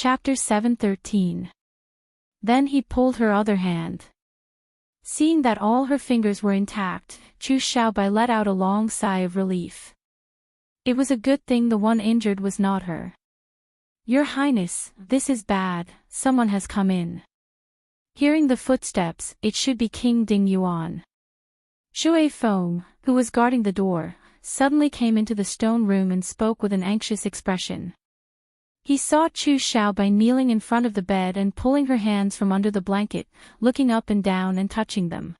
Chapter 7:13. Then he pulled her other hand. Seeing that all her fingers were intact, Chu Xiaobai let out a long sigh of relief. It was a good thing the one injured was not her. "Your Highness, this is bad, someone has come in." Hearing the footsteps, it should be King Ding Yuan. Shui Feng, who was guarding the door, suddenly came into the stone room and spoke with an anxious expression. He saw Chu Xiaobai kneeling in front of the bed and pulling her hands from under the blanket, looking up and down and touching them.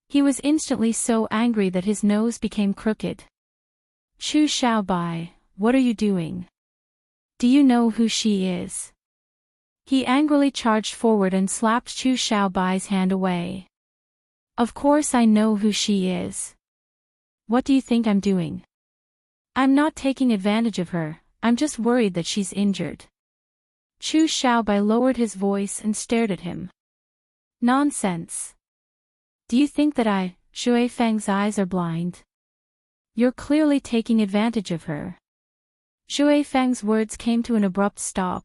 He was instantly so angry that his nose became crooked. "Chu Xiaobai, what are you doing? Do you know who she is?" He angrily charged forward and slapped Chu Xiaobai's hand away. "Of course I know who she is. What do you think I'm doing? I'm not taking advantage of her. I'm just worried that she's injured." Chu Xiaobai lowered his voice and stared at him. "Nonsense. Do you think that Shui Feng's eyes are blind? You're clearly taking advantage of her." Shui Feng's words came to an abrupt stop.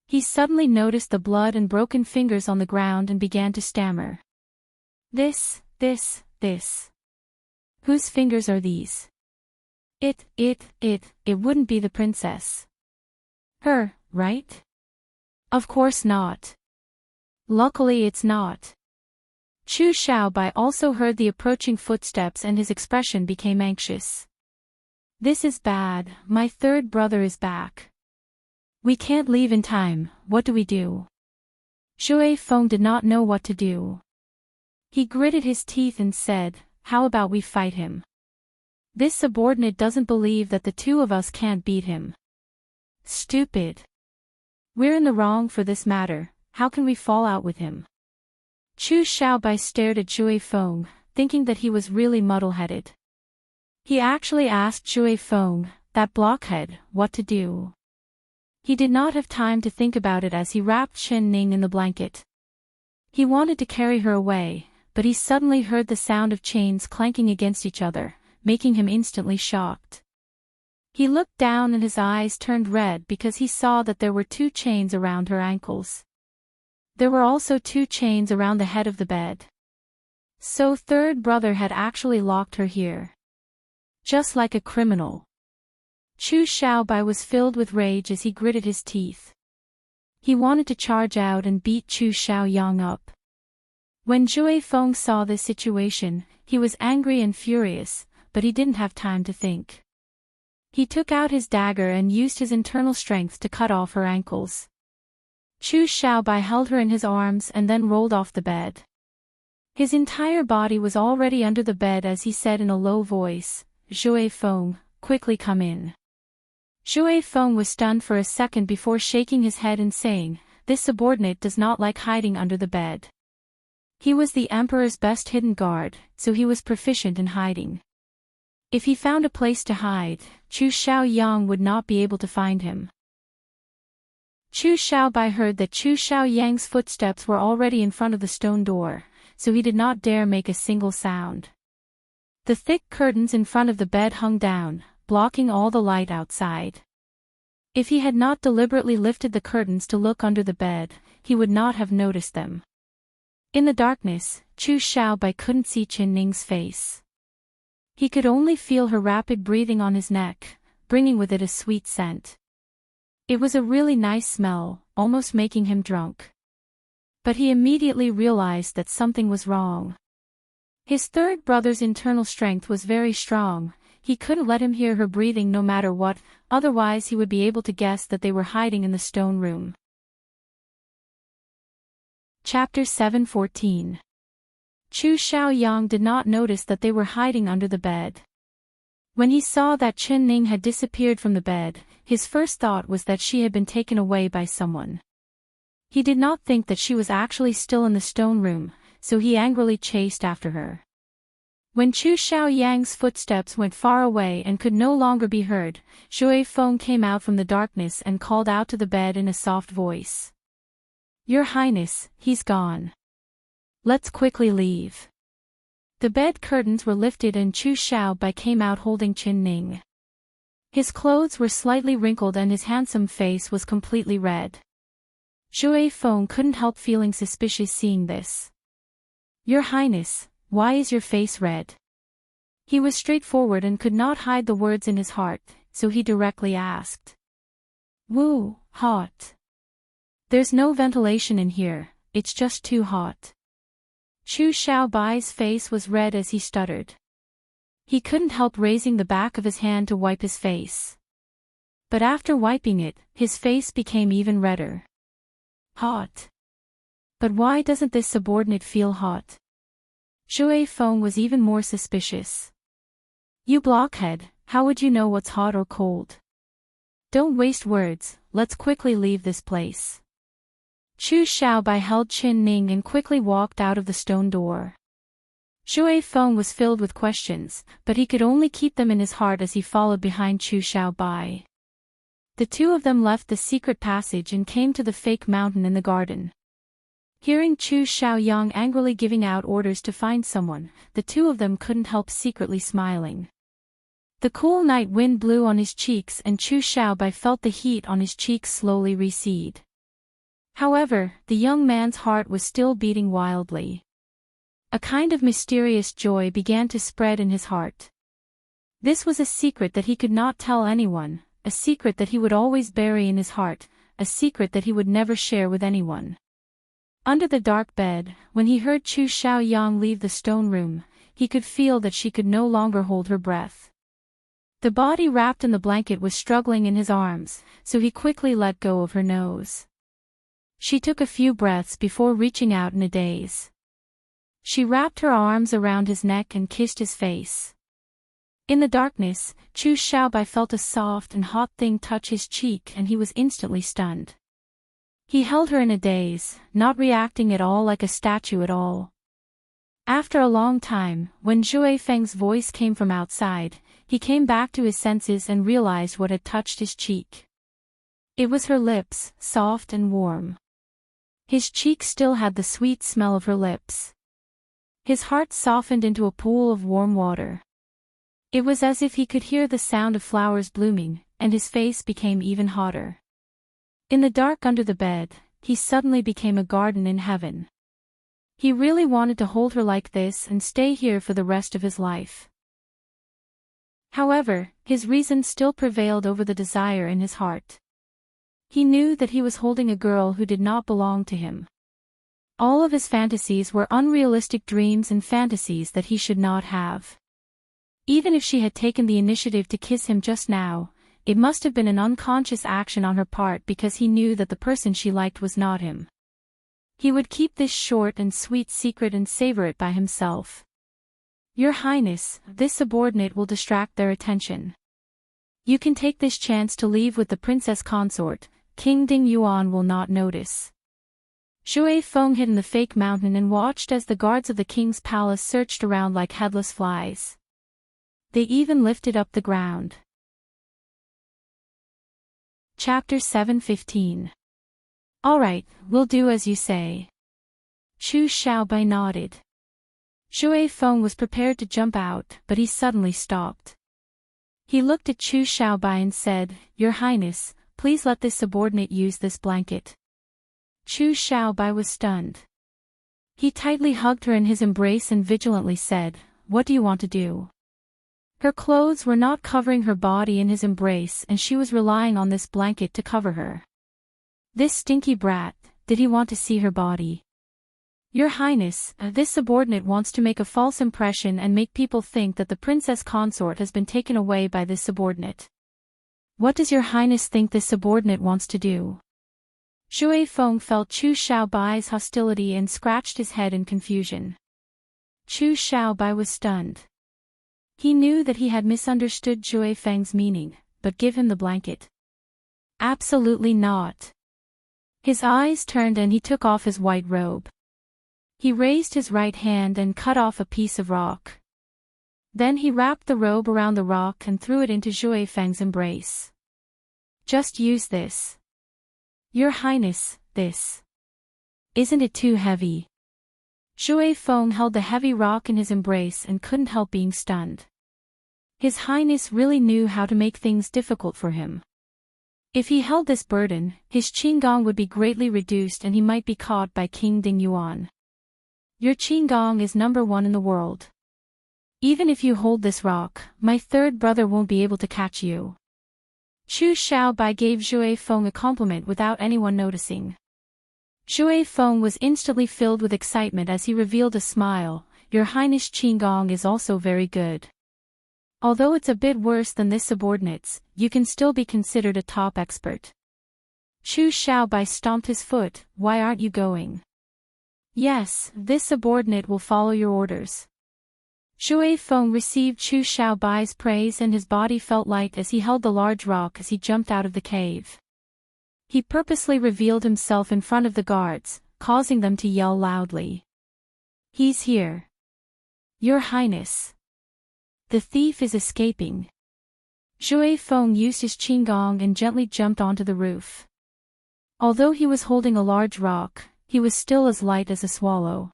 He suddenly noticed the blood and broken fingers on the ground and began to stammer. This. Whose fingers are these? It wouldn't be the princess. Her, right? Of course not. Luckily it's not. Chu Xiaobai also heard the approaching footsteps and his expression became anxious. "This is bad, my third brother is back. We can't leave in time, what do we do?" Shui Feng did not know what to do. He gritted his teeth and said, "How about we fight him? This subordinate doesn't believe that the two of us can't beat him." "Stupid. We're in the wrong for this matter, how can we fall out with him?" Chu Xiaobai stared at Shui Feng, thinking that he was really muddle-headed. He actually asked Shui Feng, that blockhead, what to do. He did not have time to think about it as he wrapped Chen Ning in the blanket. He wanted to carry her away, but he suddenly heard the sound of chains clanking against each other, making him instantly shocked. He looked down and his eyes turned red because he saw that there were 2 chains around her ankles. There were also 2 chains around the head of the bed. So third brother had actually locked her here. Just like a criminal. Chu Xiaobai was filled with rage as he gritted his teeth. He wanted to charge out and beat Chu Xiaoyang up. When Shui Feng saw this situation, he was angry and furious, but he didn't have time to think. He took out his dagger and used his internal strength to cut off her ankles. Chu Xiaobai held her in his arms and then rolled off the bed. His entire body was already under the bed as he said in a low voice, "Shui Feng, quickly come in." Shui Feng was stunned for a second before shaking his head and saying, "This subordinate does not like hiding under the bed." He was the emperor's best hidden guard, so he was proficient in hiding. If he found a place to hide, Chu Xiaoyang would not be able to find him. Chu Xiaobai heard that Chu Xiaoyang's footsteps were already in front of the stone door, so he did not dare make a single sound. The thick curtains in front of the bed hung down, blocking all the light outside. If he had not deliberately lifted the curtains to look under the bed, he would not have noticed them. In the darkness, Chu Xiaobai couldn't see Chen Ning's face. He could only feel her rapid breathing on his neck, bringing with it a sweet scent. It was a really nice smell, almost making him drunk. But he immediately realized that something was wrong. His third brother's internal strength was very strong, he couldn't let him hear her breathing no matter what, otherwise he would be able to guess that they were hiding in the stone room. Chapter 7:14. Chu Xiaoyang did not notice that they were hiding under the bed. When he saw that Chen Ning had disappeared from the bed, his first thought was that she had been taken away by someone. He did not think that she was actually still in the stone room, so he angrily chased after her. When Chu Xiaoyang's footsteps went far away and could no longer be heard, Shui Feng came out from the darkness and called out to the bed in a soft voice. "Your Highness, he's gone. Let's quickly leave." The bed curtains were lifted and Chu Xiaobai came out holding Chen Ning. His clothes were slightly wrinkled and his handsome face was completely red. Shui Feng couldn't help feeling suspicious seeing this. "Your Highness, why is your face red?" He was straightforward and could not hide the words in his heart, so he directly asked. "Woo, hot. There's no ventilation in here, it's just too hot." Chu Xiaobai's face was red as he stuttered. He couldn't help raising the back of his hand to wipe his face. But after wiping it, his face became even redder. "Hot. But why doesn't this subordinate feel hot?" Shui Feng was even more suspicious. "You blockhead, how would you know what's hot or cold? Don't waste words, let's quickly leave this place." Chu Xiaobai held Qin Ning and quickly walked out of the stone door. Shui Feng was filled with questions, but he could only keep them in his heart as he followed behind Chu Xiaobai. The two of them left the secret passage and came to the fake mountain in the garden. Hearing Chu Xiaoyang angrily giving out orders to find someone, the two of them couldn't help secretly smiling. The cool night wind blew on his cheeks and Chu Xiaobai felt the heat on his cheeks slowly recede. However, the young man's heart was still beating wildly. A kind of mysterious joy began to spread in his heart. This was a secret that he could not tell anyone, a secret that he would always bury in his heart, a secret that he would never share with anyone. Under the dark bed, when he heard Chu Xiaoyang leave the stone room, he could feel that she could no longer hold her breath. The body wrapped in the blanket was struggling in his arms, so he quickly let go of her nose. She took a few breaths before reaching out in a daze. She wrapped her arms around his neck and kissed his face. In the darkness, Chu Xiaobai felt a soft and hot thing touch his cheek and he was instantly stunned. He held her in a daze, not reacting at all like a statue at all. After a long time, when Zhui Feng's voice came from outside, he came back to his senses and realized what had touched his cheek. It was her lips, soft and warm. His cheek still had the sweet smell of her lips. His heart softened into a pool of warm water. It was as if he could hear the sound of flowers blooming, and his face became even hotter. In the dark under the bed, he suddenly became a garden in heaven. He really wanted to hold her like this and stay here for the rest of his life. However, his reason still prevailed over the desire in his heart. He knew that he was holding a girl who did not belong to him. All of his fantasies were unrealistic dreams and fantasies that he should not have. Even if she had taken the initiative to kiss him just now, it must have been an unconscious action on her part because he knew that the person she liked was not him. He would keep this short and sweet secret and savor it by himself. "Your Highness, this subordinate will distract their attention. You can take this chance to leave with the princess consort. King Ding Yuan will not notice." Shui Feng hid in the fake mountain and watched as the guards of the king's palace searched around like headless flies. They even lifted up the ground. Chapter 7:15. "Alright, we'll do as you say." Chu Xiaobai nodded. Shui Feng was prepared to jump out, but he suddenly stopped. He looked at Chu Xiaobai and said, "Your Highness, please let this subordinate use this blanket." Chu Xiaobai was stunned. He tightly hugged her in his embrace and vigilantly said, "What do you want to do?" Her clothes were not covering her body in his embrace and she was relying on this blanket to cover her. This stinky brat, did he want to see her body? "Your Highness, this subordinate wants to make a false impression and make people think that the princess consort has been taken away by this subordinate." "What does your Highness think this subordinate wants to do?" Shui Feng felt Chu Xiaobai's hostility and scratched his head in confusion. Chu Xiaobai was stunned. He knew that he had misunderstood Shui Feng's meaning, but give him the blanket. Absolutely not. His eyes turned and he took off his white robe. He raised his right hand and cut off a piece of rock. Then he wrapped the robe around the rock and threw it into Shui Feng's embrace. "Just use this." "Your Highness, this. Isn't it too heavy?" Shui Feng held the heavy rock in his embrace and couldn't help being stunned. His Highness really knew how to make things difficult for him. If he held this burden, his qigong would be greatly reduced and he might be caught by King Ding Yuan. Your qigong is #1 in the world. Even if you hold this rock, my third brother won't be able to catch you. Chu Xiaobai gave Zhui Feng a compliment without anyone noticing. Zhui Feng was instantly filled with excitement as he revealed a smile. Your Highness' qigong is also very good. Although it's a bit worse than this subordinate's, you can still be considered a top expert. Chu Xiaobai stomped his foot. Why aren't you going? Yes, this subordinate will follow your orders. Zhui Feng received Chu Xiaobai's praise and his body felt light as he held the large rock as he jumped out of the cave. He purposely revealed himself in front of the guards, causing them to yell loudly. He's here. Your Highness. The thief is escaping. Zhui Feng used his qigong and gently jumped onto the roof. Although he was holding a large rock, he was still as light as a swallow.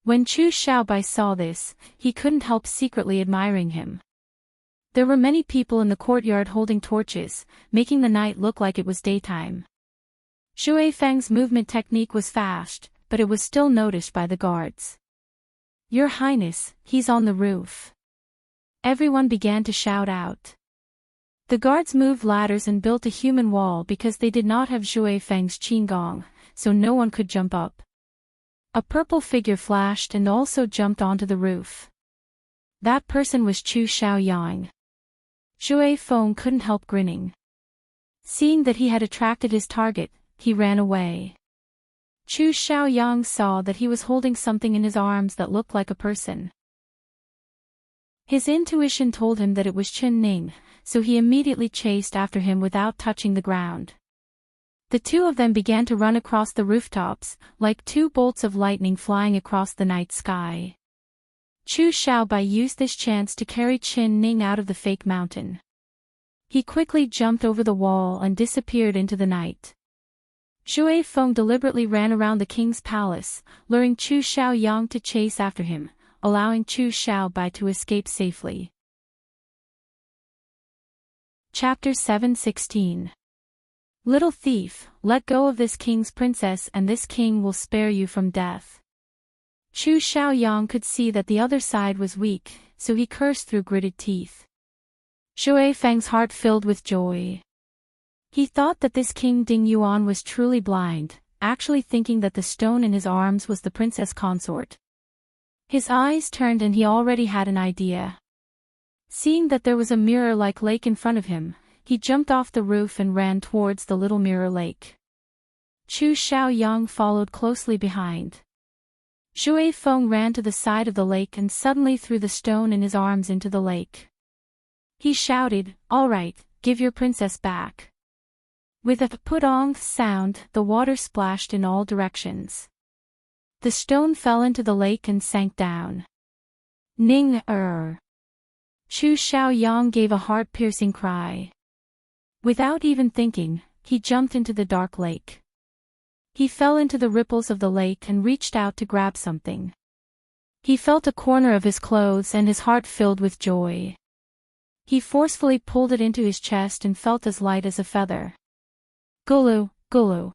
When Chu Xiaobai saw this, he couldn't help secretly admiring him. There were many people in the courtyard holding torches, making the night look like it was daytime. Zhui Feng's movement technique was fast, but it was still noticed by the guards. Your Highness, he's on the roof. Everyone began to shout out. The guards moved ladders and built a human wall because they did not have Zhui Feng's qigong, so no one could jump up. A purple figure flashed and also jumped onto the roof. That person was Chu Xiaoyang. Zhui Feng couldn't help grinning. Seeing that he had attracted his target, he ran away. Chu Xiaoyang saw that he was holding something in his arms that looked like a person. His intuition told him that it was Chen Ning, so he immediately chased after him without touching the ground. The two of them began to run across the rooftops, like two bolts of lightning flying across the night sky. Chu Xiaobai used this chance to carry Chen Ning out of the fake mountain. He quickly jumped over the wall and disappeared into the night. Zhui Feng deliberately ran around the king's palace, luring Chu Xiaoyang to chase after him, allowing Chu Xiaobai to escape safely. Chapter 7:16. Little thief, let go of this king's princess and this king will spare you from death. Chu Xiaoyang could see that the other side was weak, so he cursed through gritted teeth. Zhui Feng's heart filled with joy. He thought that this King Ding Yuan was truly blind, actually thinking that the stone in his arms was the princess consort. His eyes turned and he already had an idea. Seeing that there was a mirror-like lake in front of him, he jumped off the roof and ran towards the little mirror lake. Chu Xiaoyang followed closely behind. Zhui Feng ran to the side of the lake and suddenly threw the stone in his arms into the lake. He shouted, "All right, give your princess back." With a pudong sound, the water splashed in all directions. The stone fell into the lake and sank down. Ning-er. Chu Xiaoyang gave a heart-piercing cry. Without even thinking, he jumped into the dark lake. He fell into the ripples of the lake and reached out to grab something. He felt a corner of his clothes and his heart filled with joy. He forcefully pulled it into his chest and felt as light as a feather. Gulu, gulu.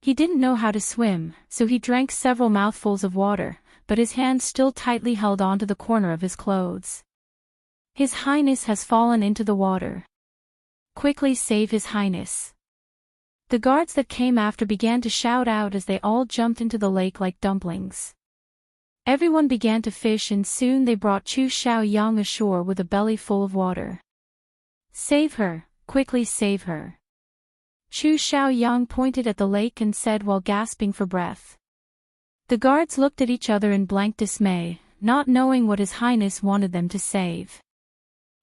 He didn't know how to swim, so he drank several mouthfuls of water, but his hand still tightly held onto the corner of his clothes. His Highness has fallen into the water. Quickly save His Highness. The guards that came after began to shout out as they all jumped into the lake like dumplings. Everyone began to fish and soon they brought Chu Xiaoyang ashore with a belly full of water. Save her, quickly save her. Chu Xiaoyang pointed at the lake and said while gasping for breath. The guards looked at each other in blank dismay, not knowing what His Highness wanted them to save.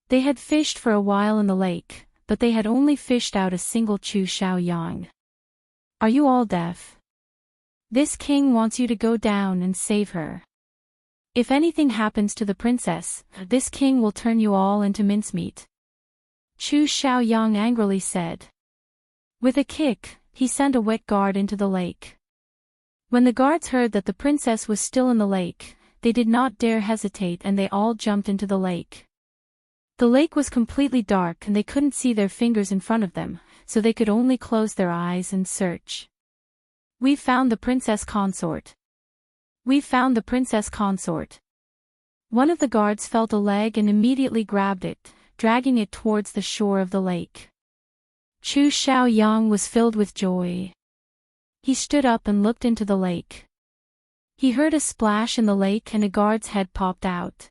They had fished for a while in the lake, but they had only fished out a single Chu Xiaoyang. Are you all deaf? This king wants you to go down and save her. If anything happens to the princess, this king will turn you all into mincemeat. Chu Xiaoyang angrily said. With a kick, he sent a wet guard into the lake. When the guards heard that the princess was still in the lake, they did not dare hesitate and they all jumped into the lake. The lake was completely dark and they couldn't see their fingers in front of them, so they could only close their eyes and search. "We found the princess consort. We found the princess consort." One of the guards felt a leg and immediately grabbed it, dragging it towards the shore of the lake. Chu Xiaoyang was filled with joy. He stood up and looked into the lake. He heard a splash in the lake and a guard's head popped out.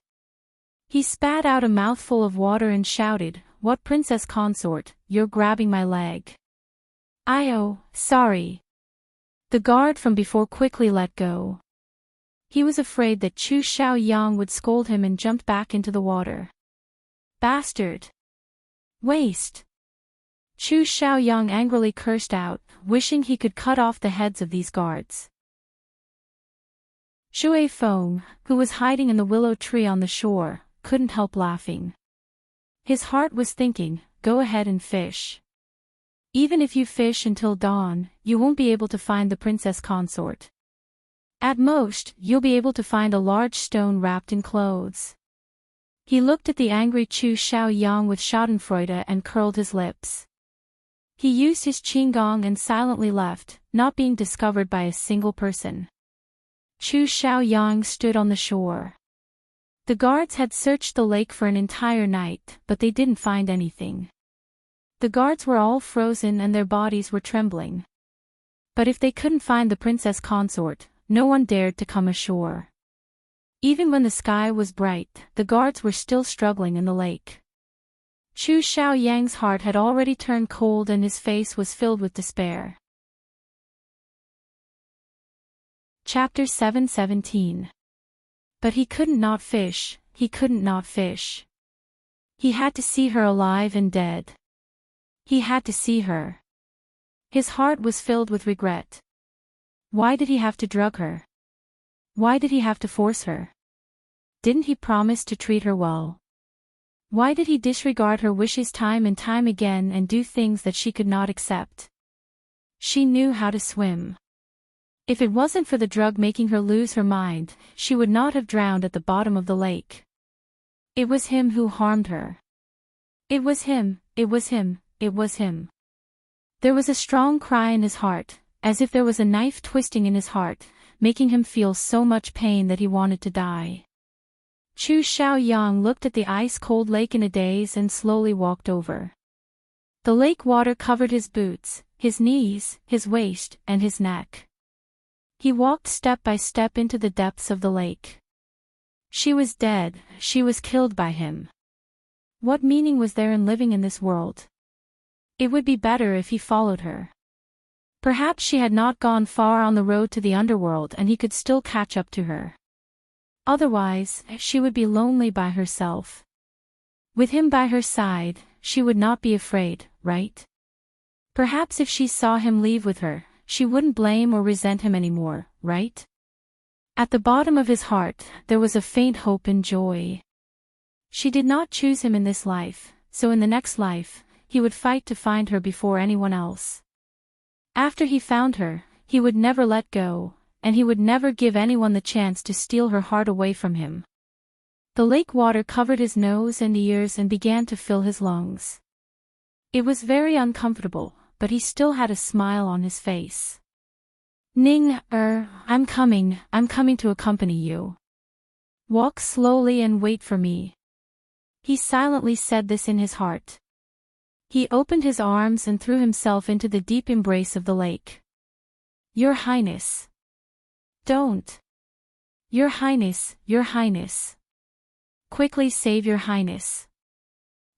He spat out a mouthful of water and shouted, "What princess consort, you're grabbing my leg." "Oh, sorry." The guard from before quickly let go. He was afraid that Chu Xiaoyang would scold him and jumped back into the water. "Bastard! Waste!" Chu Xiaoyang angrily cursed out, wishing he could cut off the heads of these guards. Shui Feng, who was hiding in the willow tree on the shore, couldn't help laughing. His heart was thinking, go ahead and fish. Even if you fish until dawn, you won't be able to find the princess consort. At most, you'll be able to find a large stone wrapped in clothes. He looked at the angry Chu Xiaoyang with schadenfreude and curled his lips. He used his qinggong and silently left, not being discovered by a single person. Chu Xiaoyang stood on the shore. The guards had searched the lake for an entire night, but they didn't find anything. The guards were all frozen and their bodies were trembling. But if they couldn't find the princess consort, no one dared to come ashore. Even when the sky was bright, the guards were still struggling in the lake. Chu Xiaoyang's heart had already turned cold and his face was filled with despair. Chapter 7:17. But he couldn't not fish, he couldn't not fish. He had to see her alive and dead. He had to see her. His heart was filled with regret. Why did he have to drug her? Why did he have to force her? Didn't he promise to treat her well? Why did he disregard her wishes time and time again and do things that she could not accept? She knew how to swim. If it wasn't for the drug making her lose her mind, she would not have drowned at the bottom of the lake. It was him who harmed her. It was him, it was him, it was him. There was a strong cry in his heart, as if there was a knife twisting in his heart, making him feel so much pain that he wanted to die. Chu Xiaoyang looked at the ice-cold lake in a daze and slowly walked over. The lake water covered his boots, his knees, his waist, and his neck. He walked step by step into the depths of the lake. She was dead, she was killed by him. What meaning was there in living in this world? It would be better if he followed her. Perhaps she had not gone far on the road to the underworld and he could still catch up to her. Otherwise, she would be lonely by herself. With him by her side, she would not be afraid, right? Perhaps if she saw him leave with her, she wouldn't blame or resent him anymore, right? At the bottom of his heart, there was a faint hope and joy. She did not choose him in this life, so in the next life, he would fight to find her before anyone else. After he found her, he would never let go, and he would never give anyone the chance to steal her heart away from him. The lake water covered his nose and ears and began to fill his lungs. It was very uncomfortable, but he still had a smile on his face. "Ning, I'm coming to accompany you. Walk slowly and wait for me." He silently said this in his heart. He opened his arms and threw himself into the deep embrace of the lake. "Your Highness. Don't. Your Highness, Your Highness. Quickly save Your Highness."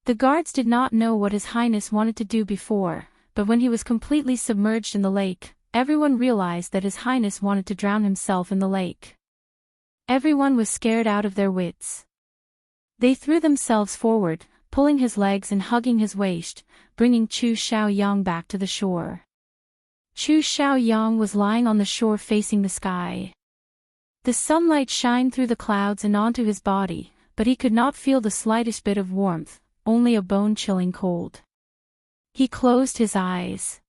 The guards did not know what His Highness wanted to do before, but when he was completely submerged in the lake, everyone realized that His Highness wanted to drown himself in the lake. Everyone was scared out of their wits. They threw themselves forward, pulling his legs and hugging his waist, bringing Chu Xiaoyang back to the shore. Chu Xiaoyang was lying on the shore facing the sky. The sunlight shined through the clouds and onto his body, but he could not feel the slightest bit of warmth, only a bone-chilling cold. He closed his eyes.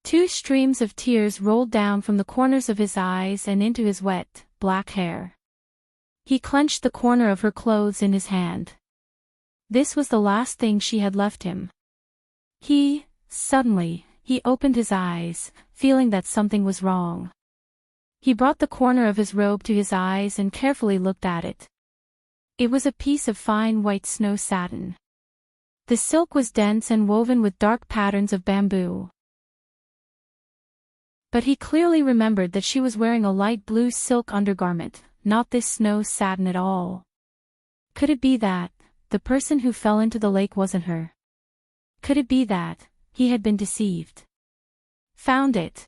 2 streams of tears rolled down from the corners of his eyes and into his wet, black hair. He clenched the corner of her clothes in his hand. This was the last thing she had left him. Suddenly, he opened his eyes, feeling that something was wrong. He brought the corner of his robe to his eyes and carefully looked at it. It was a piece of fine white snow satin. The silk was dense and woven with dark patterns of bamboo. But he clearly remembered that she was wearing a light blue silk undergarment, not this snow satin at all. Could it be that the person who fell into the lake wasn't her? Could it be that he had been deceived? Found it.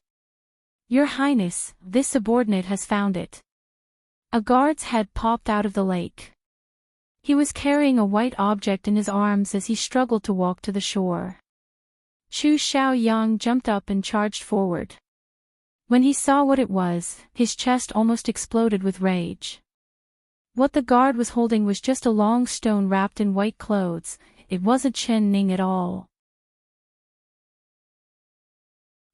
Your Highness, this subordinate has found it. A guard's head popped out of the lake. He was carrying a white object in his arms as he struggled to walk to the shore. Chu Xiaoyang jumped up and charged forward. When he saw what it was, his chest almost exploded with rage. What the guard was holding was just a long stone wrapped in white clothes. It wasn't Chen Ning at all.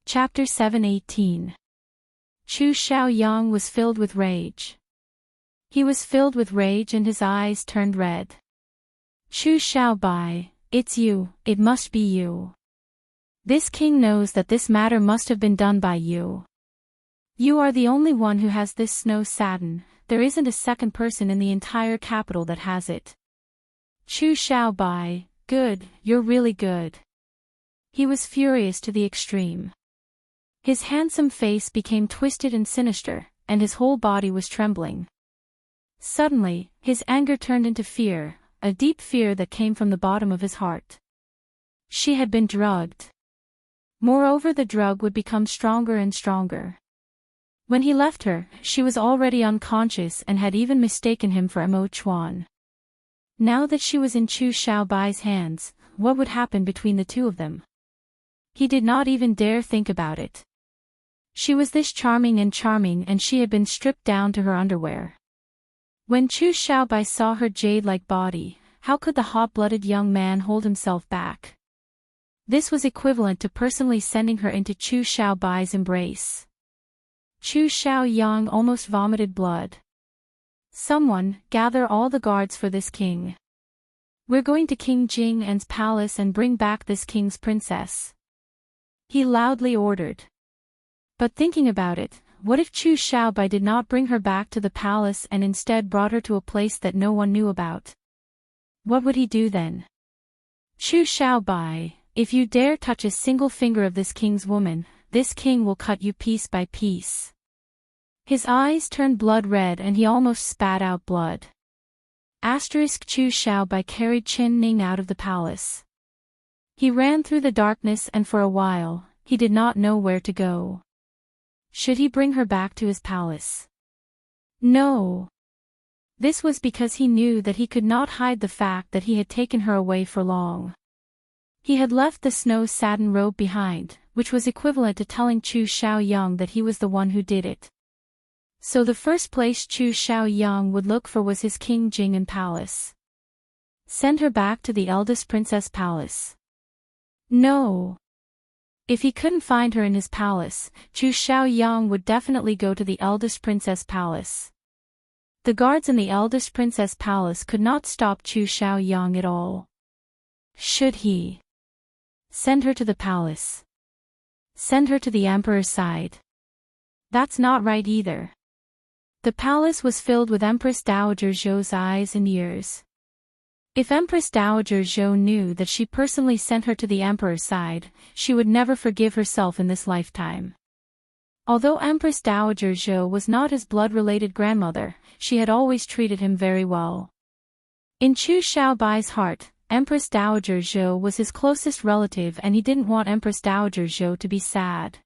Chapter 7:18. Chu Xiaoyang was filled with rage. He was filled with rage and his eyes turned red. Chu Xiaobai, it's you, it must be you. This king knows that this matter must have been done by you. You are the only one who has this snow satin, there isn't a second person in the entire capital that has it. Chu Xiaobai, good, you're really good. He was furious to the extreme. His handsome face became twisted and sinister, and his whole body was trembling. Suddenly, his anger turned into fear, a deep fear that came from the bottom of his heart. She had been drugged. Moreover, the drug would become stronger and stronger. When he left her, she was already unconscious and had even mistaken him for Mo Chuan. Now that she was in Chu Xiaobai's hands, what would happen between the two of them? He did not even dare think about it. She was this charming and she had been stripped down to her underwear. When Chu Xiaobai saw her jade-like body, how could the hot-blooded young man hold himself back? This was equivalent to personally sending her into Chu Xiaobai's embrace. Chu Xiaoyang almost vomited blood. Someone, gather all the guards for this king. We're going to King Jing-An's palace and bring back this king's princess. He loudly ordered. But thinking about it, what if Chu Xiaobai did not bring her back to the palace and instead brought her to a place that no one knew about? What would he do then? Chu Xiaobai, if you dare touch a single finger of this king's woman, this king will cut you piece by piece. His eyes turned blood red and he almost spat out blood. Chu Xiaobai carried Chen Ning out of the palace. He ran through the darkness and for a while, he did not know where to go. Should he bring her back to his palace? No. This was because he knew that he could not hide the fact that he had taken her away for long. He had left the snow satin robe behind, which was equivalent to telling Chu Xiaoyang that he was the one who did it. So the first place Chu Xiaoyang would look for was his King Jing-An palace. Send her back to the eldest princess palace. No. If he couldn't find her in his palace, Chu Xiaoyang would definitely go to the eldest princess palace. The guards in the eldest princess palace could not stop Chu Xiaoyang at all. Should he send her to the palace? Send her to the emperor's side? That's not right either. The palace was filled with Empress Dowager Zhou's eyes and ears. If Empress Dowager Zhou knew that she personally sent her to the emperor's side, she would never forgive herself in this lifetime. Although Empress Dowager Zhou was not his blood-related grandmother, she had always treated him very well. In Chu Xiaobai's heart, Empress Dowager Zhou was his closest relative and he didn't want Empress Dowager Zhou to be sad.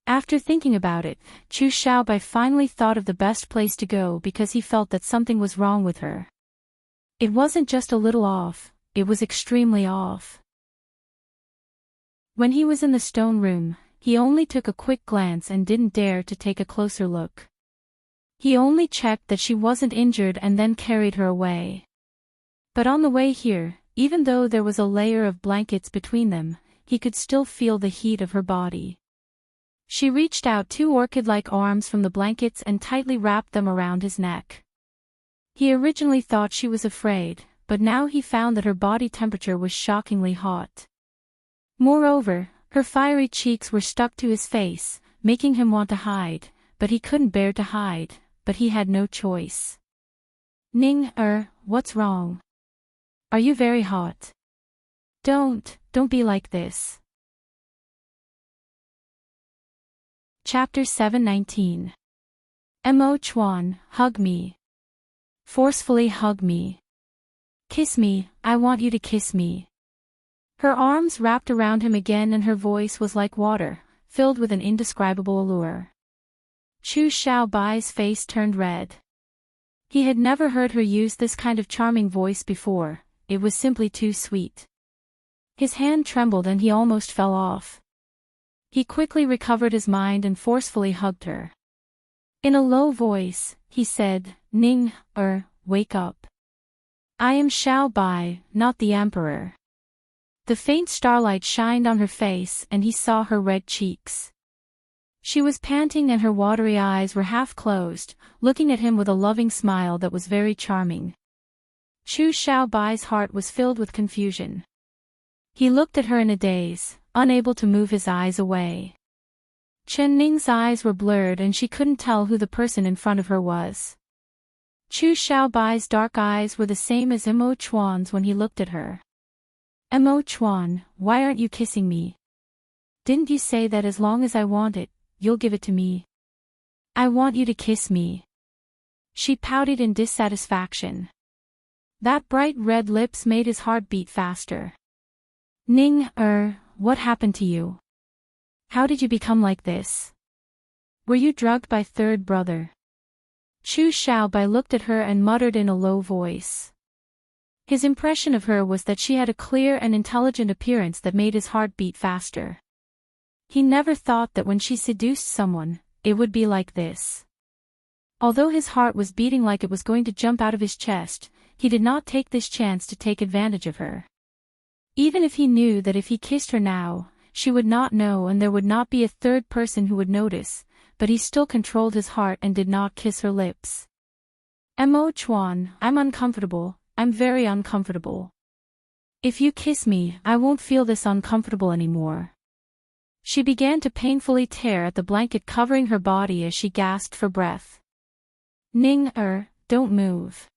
After thinking about it, Chu Xiaobai finally thought of the best place to go because he felt that something was wrong with her. It wasn't just a little off, it was extremely off. When he was in the stone room, he only took a quick glance and didn't dare to take a closer look. He only checked that she wasn't injured and then carried her away. But on the way here, even though there was a layer of blankets between them, he could still feel the heat of her body. She reached out two orchid-like arms from the blankets and tightly wrapped them around his neck. He originally thought she was afraid, but now he found that her body temperature was shockingly hot. Moreover, her fiery cheeks were stuck to his face, making him want to hide, but he couldn't bear to hide, but he had no choice. Ning, what's wrong? Are you very hot? Don't be like this. Chapter 719. Mo Chuan, hug me. Forcefully hug me. Kiss me, I want you to kiss me. Her arms wrapped around him again and her voice was like water, filled with an indescribable allure. Chu Xiaobai's face turned red. He had never heard her use this kind of charming voice before, it was simply too sweet. His hand trembled and he almost fell off. He quickly recovered his mind and forcefully hugged her. In a low voice, he said, Ning, wake up. I am Xiaobai, not the emperor. The faint starlight shined on her face and he saw her red cheeks. She was panting and her watery eyes were half closed, looking at him with a loving smile that was very charming. Chu Xiaobai's heart was filled with confusion. He looked at her in a daze, unable to move his eyes away. Chen Ning's eyes were blurred and she couldn't tell who the person in front of her was. Chu Xiaobai's dark eyes were the same as Mo Chuan's when he looked at her. Mo Chuan, why aren't you kissing me? Didn't you say that as long as I want it, you'll give it to me? I want you to kiss me. She pouted in dissatisfaction. That bright red lips made his heart beat faster. Ning, what happened to you? How did you become like this? Were you drugged by third brother? Chu Xiaobai looked at her and muttered in a low voice. His impression of her was that she had a clear and intelligent appearance that made his heart beat faster. He never thought that when she seduced someone, it would be like this. Although his heart was beating like it was going to jump out of his chest, he did not take this chance to take advantage of her. Even if he knew that if he kissed her now, she would not know and there would not be a third person who would notice, but he still controlled his heart and did not kiss her lips. Mo Chuan, I'm uncomfortable, I'm very uncomfortable. If you kiss me, I won't feel this uncomfortable anymore. She began to painfully tear at the blanket covering her body as she gasped for breath. Ning, don't move.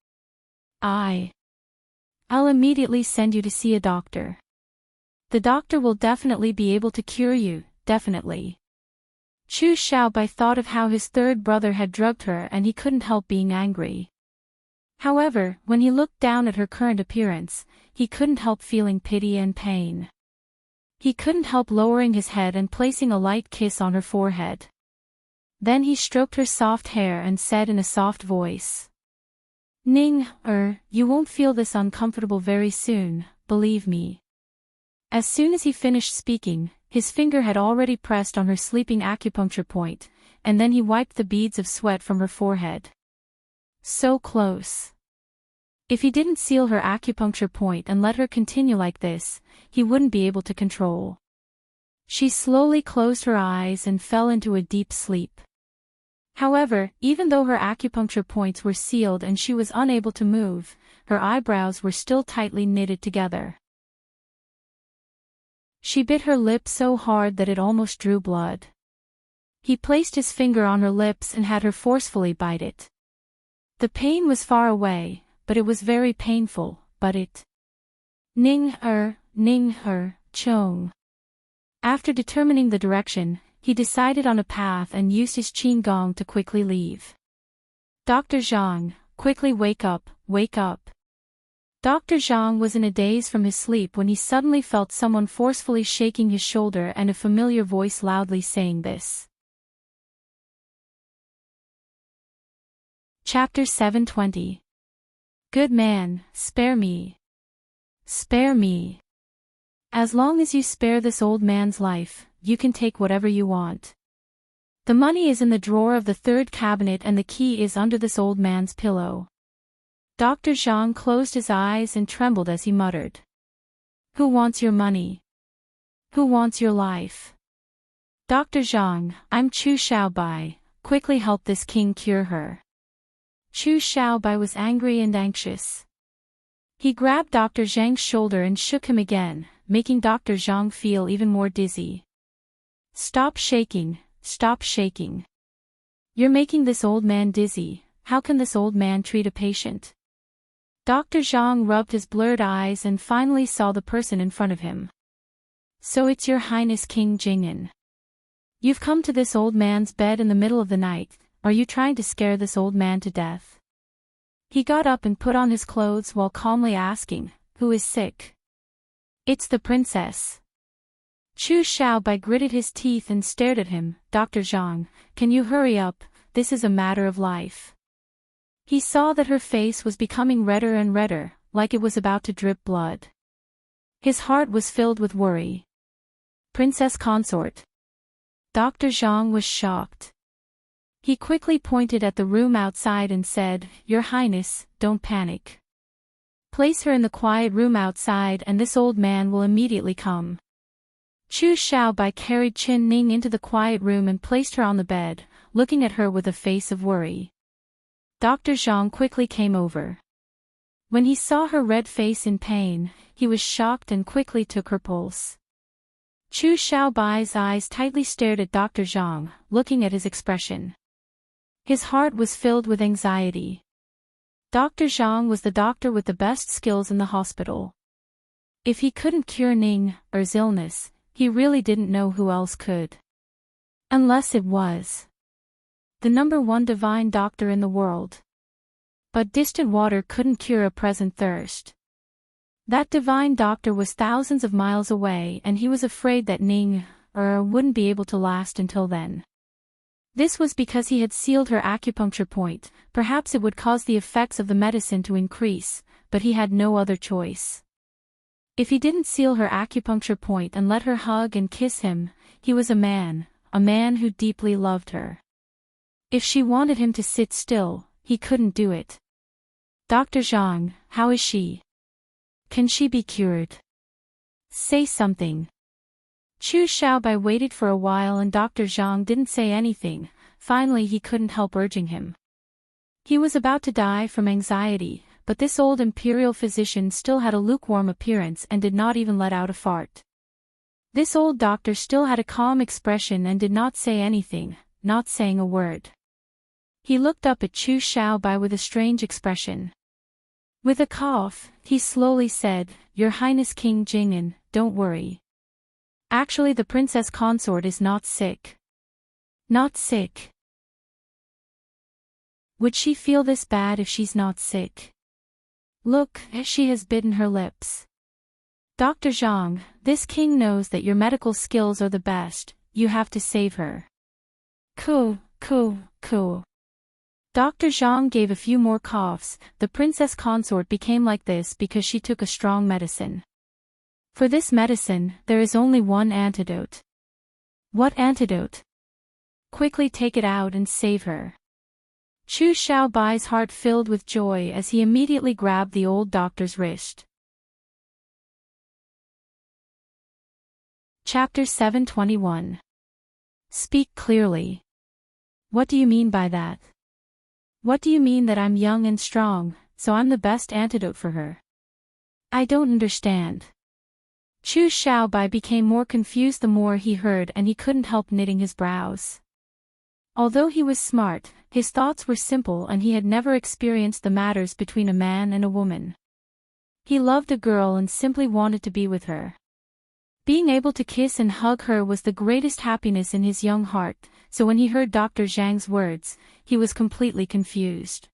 I'll immediately send you to see a doctor. The doctor will definitely be able to cure you, definitely. Chu Xiaobai thought of how his third brother had drugged her and he couldn't help being angry. However, when he looked down at her current appearance, he couldn't help feeling pity and pain. He couldn't help lowering his head and placing a light kiss on her forehead. Then he stroked her soft hair and said in a soft voice. Ning, you won't feel this uncomfortable very soon, believe me. As soon as he finished speaking, his finger had already pressed on her sleeping acupuncture point, and then he wiped the beads of sweat from her forehead. So close. If he didn't seal her acupuncture point and let her continue like this, he wouldn't be able to control. She slowly closed her eyes and fell into a deep sleep. However, even though her acupuncture points were sealed and she was unable to move, her eyebrows were still tightly knitted together. She bit her lip so hard that it almost drew blood. He placed his finger on her lips and had her forcefully bite it. The pain was far away, but it was very painful, but it. Ning, Chong. After determining the direction, he decided on a path and used his qin gong to quickly leave. Dr. Zhang, quickly wake up, wake up. Dr. Zhang was in a daze from his sleep when he suddenly felt someone forcefully shaking his shoulder and a familiar voice loudly saying this. Chapter 720. Good man, spare me. Spare me. As long as you spare this old man's life, you can take whatever you want. The money is in the drawer of the third cabinet and the key is under this old man's pillow. Dr. Zhang closed his eyes and trembled as he muttered. Who wants your money? Who wants your life? Dr. Zhang, I'm Chu Xiaobai, quickly help this king cure her. Chu Xiaobai was angry and anxious. He grabbed Dr. Zhang's shoulder and shook him again, making Dr. Zhang feel even more dizzy. Stop shaking, stop shaking. You're making this old man dizzy. How can this old man treat a patient? Dr. Zhang rubbed his blurred eyes and finally saw the person in front of him. So it's your Highness King Jing'an. You've come to this old man's bed in the middle of the night. Are you trying to scare this old man to death? He got up and put on his clothes while calmly asking, who is sick? It's the princess. Chu Xiaobai gritted his teeth and stared at him. Dr. Zhang, can you hurry up? This is a matter of life. He saw that her face was becoming redder and redder, like it was about to drip blood. His heart was filled with worry. Princess consort. Dr. Zhang was shocked. He quickly pointed at the room outside and said, Your Highness, don't panic. Place her in the quiet room outside and this old man will immediately come. Chu Xiaobai carried Qin Ning into the quiet room and placed her on the bed, looking at her with a face of worry. Dr. Zhang quickly came over. When he saw her red face in pain, he was shocked and quickly took her pulse. Chu Xiaobai's eyes tightly stared at Dr. Zhang, looking at his expression. His heart was filled with anxiety. Dr. Zhang was the doctor with the best skills in the hospital. If he couldn't cure Ning's illness, he really didn't know who else could. Unless it was the #1 divine doctor in the world. But distant water couldn't cure a present thirst. That divine doctor was thousands of miles away and he was afraid that Ning wouldn't be able to last until then. This was because he had sealed her acupuncture point. Perhaps it would cause the effects of the medicine to increase, but he had no other choice. If he didn't seal her acupuncture point and let her hug and kiss him, he was a man who deeply loved her. If she wanted him to sit still, he couldn't do it. Dr. Zhang, how is she? Can she be cured? Say something. Chu Xiaobai waited for a while and Dr. Zhang didn't say anything. Finally he couldn't help urging him. He was about to die from anxiety, but this old imperial physician still had a lukewarm appearance and did not even let out a fart. This old doctor still had a calm expression and did not say anything, not saying a word. He looked up at Chu Xiaobai with a strange expression. With a cough, he slowly said, Your Highness King Jing'an, don't worry. Actually the princess consort is not sick. Not sick. Would she feel this bad if she's not sick? Look, she has bitten her lips. Dr. Zhang, this king knows that your medical skills are the best, you have to save her. Cool. Dr. Zhang gave a few more coughs. The princess consort became like this because she took a strong medicine. For this medicine, there is only one antidote. What antidote? Quickly take it out and save her. Chu Xiaobai's heart filled with joy as he immediately grabbed the old doctor's wrist. Chapter 721. Speak clearly. What do you mean by that? What do you mean that I'm young and strong, so I'm the best antidote for her? I don't understand. Chu Xiaobai became more confused the more he heard and he couldn't help knitting his brows. Although he was smart, his thoughts were simple and he had never experienced the matters between a man and a woman. He loved a girl and simply wanted to be with her. Being able to kiss and hug her was the greatest happiness in his young heart, so when he heard Dr. Zhang's words, he was completely confused.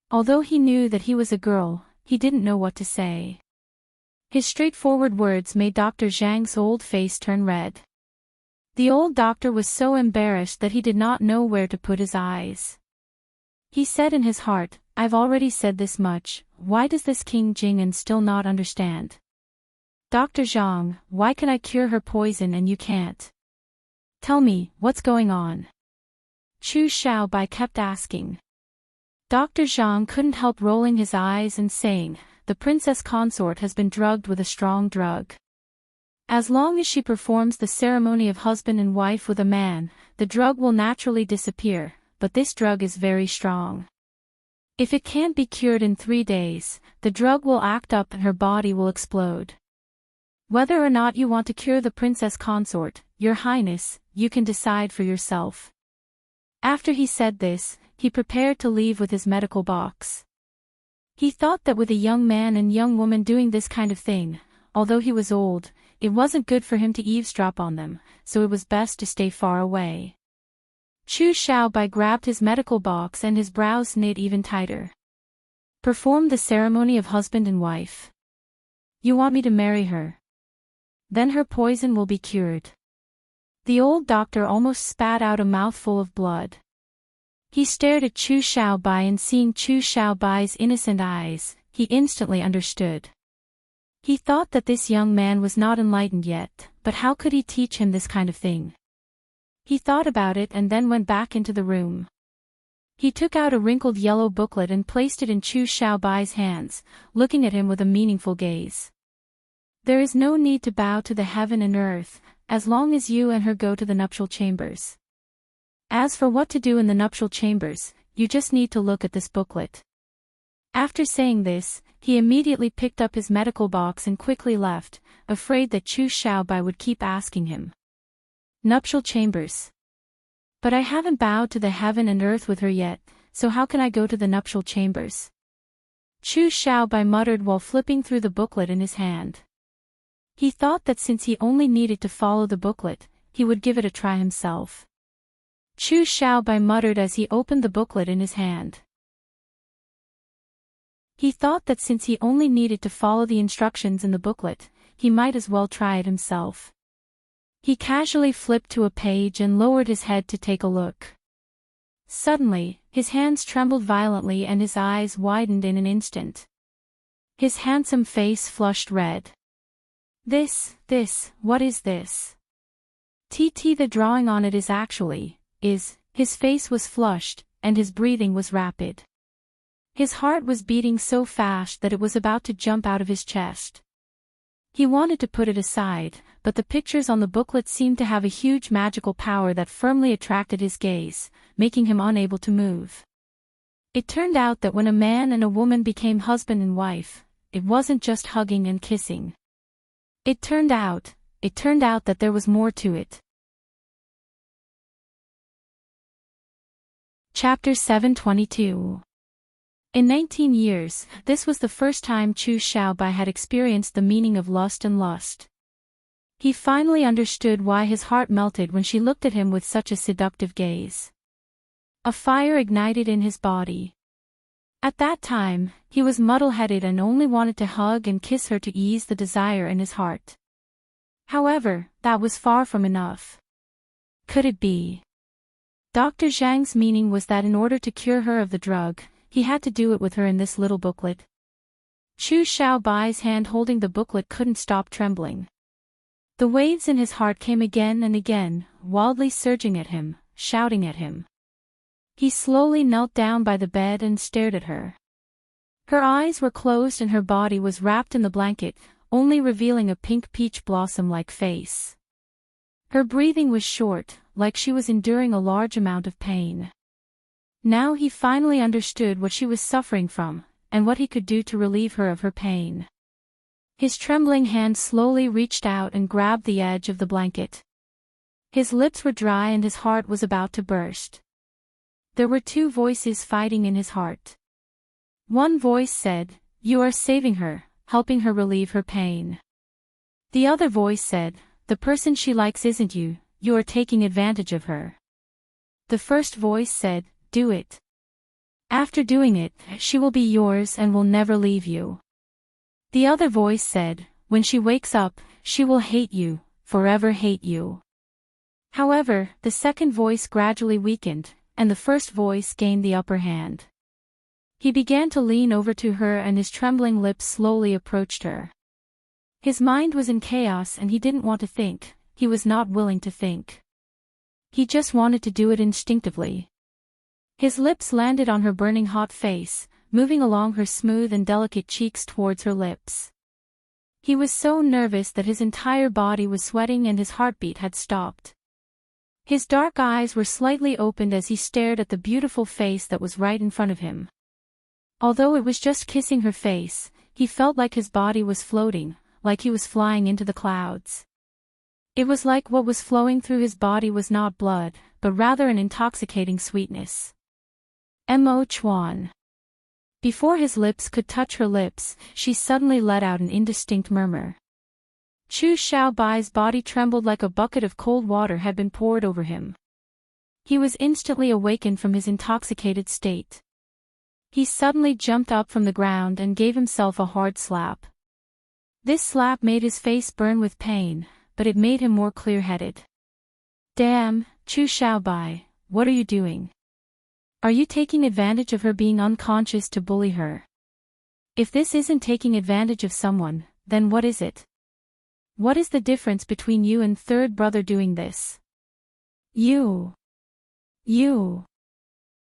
Although he knew that he was a girl, he didn't know what to say. His straightforward words made Dr. Zhang's old face turn red. The old doctor was so embarrassed that he did not know where to put his eyes. He said in his heart, I've already said this much, why does this King Jing'an still not understand? Dr. Zhang, why can I cure her poison and you can't? Tell me, what's going on? Chu Xiaobai kept asking. Dr. Zhang couldn't help rolling his eyes and saying, the princess consort has been drugged with a strong drug. As long as she performs the ceremony of husband and wife with a man, the drug will naturally disappear, but this drug is very strong. If it can't be cured in 3 days, the drug will act up and her body will explode. Whether or not you want to cure the princess consort, Your Highness, you can decide for yourself. After he said this, he prepared to leave with his medical box. He thought that with a young man and young woman doing this kind of thing, although he was old, it wasn't good for him to eavesdrop on them, so it was best to stay far away. Chu Xiaobai grabbed his medical box and his brows knit even tighter. Perform the ceremony of husband and wife. You want me to marry her? Then her poison will be cured. The old doctor almost spat out a mouthful of blood. He stared at Chu Xiaobai, and seeing Chu Xiaobai's innocent eyes, he instantly understood. He thought that this young man was not enlightened yet, but how could he teach him this kind of thing? He thought about it and then went back into the room. He took out a wrinkled yellow booklet and placed it in Chu Xiaobai's hands, looking at him with a meaningful gaze. There is no need to bow to the heaven and earth, as long as you and her go to the nuptial chambers. As for what to do in the nuptial chambers, you just need to look at this booklet. After saying this, he immediately picked up his medical box and quickly left, afraid that Chu Xiaobai would keep asking him. Nuptial chambers. But I haven't bowed to the heaven and earth with her yet, so how can I go to the nuptial chambers? Chu Xiaobai muttered while flipping through the booklet in his hand. He thought that since he only needed to follow the booklet, he would give it a try himself. Chu Xiaobai muttered as he opened the booklet in his hand. He thought that since he only needed to follow the instructions in the booklet, he might as well try it himself. He casually flipped to a page and lowered his head to take a look. Suddenly, his hands trembled violently and his eyes widened in an instant. His handsome face flushed red. What is this? The drawing on it his face was flushed, and his breathing was rapid. His heart was beating so fast that it was about to jump out of his chest. He wanted to put it aside, but the pictures on the booklet seemed to have a huge magical power that firmly attracted his gaze, making him unable to move. It turned out that when a man and a woman became husband and wife, it wasn't just hugging and kissing. It turned out that there was more to it. Chapter 722. In 19 years, this was the first time Chu Xiaobai had experienced the meaning of lust and lust. He finally understood why his heart melted when she looked at him with such a seductive gaze. A fire ignited in his body. At that time, he was muddle-headed and only wanted to hug and kiss her to ease the desire in his heart. However, that was far from enough. Could it be? Dr. Zhang's meaning was that in order to cure her of the drug, he had to do it with her in this little booklet. Chu Xiaobai's hand holding the booklet couldn't stop trembling. The waves in his heart came again and again, wildly surging at him, shouting at him. He slowly knelt down by the bed and stared at her. Her eyes were closed and her body was wrapped in the blanket, only revealing a pink peach blossom-like face. Her breathing was short, like she was enduring a large amount of pain. Now he finally understood what she was suffering from, and what he could do to relieve her of her pain. His trembling hand slowly reached out and grabbed the edge of the blanket. His lips were dry and his heart was about to burst. There were two voices fighting in his heart. One voice said, "You are saving her, helping her relieve her pain." The other voice said, "The person she likes isn't you, you are taking advantage of her." The first voice said, "Do it. After doing it, she will be yours and will never leave you." The other voice said, "When she wakes up, she will hate you, forever hate you." However, the second voice gradually weakened, and the first voice gained the upper hand. He began to lean over to her and his trembling lips slowly approached her. His mind was in chaos and he didn't want to think, he was not willing to think. He just wanted to do it instinctively. His lips landed on her burning hot face, moving along her smooth and delicate cheeks towards her lips. He was so nervous that his entire body was sweating and his heartbeat had stopped. His dark eyes were slightly opened as he stared at the beautiful face that was right in front of him. Although it was just kissing her face, he felt like his body was floating, like he was flying into the clouds. It was like what was flowing through his body was not blood, but rather an intoxicating sweetness. Mo Chuan. Before his lips could touch her lips, she suddenly let out an indistinct murmur. Chu Xiaobai's body trembled like a bucket of cold water had been poured over him. He was instantly awakened from his intoxicated state. He suddenly jumped up from the ground and gave himself a hard slap. This slap made his face burn with pain, but it made him more clear-headed. Damn, Chu Xiaobai, what are you doing? Are you taking advantage of her being unconscious to bully her? If this isn't taking advantage of someone, then what is it? What is the difference between you and third brother doing this? You.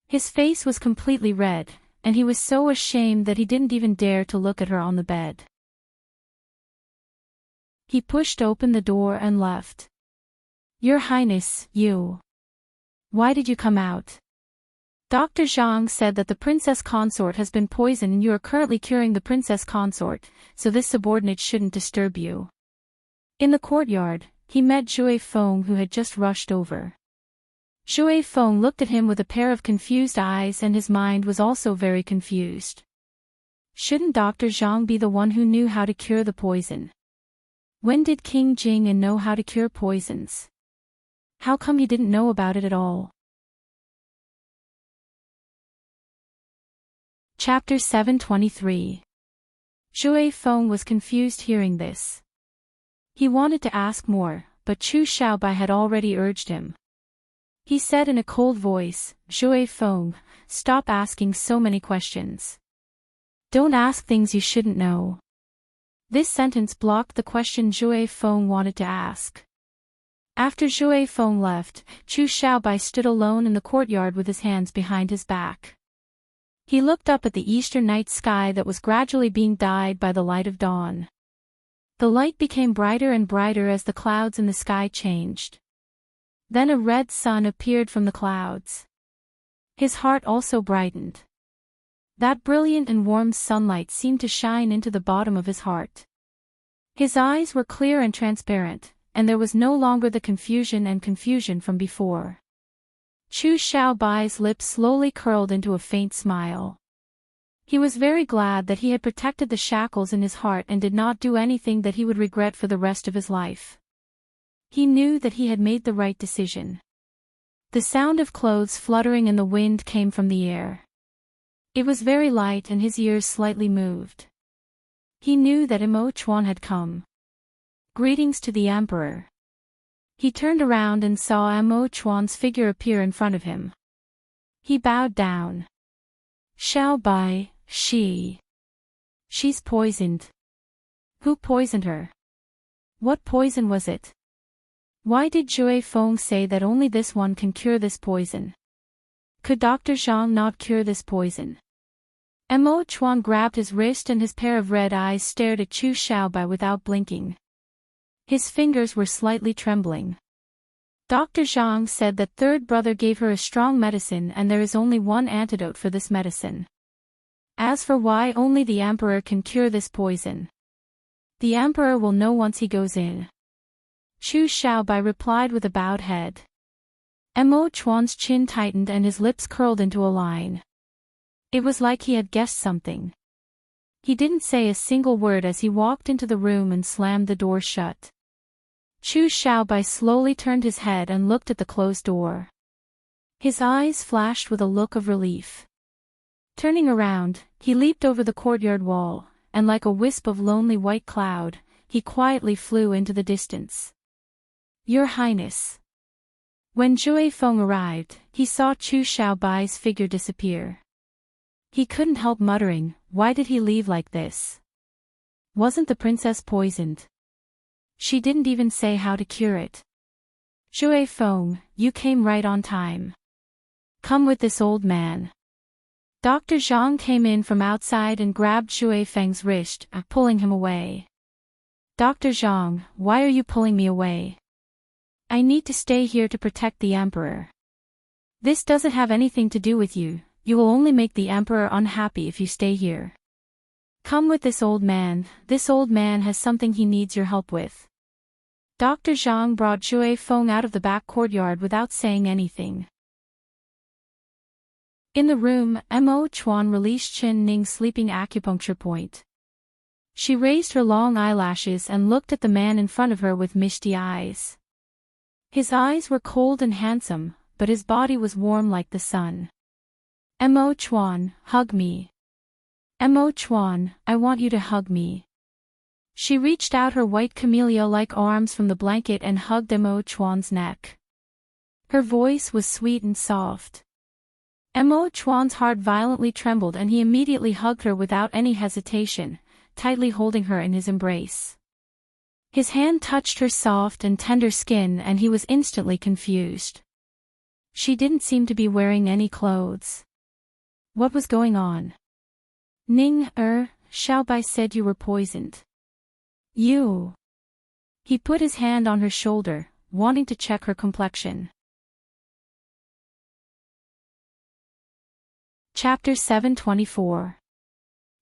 His face was completely red, and he was so ashamed that he didn't even dare to look at her on the bed. He pushed open the door and left. Your Highness, you. Why did you come out? Dr. Zhang said that the princess consort has been poisoned and you are currently curing the princess consort, so this subordinate shouldn't disturb you. In the courtyard, he met Zhui Feng who had just rushed over. Zhui Feng looked at him with a pair of confused eyes and his mind was also very confused. Shouldn't Dr. Zhang be the one who knew how to cure the poison? When did King Jing know how to cure poisons? How come he didn't know about it at all? Chapter 723. Zhui Feng was confused hearing this. He wanted to ask more, but Chu Xiaobai had already urged him. He said in a cold voice, Zhui Feng, stop asking so many questions. Don't ask things you shouldn't know. This sentence blocked the question Zhui Feng wanted to ask. After Zhui Feng left, Chu Xiaobai stood alone in the courtyard with his hands behind his back. He looked up at the eastern night sky that was gradually being dyed by the light of dawn. The light became brighter and brighter as the clouds in the sky changed. Then a red sun appeared from the clouds. His heart also brightened. That brilliant and warm sunlight seemed to shine into the bottom of his heart. His eyes were clear and transparent, and there was no longer the confusion from before. Chu Xiaobai's lips slowly curled into a faint smile. He was very glad that he had protected the shackles in his heart and did not do anything that he would regret for the rest of his life. He knew that he had made the right decision. The sound of clothes fluttering in the wind came from the air. It was very light and his ears slightly moved. He knew that Mo Chuan had come. Greetings to the Emperor. He turned around and saw Mo Chuan's figure appear in front of him. He bowed down. Xiaobai, she's poisoned. Who poisoned her? What poison was it? Why did Zhui Feng say that only this one can cure this poison? Could Dr. Zhang not cure this poison? Mo Chuan grabbed his wrist and his pair of red eyes stared at Chu Xiaobai without blinking. His fingers were slightly trembling. Dr. Zhang said that third brother gave her a strong medicine and there is only one antidote for this medicine. As for why only the Emperor can cure this poison, the Emperor will know once he goes in. Chu Xiaobai replied with a bowed head. Mo Chuan's chin tightened and his lips curled into a line. It was like he had guessed something. He didn't say a single word as he walked into the room and slammed the door shut. Chu Xiaobai slowly turned his head and looked at the closed door. His eyes flashed with a look of relief. Turning around, he leaped over the courtyard wall, and like a wisp of lonely white cloud, he quietly flew into the distance. Your Highness. When Zhui Feng arrived, he saw Chu Xiaobai's figure disappear. He couldn't help muttering, why did he leave like this? Wasn't the princess poisoned? She didn't even say how to cure it. Zhui Feng, you came right on time. Come with this old man. Dr. Zhang came in from outside and grabbed Zhui Feng's wrist, pulling him away. Dr. Zhang, why are you pulling me away? I need to stay here to protect the Emperor. This doesn't have anything to do with you, You will only make the Emperor unhappy if you stay here. Come with this old man has something he needs your help with. Dr. Zhang brought Shui Feng out of the back courtyard without saying anything. In the room, Mo Chuan released Chen Ning's sleeping acupuncture point. She raised her long eyelashes and looked at the man in front of her with misty eyes. His eyes were cold and handsome, but his body was warm like the sun. Mo Chuan, hug me. Mo Chuan, I want you to hug me. She reached out her white camellia-like arms from the blanket and hugged Mo Chuan's neck. Her voice was sweet and soft. Mo Chuan's heart violently trembled and he immediately hugged her without any hesitation, tightly holding her in his embrace. His hand touched her soft and tender skin and he was instantly confused. She didn't seem to be wearing any clothes. What was going on? Ning, Xiao Bai said you were poisoned. You. He put his hand on her shoulder, wanting to check her complexion. Chapter 724.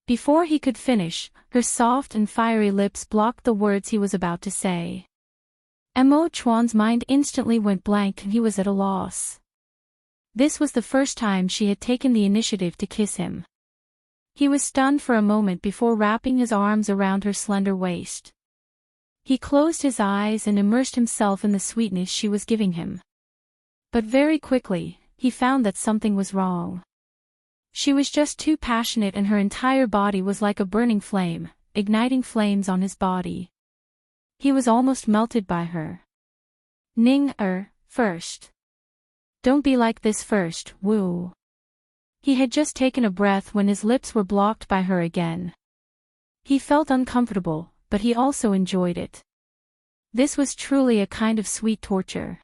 Before he could finish, her soft and fiery lips blocked the words he was about to say. Mo Chuan's mind instantly went blank and he was at a loss. This was the first time she had taken the initiative to kiss him. He was stunned for a moment before wrapping his arms around her slender waist. He closed his eyes and immersed himself in the sweetness she was giving him. But very quickly, he found that something was wrong. She was just too passionate and her entire body was like a burning flame, igniting flames on his body. He was almost melted by her. Ning, first. Don't be like this first, woo. He had just taken a breath when his lips were blocked by her again. He felt uncomfortable, but he also enjoyed it. This was truly a kind of sweet torture.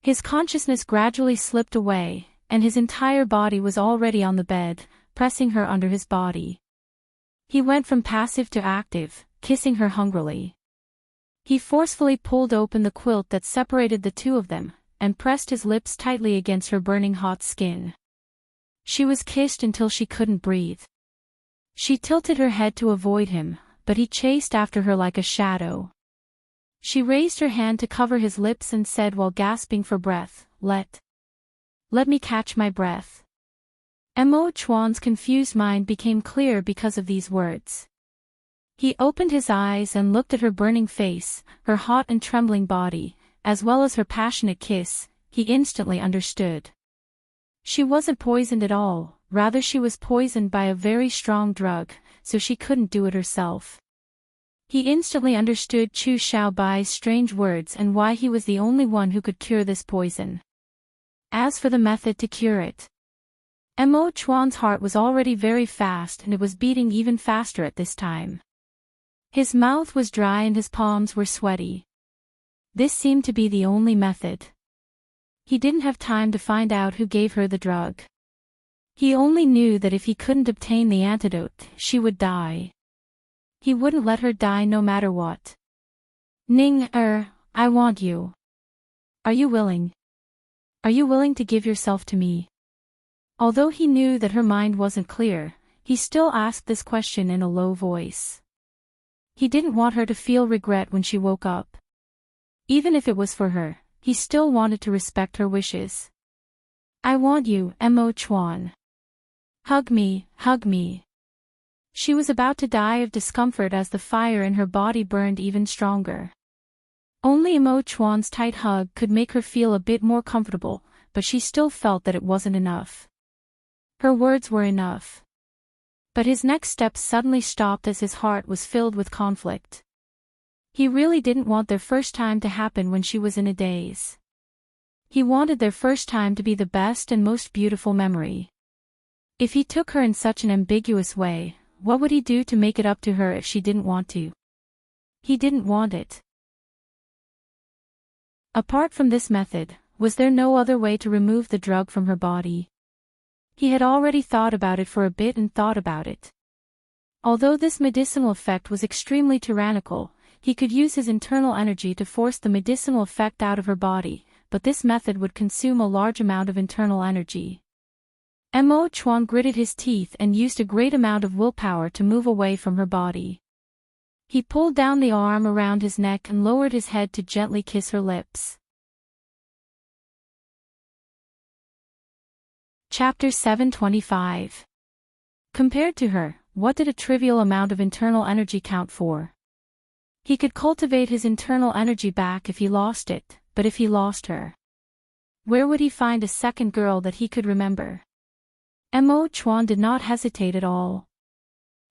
His consciousness gradually slipped away, and his entire body was already on the bed, pressing her under his body. He went from passive to active, kissing her hungrily. He forcefully pulled open the quilt that separated the two of them, and pressed his lips tightly against her burning hot skin. She was kissed until she couldn't breathe. She tilted her head to avoid him, but he chased after her like a shadow. She raised her hand to cover his lips and said while gasping for breath, Let me catch my breath. Mo Chuan's confused mind became clear because of these words. He opened his eyes and looked at her burning face, her hot and trembling body, as well as her passionate kiss. He instantly understood. She wasn't poisoned at all, rather she was poisoned by a very strong drug, so she couldn't do it herself. He instantly understood Chu Xiaobai's strange words and why he was the only one who could cure this poison. As for the method to cure it, Mo Chuan's heart was already very fast and it was beating even faster at this time. His mouth was dry and his palms were sweaty. This seemed to be the only method. He didn't have time to find out who gave her the drug. He only knew that if he couldn't obtain the antidote, she would die. He wouldn't let her die no matter what. Ning, I want you. Are you willing? Are you willing to give yourself to me? Although he knew that her mind wasn't clear, he still asked this question in a low voice. He didn't want her to feel regret when she woke up. Even if it was for her, he still wanted to respect her wishes. I want you, Mo Chuan. Hug me, hug me. She was about to die of discomfort as the fire in her body burned even stronger. Only Mo Chuan's tight hug could make her feel a bit more comfortable, but she still felt that it wasn't enough. Her words were enough. But his next step suddenly stopped as his heart was filled with conflict. He really didn't want their first time to happen when she was in a daze. He wanted their first time to be the best and most beautiful memory. If he took her in such an ambiguous way, what would he do to make it up to her if she didn't want to? He didn't want it. Apart from this method, was there no other way to remove the drug from her body? He had already thought about it for a bit and thought about it. Although this medicinal effect was extremely tyrannical, he could use his internal energy to force the medicinal effect out of her body, but this method would consume a large amount of internal energy. Mo Chuan gritted his teeth and used a great amount of willpower to move away from her body. He pulled down the arm around his neck and lowered his head to gently kiss her lips. Chapter 725. Compared to her, what did a trivial amount of internal energy count for? He could cultivate his internal energy back if he lost it, but if he lost her, where would he find a second girl that he could remember? Mo Chuan did not hesitate at all.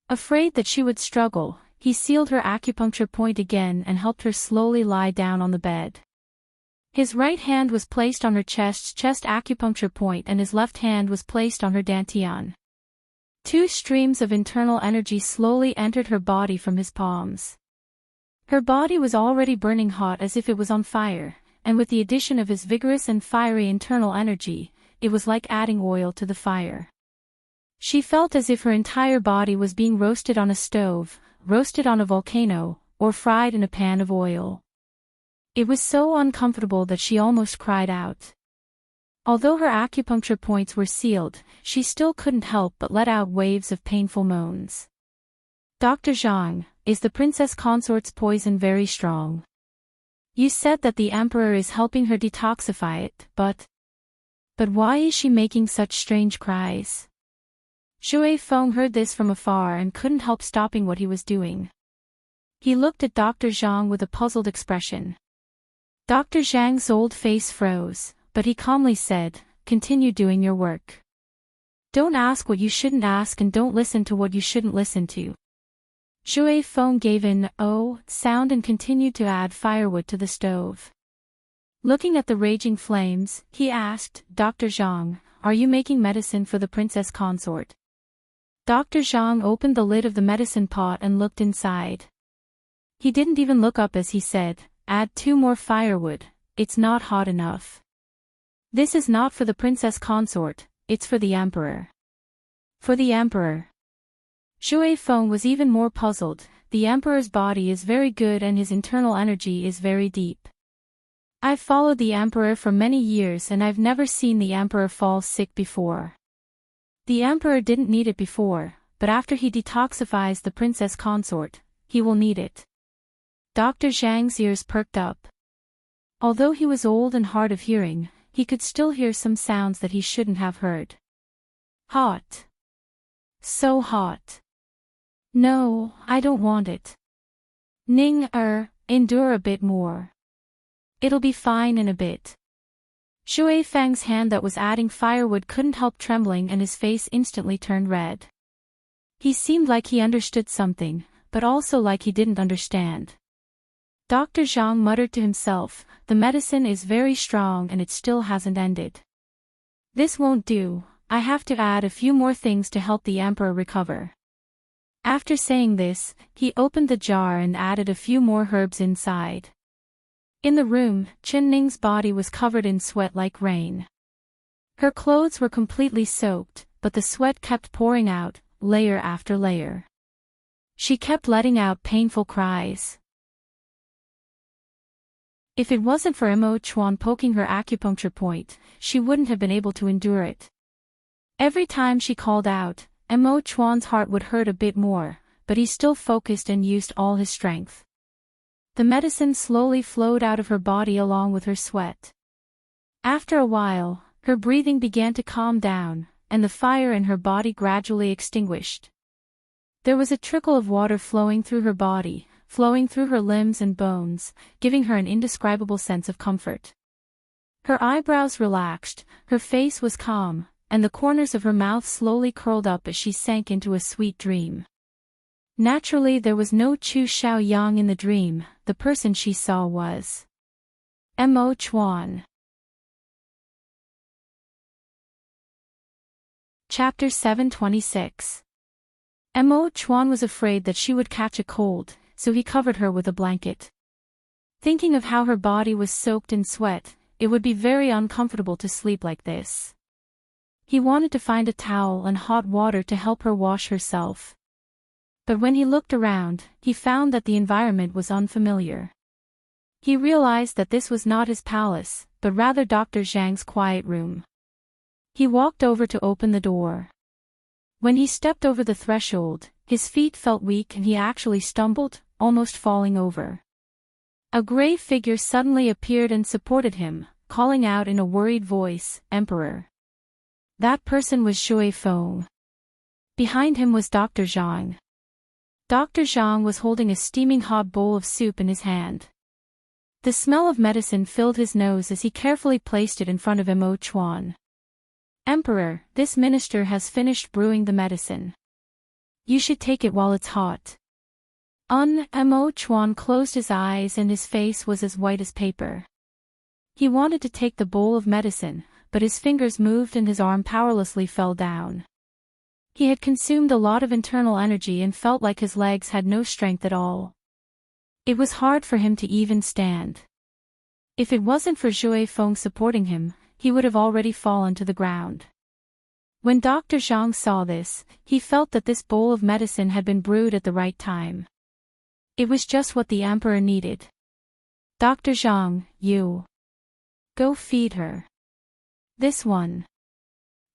Afraid that she would struggle, he sealed her acupuncture point again and helped her slowly lie down on the bed. His right hand was placed on her chest acupuncture point and his left hand was placed on her dantian. Two streams of internal energy slowly entered her body from his palms. Her body was already burning hot as if it was on fire, and with the addition of his vigorous and fiery internal energy, it was like adding oil to the fire. She felt as if her entire body was being roasted on a stove, roasted on a volcano, or fried in a pan of oil. It was so uncomfortable that she almost cried out. Although her acupuncture points were sealed, she still couldn't help but let out waves of painful moans. Dr. Zhang, is the princess consort's poison very strong? You said that the emperor is helping her detoxify it, but why is she making such strange cries? Shui Feng heard this from afar and couldn't help stopping what he was doing. He looked at Dr. Zhang with a puzzled expression. Dr. Zhang's old face froze, but he calmly said, "Continue doing your work. Don't ask what you shouldn't ask and don't listen to what you shouldn't listen to." Shui Feng gave an "oh" sound and continued to add firewood to the stove. Looking at the raging flames, he asked, "Dr. Zhang, are you making medicine for the princess consort?" Dr. Zhang opened the lid of the medicine pot and looked inside. He didn't even look up as he said, "Add 2 more firewood, it's not hot enough. This is not for the princess consort, it's for the emperor." For the emperor. Shui Feng was even more puzzled. The emperor's body is very good and his internal energy is very deep. I've followed the emperor for many years and I've never seen the emperor fall sick before. The emperor didn't need it before, but after he detoxifies the princess consort, he will need it. Dr. Zhang's ears perked up. Although he was old and hard of hearing, he could still hear some sounds that he shouldn't have heard. Hot. So hot. No, I don't want it. Endure a bit more. It'll be fine in a bit. Shui Feng's hand that was adding firewood couldn't help trembling and his face instantly turned red. He seemed like he understood something, but also like he didn't understand. Dr. Zhang muttered to himself, "The medicine is very strong and it still hasn't ended. This won't do, I have to add a few more things to help the emperor recover." After saying this, he opened the jar and added a few more herbs inside. In the room, Qin Ning's body was covered in sweat like rain. Her clothes were completely soaked, but the sweat kept pouring out, layer after layer. She kept letting out painful cries. If it wasn't for Mo Chuan poking her acupuncture point, she wouldn't have been able to endure it. Every time she called out, Mo Chuan's heart would hurt a bit more, but he still focused and used all his strength. The medicine slowly flowed out of her body along with her sweat. After a while, her breathing began to calm down, and the fire in her body gradually extinguished. There was a trickle of water flowing through her body, flowing through her limbs and bones, giving her an indescribable sense of comfort. Her eyebrows relaxed, her face was calm, and the corners of her mouth slowly curled up as she sank into a sweet dream. Naturally, there was no Chu Xiaoyang in the dream. The person she saw was Mo Chuan. Chapter 726. Mo Chuan was afraid that she would catch a cold, so he covered her with a blanket. Thinking of how her body was soaked in sweat, it would be very uncomfortable to sleep like this. He wanted to find a towel and hot water to help her wash herself. But when he looked around, he found that the environment was unfamiliar. He realized that this was not his palace, but rather Dr. Zhang's quiet room. He walked over to open the door. When he stepped over the threshold, his feet felt weak and he actually stumbled, almost falling over. A gray figure suddenly appeared and supported him, calling out in a worried voice, "Emperor." That person was Shui Feng. Behind him was Dr. Zhang. Dr. Zhang was holding a steaming hot bowl of soup in his hand. The smell of medicine filled his nose as he carefully placed it in front of Mo Chuan. "Emperor, this minister has finished brewing the medicine. You should take it while it's hot." Mo Chuan closed his eyes and his face was as white as paper. He wanted to take the bowl of medicine, but his fingers moved and his arm powerlessly fell down. He had consumed a lot of internal energy and felt like his legs had no strength at all. It was hard for him to even stand. If it wasn't for Shui Feng supporting him, he would have already fallen to the ground. When Dr. Zhang saw this, he felt that this bowl of medicine had been brewed at the right time. It was just what the emperor needed. "Dr. Zhang, you go feed her. This one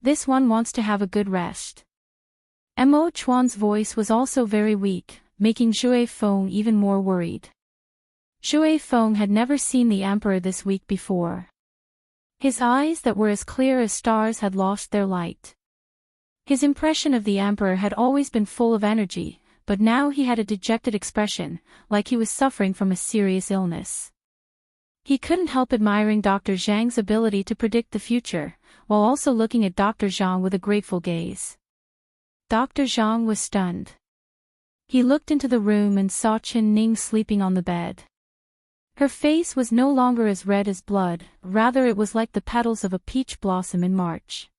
wants to have a good rest." Mo Chuan's voice was also very weak, making Shui Feng even more worried. Shui Feng had never seen the emperor this weak before. His eyes that were as clear as stars had lost their light. His impression of the emperor had always been full of energy, but now he had a dejected expression, like he was suffering from a serious illness. He couldn't help admiring Dr. Zhang's ability to predict the future, while also looking at Dr. Zhang with a grateful gaze. Dr. Zhang was stunned. He looked into the room and saw Qin Ning sleeping on the bed. Her face was no longer as red as blood, rather it was like the petals of a peach blossom in March.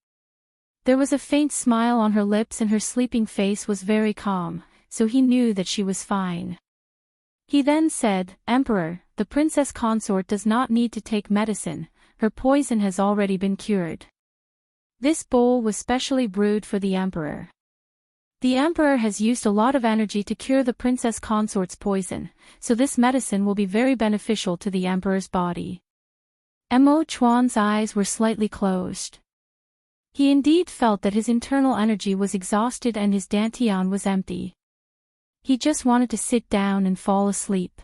There was a faint smile on her lips and her sleeping face was very calm, so he knew that she was fine. He then said, "Emperor, the princess consort does not need to take medicine, her poison has already been cured. This bowl was specially brewed for the emperor. The emperor has used a lot of energy to cure the princess consort's poison, so this medicine will be very beneficial to the emperor's body." Mo Chuan's eyes were slightly closed. He indeed felt that his internal energy was exhausted and his dantian was empty. He just wanted to sit down and fall asleep.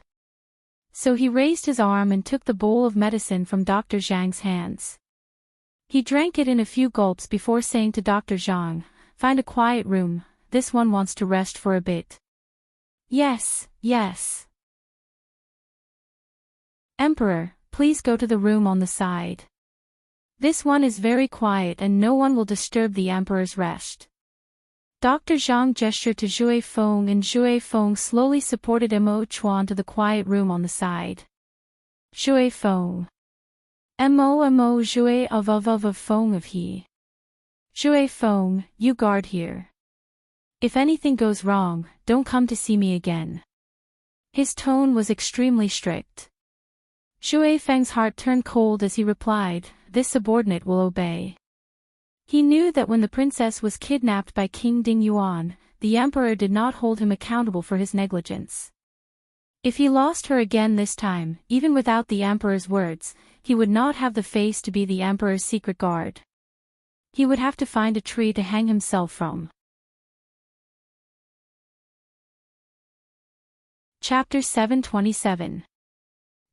So he raised his arm and took the bowl of medicine from Dr. Zhang's hands. He drank it in a few gulps before saying to Dr. Zhang, "Find a quiet room. This one wants to rest for a bit." "Yes, yes." "Emperor, please go to the room on the side. This one is very quiet and no one will disturb the emperor's rest." Dr. Zhang gestured to Shui Feng and Shui Feng slowly supported Mo Chuan to the quiet room on the side. Shui Feng. Mo Shui of Feng of he. Shui Feng, you guard here. If anything goes wrong, don't come to see me again. His tone was extremely strict. Shui Feng's heart turned cold as he replied, "This subordinate will obey." He knew that when the princess was kidnapped by King Ding Yuan, the emperor did not hold him accountable for his negligence. If he lost her again this time, even without the emperor's words, he would not have the face to be the emperor's secret guard. He would have to find a tree to hang himself from. Chapter 727.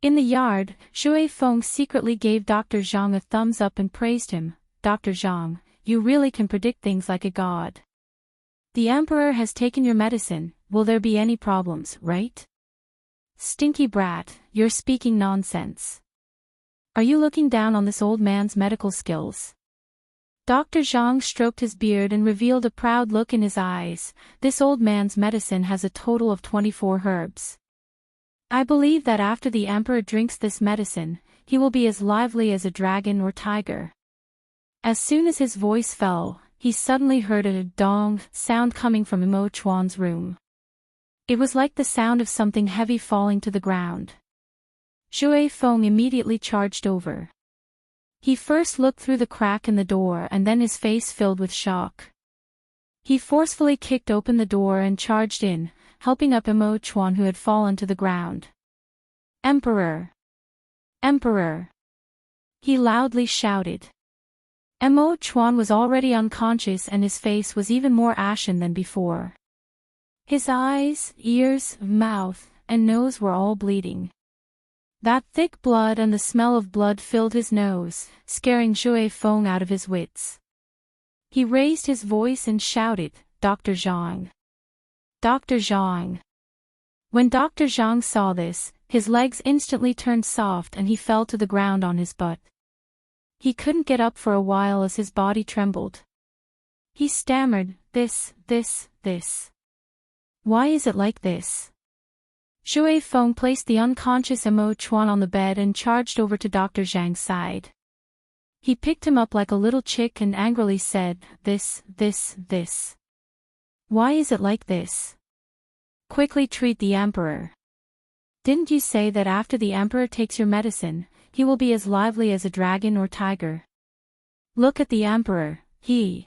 In the yard, Shui Feng secretly gave Dr. Zhang a thumbs up and praised him. "Dr. Zhang, you really can predict things like a god. The emperor has taken your medicine, will there be any problems, right?" "Stinky brat, you're speaking nonsense. Are you looking down on this old man's medical skills?" Dr. Zhang stroked his beard and revealed a proud look in his eyes. "This old man's medicine has a total of 24 herbs. I believe that after the emperor drinks this medicine, he will be as lively as a dragon or tiger." As soon as his voice fell, he suddenly heard a dong sound coming from Mo Chuan's room. It was like the sound of something heavy falling to the ground. Shui Feng immediately charged over. He first looked through the crack in the door and then his face filled with shock. He forcefully kicked open the door and charged in, helping up Mo Chuan who had fallen to the ground. "Emperor! Emperor!" he loudly shouted. Mo Chuan was already unconscious and his face was even more ashen than before. His eyes, ears, mouth, and nose were all bleeding. That thick blood and the smell of blood filled his nose, scaring Zhui Feng out of his wits. He raised his voice and shouted, "Dr. Zhang! Dr. Zhang!" When Dr. Zhang saw this, his legs instantly turned soft and he fell to the ground on his butt. He couldn't get up for a while as his body trembled. He stammered, this. Why is it like this? Zhui Feng placed the unconscious Mo Chuan on the bed and charged over to Dr. Zhang's side. He picked him up like a little chick and angrily said, this. Why is it like this? Quickly treat the Emperor. Didn't you say that after the Emperor takes your medicine, he will be as lively as a dragon or tiger? Look at the Emperor, he's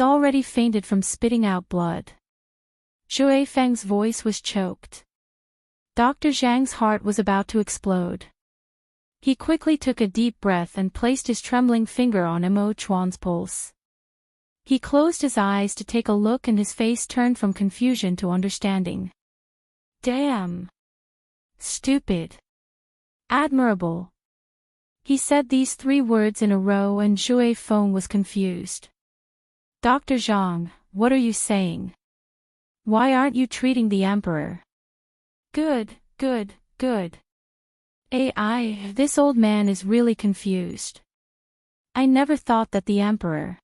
already fainted from spitting out blood. Zhui Feng's voice was choked. Dr. Zhang's heart was about to explode. He quickly took a deep breath and placed his trembling finger on Mo Chuan's pulse. He closed his eyes to take a look and his face turned from confusion to understanding. Damn! Stupid! Admirable! He said these 3 words in a row and Zhui Feng was confused. Dr. Zhang, what are you saying? Why aren't you treating the Emperor? Good. This old man is really confused. I never thought that the Emperor,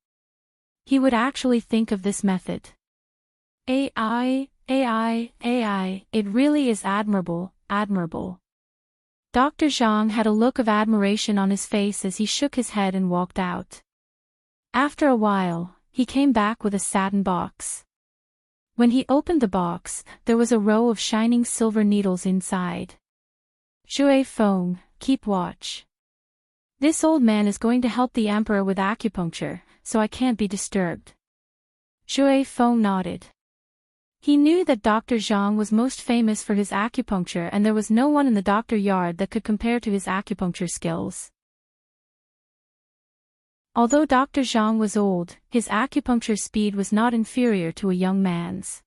he would actually think of this method. AI, it really is admirable. Dr. Zhang had a look of admiration on his face as he shook his head and walked out. After a while, he came back with a satin box. When he opened the box, there was a row of shining silver needles inside. Zhui Feng, keep watch. This old man is going to help the Emperor with acupuncture, so I can't be disturbed. Zhui Feng nodded. He knew that Dr. Zhang was most famous for his acupuncture and there was no one in the doctor yard that could compare to his acupuncture skills. Although Dr. Zhang was old, his acupuncture speed was not inferior to a young man's.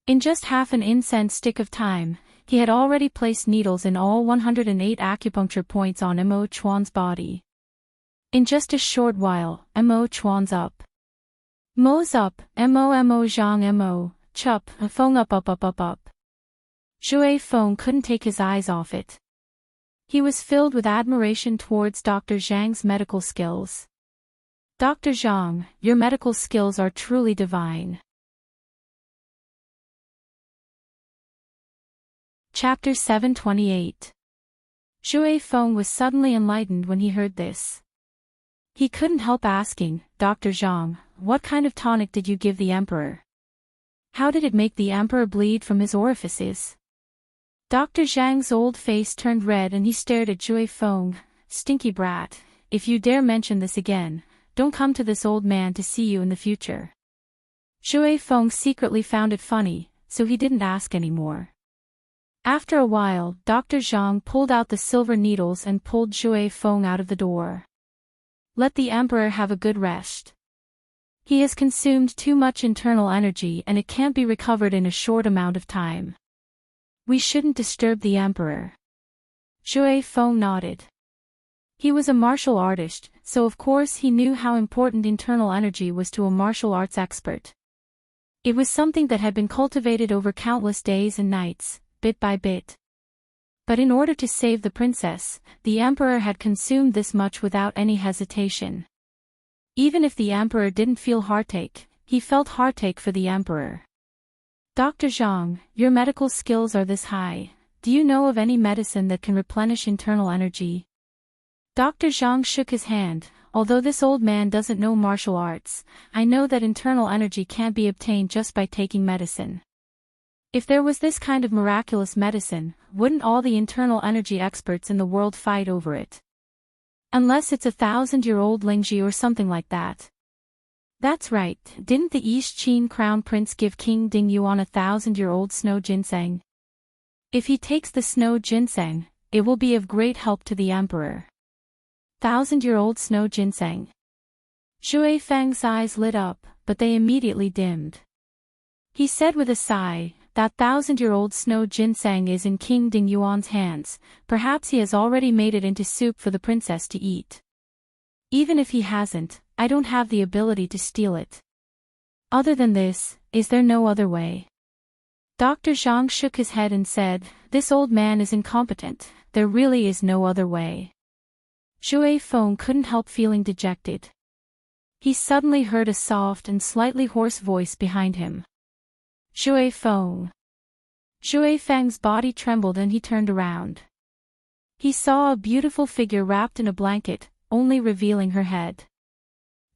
In just half an incense stick of time, he had already placed needles in all 108 acupuncture points on Mo Chuan's body. In just a short while, Mo Chuan's up. Mo's up, Mo Zhang Mo, chup, Feng up. Zhui Feng couldn't take his eyes off it. He was filled with admiration towards Dr. Zhang's medical skills. Dr. Zhang, your medical skills are truly divine. Chapter 728. Zhui Feng was suddenly enlightened when he heard this. He couldn't help asking, Dr. Zhang, what kind of tonic did you give the Emperor? How did it make the Emperor bleed from his orifices? Dr. Zhang's old face turned red and he stared at Zhui Feng. Stinky brat, if you dare mention this again, don't come to this old man to see you in the future. Zhui Feng secretly found it funny, so he didn't ask anymore. After a while, Dr. Zhang pulled out the silver needles and pulled Zhui Feng out of the door. Let the Emperor have a good rest. He has consumed too much internal energy and it can't be recovered in a short amount of time. We shouldn't disturb the Emperor. Zhui Feng nodded. He was a martial artist, so of course he knew how important internal energy was to a martial arts expert. It was something that had been cultivated over countless days and nights, bit by bit. But in order to save the princess, the Emperor had consumed this much without any hesitation. Even if the Emperor didn't feel heartache, he felt heartache for the Emperor. Dr. Zhang, your medical skills are this high. Do you know of any medicine that can replenish internal energy? Dr. Zhang shook his hand. Although this old man doesn't know martial arts, I know that internal energy can't be obtained just by taking medicine. If there was this kind of miraculous medicine, wouldn't all the internal energy experts in the world fight over it? Unless it's 1,000-year-old Lingji or something like that. That's right, didn't the East Qin crown prince give King Ding Yuan 1,000-year-old snow ginseng? If he takes the snow ginseng, it will be of great help to the Emperor. 1,000-year-old snow ginseng. Shui Feng's eyes lit up, but they immediately dimmed. He said with a sigh, that 1,000-year-old snow ginseng is in King Ding Yuan's hands, perhaps he has already made it into soup for the princess to eat. Even if he hasn't, I don't have the ability to steal it. Other than this, is there no other way? Dr. Zhang shook his head and said, this old man is incompetent, there really is no other way. Shui Feng couldn't help feeling dejected. He suddenly heard a soft and slightly hoarse voice behind him. Shui Feng. Shui Feng's body trembled and he turned around. He saw a beautiful figure wrapped in a blanket, only revealing her head.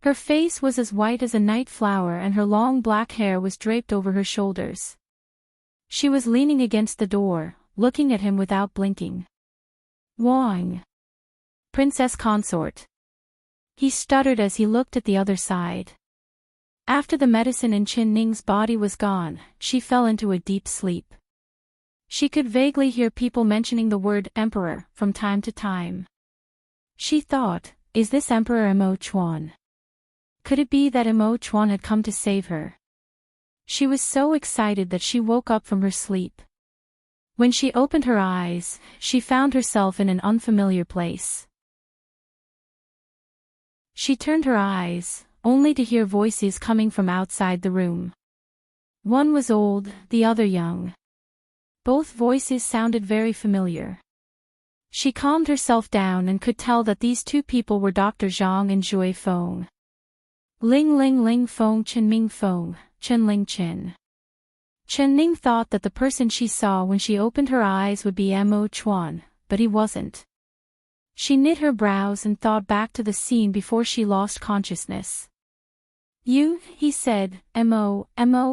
Her face was as white as a night flower and her long black hair was draped over her shoulders. She was leaning against the door, looking at him without blinking. Wang. Princess consort. He stuttered as he looked at the other side. After the medicine in Qin Ning's body was gone, she fell into a deep sleep. She could vaguely hear people mentioning the word emperor from time to time. She thought, is this Emperor Mo Chuan? Could it be that Mo Chuan had come to save her? She was so excited that she woke up from her sleep. When she opened her eyes, she found herself in an unfamiliar place. She turned her eyes, only to hear voices coming from outside the room. One was old, the other young. Both voices sounded very familiar. She calmed herself down and could tell that these two people were Dr. Zhang and Shui Feng. Ling Ling Ling Feng Chen Ming Feng, Chen Ling Chen. Chen Ning thought that the person she saw when she opened her eyes would be Mo Chuan, but he wasn't. She knit her brows and thought back to the scene before she lost consciousness. You, he said, Mo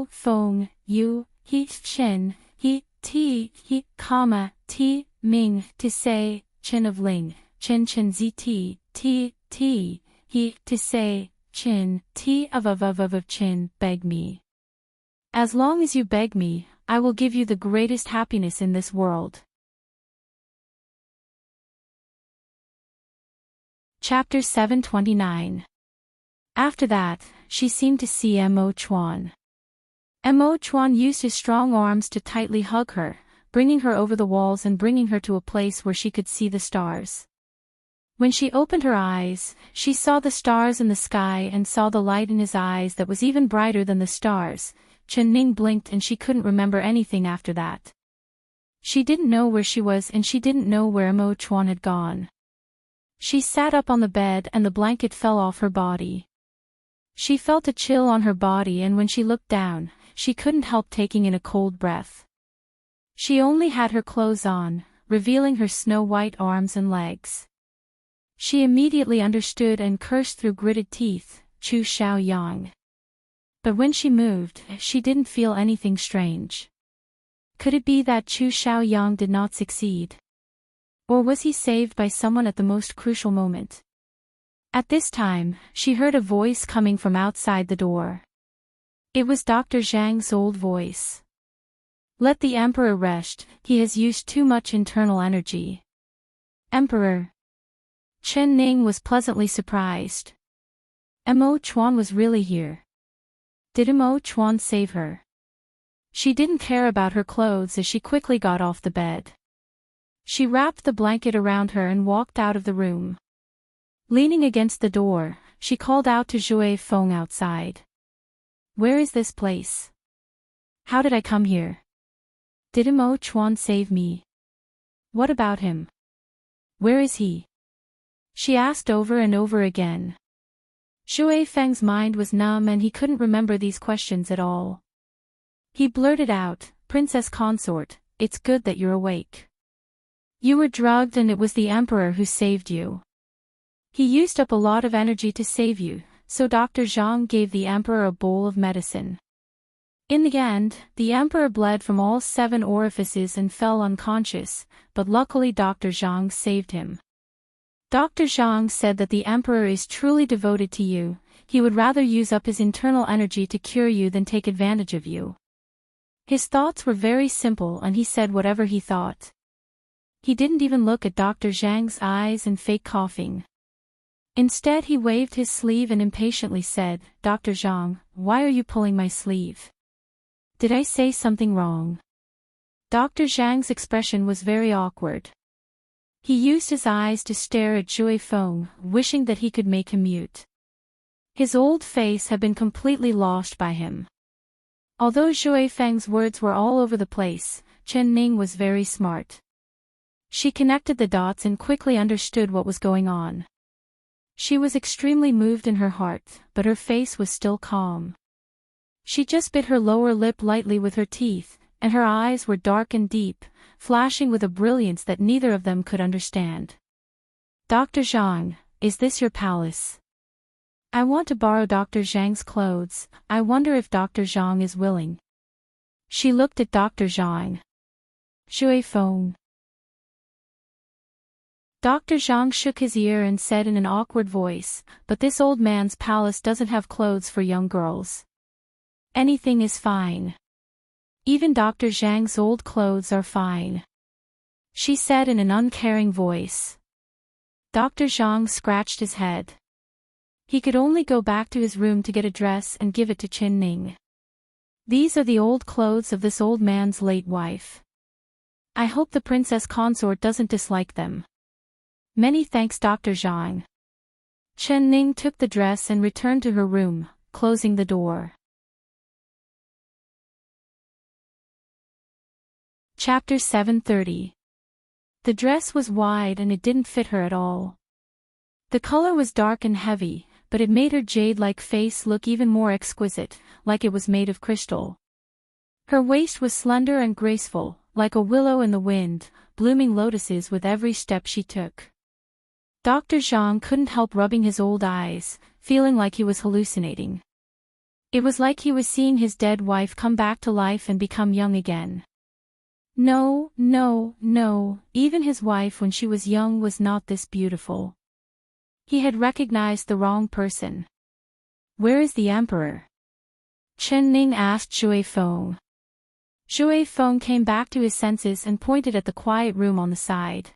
Feng, you, he Chen, he, T, he, comma, T, Ming, to say, Chen of Ling, Chen Zi T, he, to say, Chin, T of Chin, beg me. As long as you beg me, I will give you the greatest happiness in this world. Chapter 729. After that, she seemed to see Mo Chuan. Mo Chuan used his strong arms to tightly hug her, bringing her over the walls and bringing her to a place where she could see the stars. When she opened her eyes, she saw the stars in the sky and saw the light in his eyes that was even brighter than the stars. Chen Ning blinked and she couldn't remember anything after that. She didn't know where she was and she didn't know where Mo Chuan had gone. She sat up on the bed and the blanket fell off her body. She felt a chill on her body and when she looked down, she couldn't help taking in a cold breath. She only had her clothes on, revealing her snow-white arms and legs. She immediately understood and cursed through gritted teeth, Chu Xiao Yang. But when she moved, she didn't feel anything strange. Could it be that Chu Xiao Yang did not succeed? Or was he saved by someone at the most crucial moment? At this time, she heard a voice coming from outside the door. It was Dr. Zhang's old voice. Let the Emperor rest, he has used too much internal energy. Emperor. Chen Ning was pleasantly surprised. Mo Chuan was really here. Did Mo Chuan save her? She didn't care about her clothes as she quickly got off the bed. She wrapped the blanket around her and walked out of the room. Leaning against the door, she called out to Shui Feng outside. Where is this place? How did I come here? Did Mo Chuan save me? What about him? Where is he? She asked over and over again. Shui Feng's mind was numb and he couldn't remember these questions at all. He blurted out, Princess consort, it's good that you're awake. You were drugged and it was the Emperor who saved you. He used up a lot of energy to save you, so Dr. Zhang gave the Emperor a bowl of medicine. In the end, the Emperor bled from all 7 orifices and fell unconscious, but luckily Dr. Zhang saved him. Dr. Zhang said that the Emperor is truly devoted to you, he would rather use up his internal energy to cure you than take advantage of you. His thoughts were very simple and he said whatever he thought. He didn't even look at Dr. Zhang's eyes and fake coughing. Instead he waved his sleeve and impatiently said, "Dr. Zhang, why are you pulling my sleeve? Did I say something wrong?" Dr. Zhang's expression was very awkward. He used his eyes to stare at Zhui Feng, wishing that he could make him mute. His old face had been completely lost by him. Although Zhui Feng's words were all over the place, Chen Ning was very smart. She connected the dots and quickly understood what was going on. She was extremely moved in her heart, but her face was still calm. She just bit her lower lip lightly with her teeth, and her eyes were dark and deep, flashing with a brilliance that neither of them could understand. "Dr. Zhang, is this your palace? I want to borrow Dr. Zhang's clothes. I wonder if Dr. Zhang is willing." She looked at Dr. Zhang. "Zhui Feng." Dr. Zhang shook his ear and said in an awkward voice, "But this old man's palace doesn't have clothes for young girls. Anything is fine. Even Dr. Zhang's old clothes are fine," she said in an uncaring voice. Dr. Zhang scratched his head. He could only go back to his room to get a dress and give it to Chen Ning. "These are the old clothes of this old man's late wife. I hope the princess consort doesn't dislike them." "Many thanks, Dr. Zhang." Chen Ning took the dress and returned to her room, closing the door. Chapter 730. The dress was wide and it didn't fit her at all. The color was dark and heavy, but it made her jade-like face look even more exquisite, like it was made of crystal. Her waist was slender and graceful, like a willow in the wind, blooming lotuses with every step she took. Dr. Zhang couldn't help rubbing his old eyes, feeling like he was hallucinating. It was like he was seeing his dead wife come back to life and become young again. No, no, no, even his wife when she was young was not this beautiful. He had recognized the wrong person. "Where is the emperor?" Chen Ning asked Zhui Feng. Zhui Feng came back to his senses and pointed at the quiet room on the side.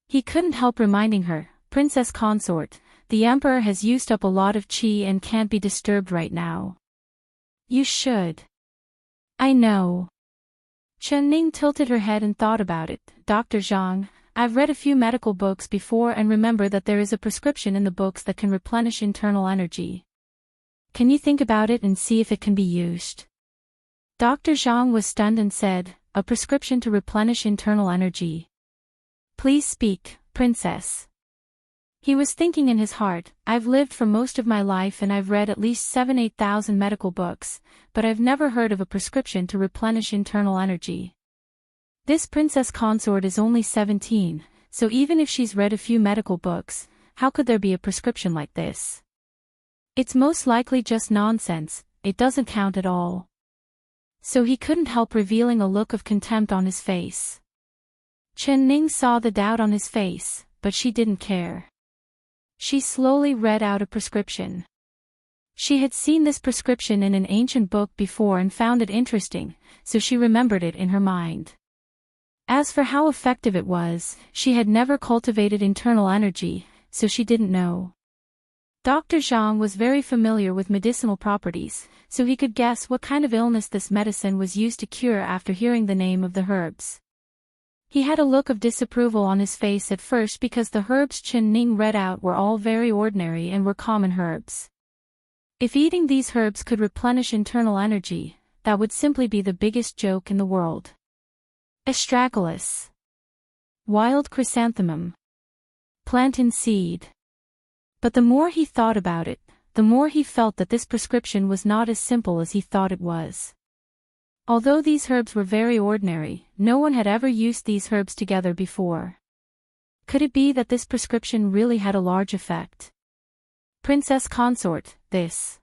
He couldn't help reminding her, "Princess consort, the emperor has used up a lot of qi and can't be disturbed right now." "You should." "I know." Chen Ning tilted her head and thought about it. "Dr. Zhang, I've read a few medical books before and remember that there is a prescription in the books that can replenish internal energy. Can you think about it and see if it can be used?" Dr. Zhang was stunned and said, "A prescription to replenish internal energy? Please speak, princess." He was thinking in his heart, "I've lived for most of my life and I've read at least 7,000-8,000 medical books, but I've never heard of a prescription to replenish internal energy. This princess consort is only 17, so even if she's read a few medical books, how could there be a prescription like this? It's most likely just nonsense, it doesn't count at all." So he couldn't help revealing a look of contempt on his face. Chen Ning saw the doubt on his face, but she didn't care. She slowly read out a prescription. She had seen this prescription in an ancient book before and found it interesting, so she remembered it in her mind. As for how effective it was, she had never cultivated internal energy, so she didn't know. Dr. Zhang was very familiar with medicinal properties, so he could guess what kind of illness this medicine was used to cure after hearing the name of the herbs. He had a look of disapproval on his face at first because the herbs Chen Ning read out were all very ordinary and were common herbs. If eating these herbs could replenish internal energy, that would simply be the biggest joke in the world. Astragalus. Wild chrysanthemum. Plantain seed. But the more he thought about it, the more he felt that this prescription was not as simple as he thought it was. Although these herbs were very ordinary, no one had ever used these herbs together before. Could it be that this prescription really had a large effect? "Princess consort, this.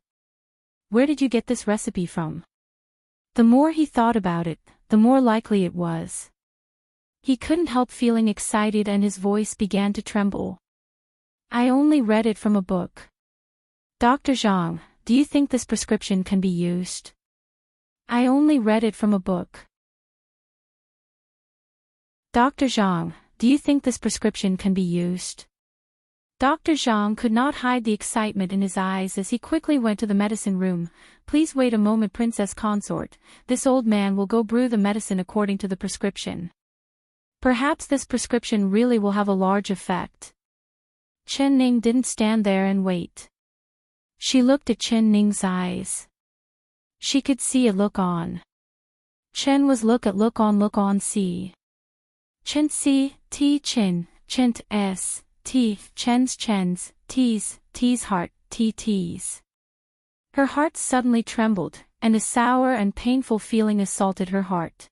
Where did you get this recipe from?" The more he thought about it, the more likely it was. He couldn't help feeling excited and his voice began to tremble. "I only read it from a book. Dr. Zhang, do you think this prescription can be used?" "I only read it from a book. Dr. Zhang, do you think this prescription can be used?" Dr. Zhang could not hide the excitement in his eyes as he quickly went to the medicine room. Please wait a moment, Princess Consort. This old man will go brew the medicine according to the prescription. Perhaps this prescription really will have a large effect. Chen Ning didn't stand there and wait. She looked at Chen Ning's eyes. She could see a look on. Chen was look on see. Chen see, T Chen, Chent S, T, Chen's, T's heart, T's. Her heart suddenly trembled, and a sour and painful feeling assaulted her heart.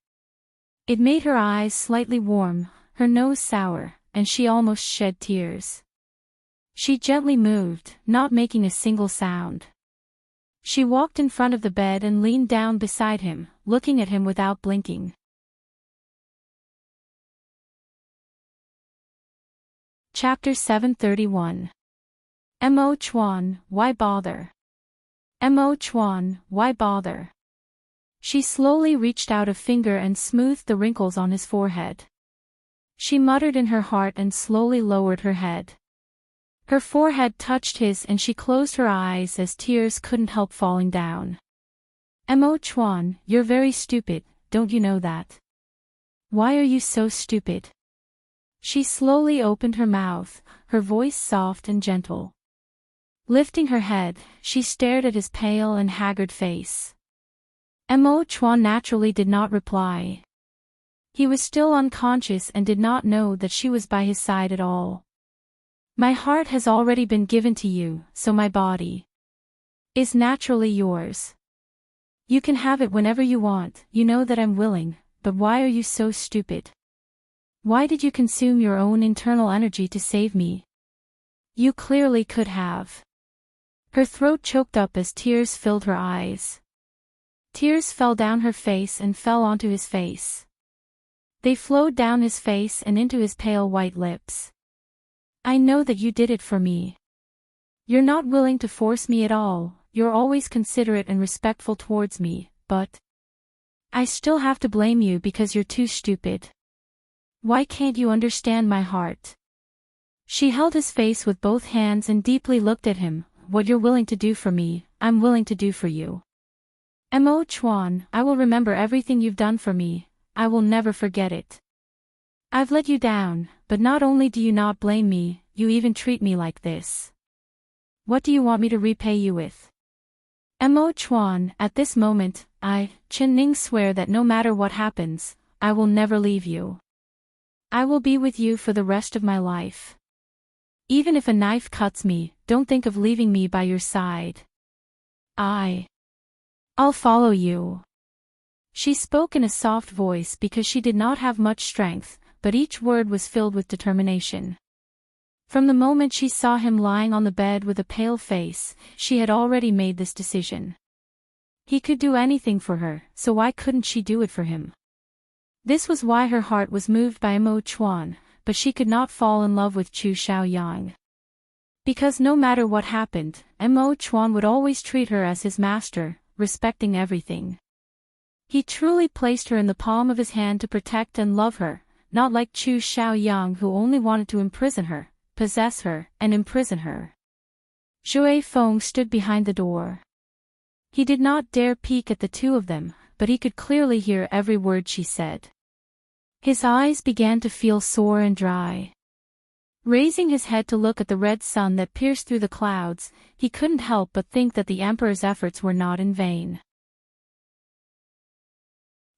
It made her eyes slightly warm, her nose sour, and she almost shed tears. She gently moved, not making a single sound. She walked in front of the bed and leaned down beside him, looking at him without blinking. Chapter 731. Mo Chuan, why bother? Mo Chuan, why bother? She slowly reached out a finger and smoothed the wrinkles on his forehead. She muttered in her heart and slowly lowered her head. Her forehead touched his and she closed her eyes as tears couldn't help falling down. Mo Chuan, you're very stupid, don't you know that? Why are you so stupid? She slowly opened her mouth, her voice soft and gentle. Lifting her head, she stared at his pale and haggard face. Mo Chuan naturally did not reply. He was still unconscious and did not know that she was by his side at all. My heart has already been given to you, so my body is naturally yours. You can have it whenever you want, you know that I'm willing, but why are you so stupid? Why did you consume your own internal energy to save me? You clearly could have. Her throat choked up as tears filled her eyes. Tears fell down her face and fell onto his face. They flowed down his face and into his pale white lips. I know that you did it for me. You're not willing to force me at all, you're always considerate and respectful towards me, but I still have to blame you because you're too stupid. Why can't you understand my heart? She held his face with both hands and deeply looked at him. What you're willing to do for me, I'm willing to do for you. Mo Chuan, I will remember everything you've done for me, I will never forget it. I've let you down, but not only do you not blame me, you even treat me like this. What do you want me to repay you with? Mo Chuan, at this moment, Chen Ning swear that no matter what happens, I will never leave you. I will be with you for the rest of my life. Even if a knife cuts me, don't think of leaving me by your side. I'll follow you. She spoke in a soft voice because she did not have much strength, but each word was filled with determination. From the moment she saw him lying on the bed with a pale face, she had already made this decision. He could do anything for her, so why couldn't she do it for him? This was why her heart was moved by Mo Chuan, but she could not fall in love with Chu Xiaoyang. Because no matter what happened, Mo Chuan would always treat her as his master, respecting everything. He truly placed her in the palm of his hand to protect and love her, not like Chu Xiaoyang who only wanted to imprison her, possess her, and imprison her. Zhui Feng stood behind the door. He did not dare peek at the two of them, but he could clearly hear every word she said. His eyes began to feel sore and dry. Raising his head to look at the red sun that pierced through the clouds, he couldn't help but think that the emperor's efforts were not in vain.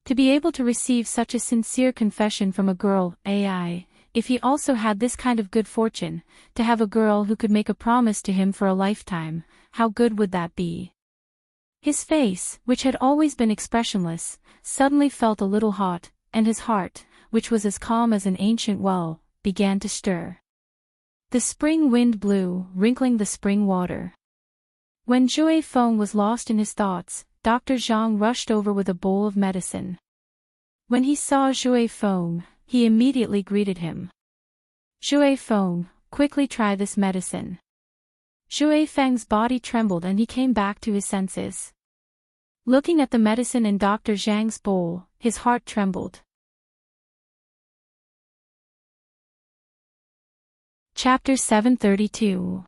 To be able to receive such a sincere confession from a girl, if he also had this kind of good fortune, to have a girl who could make a promise to him for a lifetime, how good would that be? His face, which had always been expressionless, suddenly felt a little hot, and his heart, which was as calm as an ancient well, began to stir. The spring wind blew, wrinkling the spring water. When Zhui Feng was lost in his thoughts, Dr. Zhang rushed over with a bowl of medicine. When he saw Zhui Feng, he immediately greeted him. Zhui Feng, quickly try this medicine. Zhui Feng's body trembled and he came back to his senses. Looking at the medicine in Dr. Zhang's bowl, his heart trembled. Chapter 732.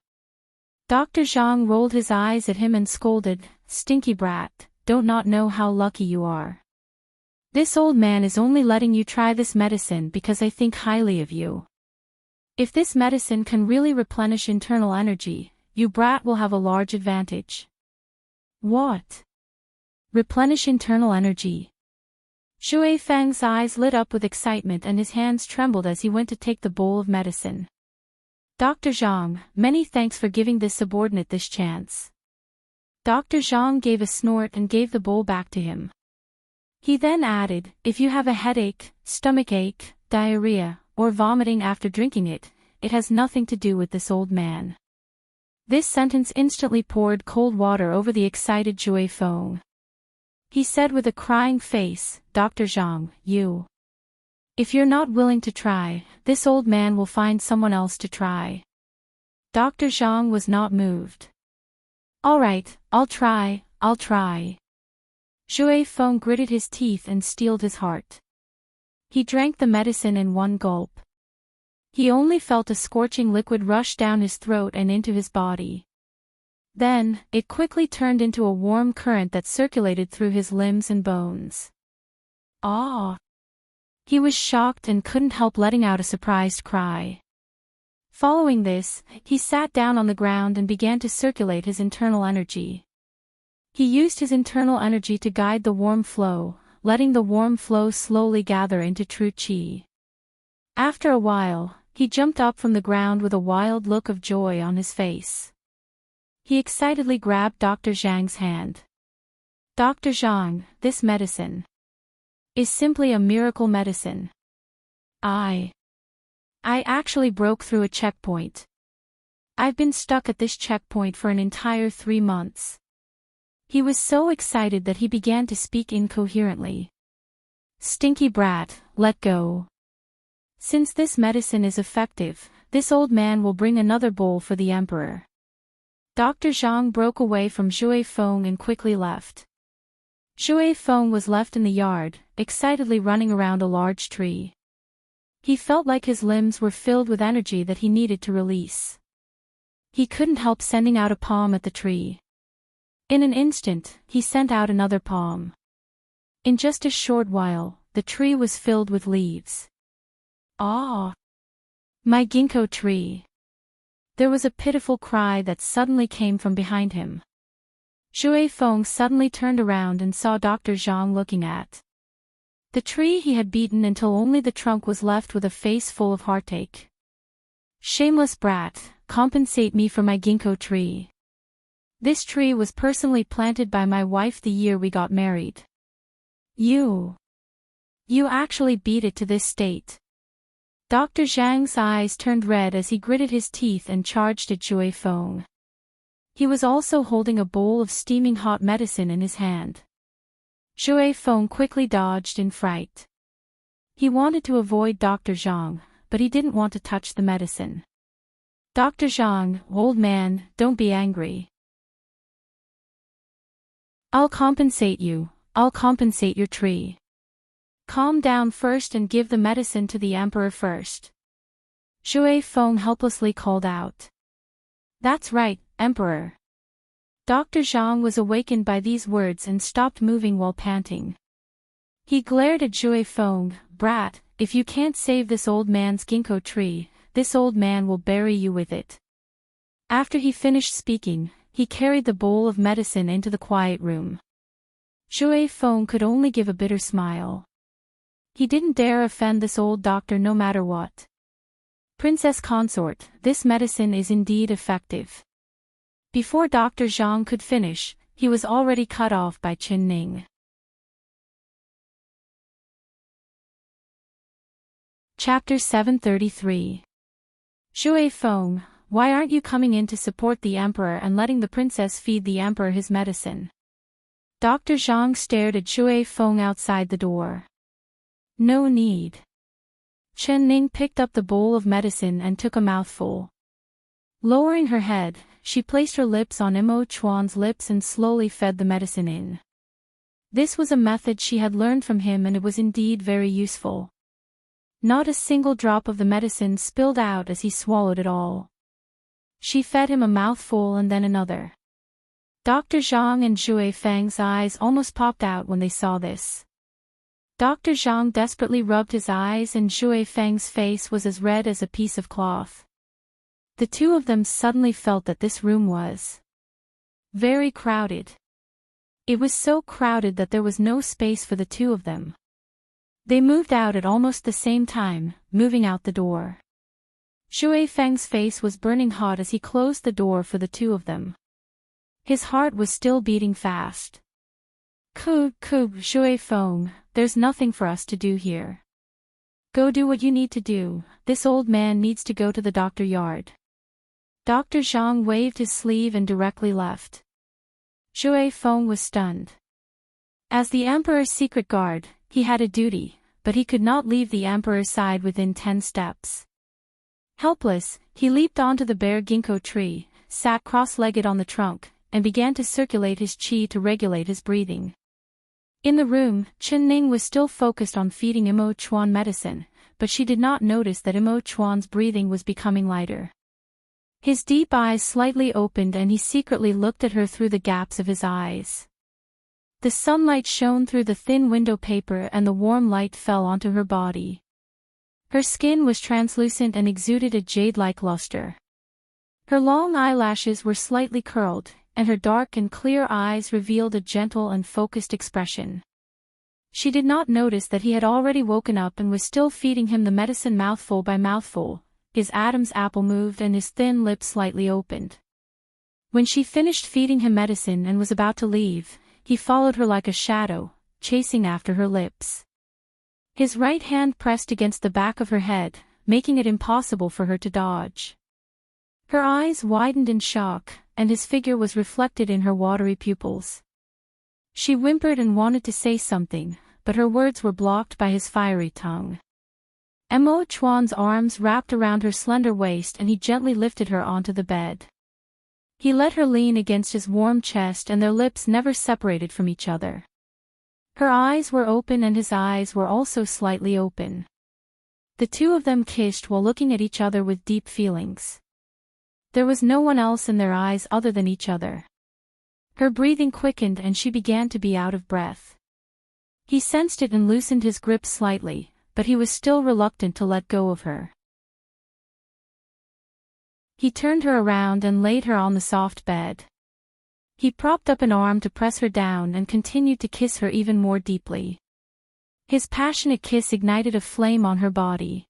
Dr. Zhang rolled his eyes at him and scolded, "Stinky brat, don't not know how lucky you are. This old man is only letting you try this medicine because I think highly of you. If this medicine can really replenish internal energy, you brat will have a large advantage." "What? Replenish internal energy?" Shui Feng's eyes lit up with excitement and his hands trembled as he went to take the bowl of medicine. "Dr. Zhang, many thanks for giving this subordinate this chance." Dr. Zhang gave a snort and gave the bowl back to him. He then added, "If you have a headache, stomachache, diarrhea, or vomiting after drinking it, it has nothing to do with this old man." This sentence instantly poured cold water over the excited Shui Feng. He said with a crying face, "Dr. Zhang, if you're not willing to try, this old man will find someone else to try." Dr. Zhang was not moved. "All right, I'll try. Shui Feng gritted his teeth and steeled his heart. He drank the medicine in one gulp. He only felt a scorching liquid rush down his throat and into his body. Then, it quickly turned into a warm current that circulated through his limbs and bones. "Ah!" He was shocked and couldn't help letting out a surprised cry. Following this, he sat down on the ground and began to circulate his internal energy. He used his internal energy to guide the warm flow, letting the warm flow slowly gather into true qi. After a while, he jumped up from the ground with a wild look of joy on his face. He excitedly grabbed Dr. Zhang's hand. "Dr. Zhang, this medicine is simply a miracle medicine. I actually broke through a checkpoint. I've been stuck at this checkpoint for an entire 3 months." He was so excited that he began to speak incoherently. "Stinky brat, let go. Since this medicine is effective, this old man will bring another bowl for the emperor." Dr. Zhang broke away from Shui Feng and quickly left. Shui Feng was left in the yard, excitedly running around a large tree. He felt like his limbs were filled with energy that he needed to release. He couldn't help sending out a palm at the tree. In an instant, he sent out another palm. In just a short while, the tree was filled with leaves. "Ah! My ginkgo tree!" There was a pitiful cry that suddenly came from behind him. Shui Feng suddenly turned around and saw Dr. Zhang looking at the tree he had beaten until only the trunk was left with a face full of heartache. "Shameless brat, compensate me for my ginkgo tree. This tree was personally planted by my wife the year we got married. You actually beat it to this state." Dr. Zhang's eyes turned red as he gritted his teeth and charged at Shui Feng. He was also holding a bowl of steaming hot medicine in his hand. Shui Feng quickly dodged in fright. He wanted to avoid Dr. Zhang, but he didn't want to touch the medicine. "Dr. Zhang, old man, don't be angry. I'll compensate you, I'll compensate your tree. Calm down first and give the medicine to the emperor first." Shui Feng helplessly called out. "That's right, Emperor." Dr. Zhang was awakened by these words and stopped moving while panting. He glared at Shui Feng, "Brat, if you can't save this old man's ginkgo tree, this old man will bury you with it." After he finished speaking, he carried the bowl of medicine into the quiet room. Shui Feng could only give a bitter smile. He didn't dare offend this old doctor no matter what. "Princess consort, this medicine is indeed effective." Before Dr. Zhang could finish, he was already cut off by Qin Ning. Chapter 733. Shui Feng, why aren't you coming in to support the emperor and letting the princess feed the emperor his medicine? Dr. Zhang stared at Shui Feng outside the door. "No need." Chen Ning picked up the bowl of medicine and took a mouthful. Lowering her head, she placed her lips on Mo Chuan's lips and slowly fed the medicine in. This was a method she had learned from him and it was indeed very useful. Not a single drop of the medicine spilled out as he swallowed it all. She fed him a mouthful and then another. Dr. Zhang and Zhui Feng's eyes almost popped out when they saw this. Dr. Zhang desperately rubbed his eyes and Zhui Feng's face was as red as a piece of cloth. The two of them suddenly felt that this room was very crowded. It was so crowded that there was no space for the two of them. They moved out at almost the same time, moving out the door. Zhui Feng's face was burning hot as he closed the door for the two of them. His heart was still beating fast. Zhui Feng, there's nothing for us to do here. Go do what you need to do, this old man needs to go to the doctor yard. Dr. Zhang waved his sleeve and directly left. Zhui Feng was stunned. As the Emperor's secret guard, he had a duty, but he could not leave the Emperor's side within 10 steps. Helpless, he leaped onto the bare ginkgo tree, sat cross-legged on the trunk, and began to circulate his qi to regulate his breathing. In the room, Chen Ning was still focused on feeding Imo Chuan medicine, but she did not notice that Imo Chuan's breathing was becoming lighter. His deep eyes slightly opened and he secretly looked at her through the gaps of his eyes. The sunlight shone through the thin window paper and the warm light fell onto her body. Her skin was translucent and exuded a jade-like luster. Her long eyelashes were slightly curled, and her dark and clear eyes revealed a gentle and focused expression. She did not notice that he had already woken up and was still feeding him the medicine mouthful by mouthful. His Adam's apple moved and his thin lips slightly opened. When she finished feeding him medicine and was about to leave, he followed her like a shadow, chasing after her lips. His right hand pressed against the back of her head, making it impossible for her to dodge. Her eyes widened in shock, and his figure was reflected in her watery pupils. She whimpered and wanted to say something, but her words were blocked by his fiery tongue. Imo Chuan's arms wrapped around her slender waist and he gently lifted her onto the bed. He let her lean against his warm chest and their lips never separated from each other. Her eyes were open and his eyes were also slightly open. The two of them kissed while looking at each other with deep feelings. There was no one else in their eyes other than each other. Her breathing quickened and she began to be out of breath. He sensed it and loosened his grip slightly, but he was still reluctant to let go of her. He turned her around and laid her on the soft bed. He propped up an arm to press her down and continued to kiss her even more deeply. His passionate kiss ignited a flame on her body.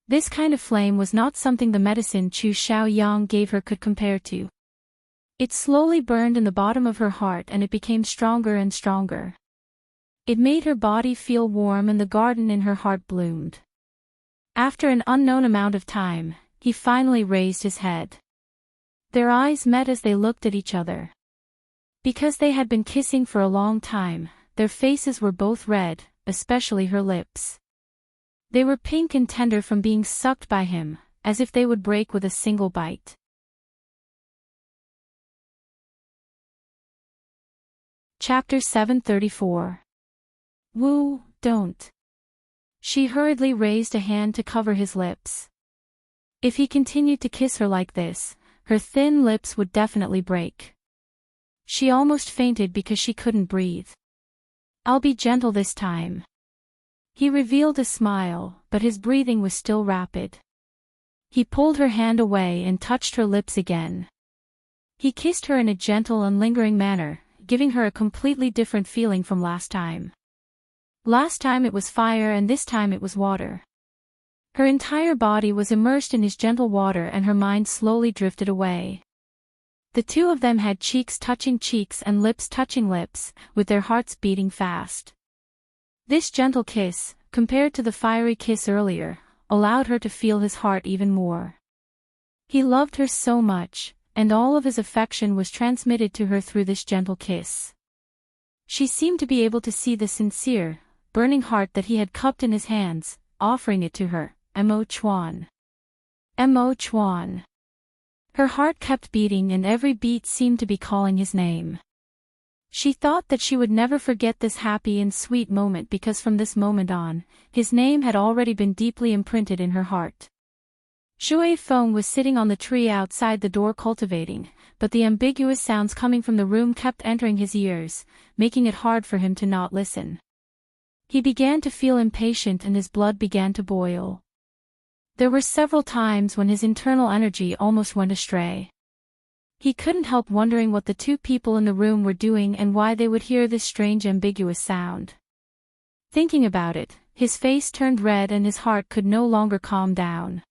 This kind of flame was not something the medicine Chu Xiaoyang gave her could compare to. It slowly burned in the bottom of her heart and it became stronger and stronger. It made her body feel warm and the garden in her heart bloomed. After an unknown amount of time, he finally raised his head. Their eyes met as they looked at each other. Because they had been kissing for a long time, their faces were both red, especially her lips. They were pink and tender from being sucked by him, as if they would break with a single bite. Chapter 734. Woo, don't. She hurriedly raised a hand to cover his lips. If he continued to kiss her like this, her thin lips would definitely break. She almost fainted because she couldn't breathe. I'll be gentle this time. He revealed a smile, but his breathing was still rapid. He pulled her hand away and touched her lips again. He kissed her in a gentle and lingering manner, giving her a completely different feeling from last time. Last time it was fire and this time it was water. Her entire body was immersed in his gentle water and her mind slowly drifted away. The two of them had cheeks touching cheeks and lips touching lips, with their hearts beating fast. This gentle kiss, compared to the fiery kiss earlier, allowed her to feel his heart even more. He loved her so much, and all of his affection was transmitted to her through this gentle kiss. She seemed to be able to see the sincere, burning heart that he had cupped in his hands, offering it to her. Imo Chuan. Imo Chuan. Her heart kept beating and every beat seemed to be calling his name. She thought that she would never forget this happy and sweet moment because from this moment on, his name had already been deeply imprinted in her heart. Shui Feng was sitting on the tree outside the door cultivating, but the ambiguous sounds coming from the room kept entering his ears, making it hard for him to not listen. He began to feel impatient and his blood began to boil. There were several times when his internal energy almost went astray. He couldn't help wondering what the two people in the room were doing and why they would hear this strange ambiguous sound. Thinking about it, his face turned red and his heart could no longer calm down.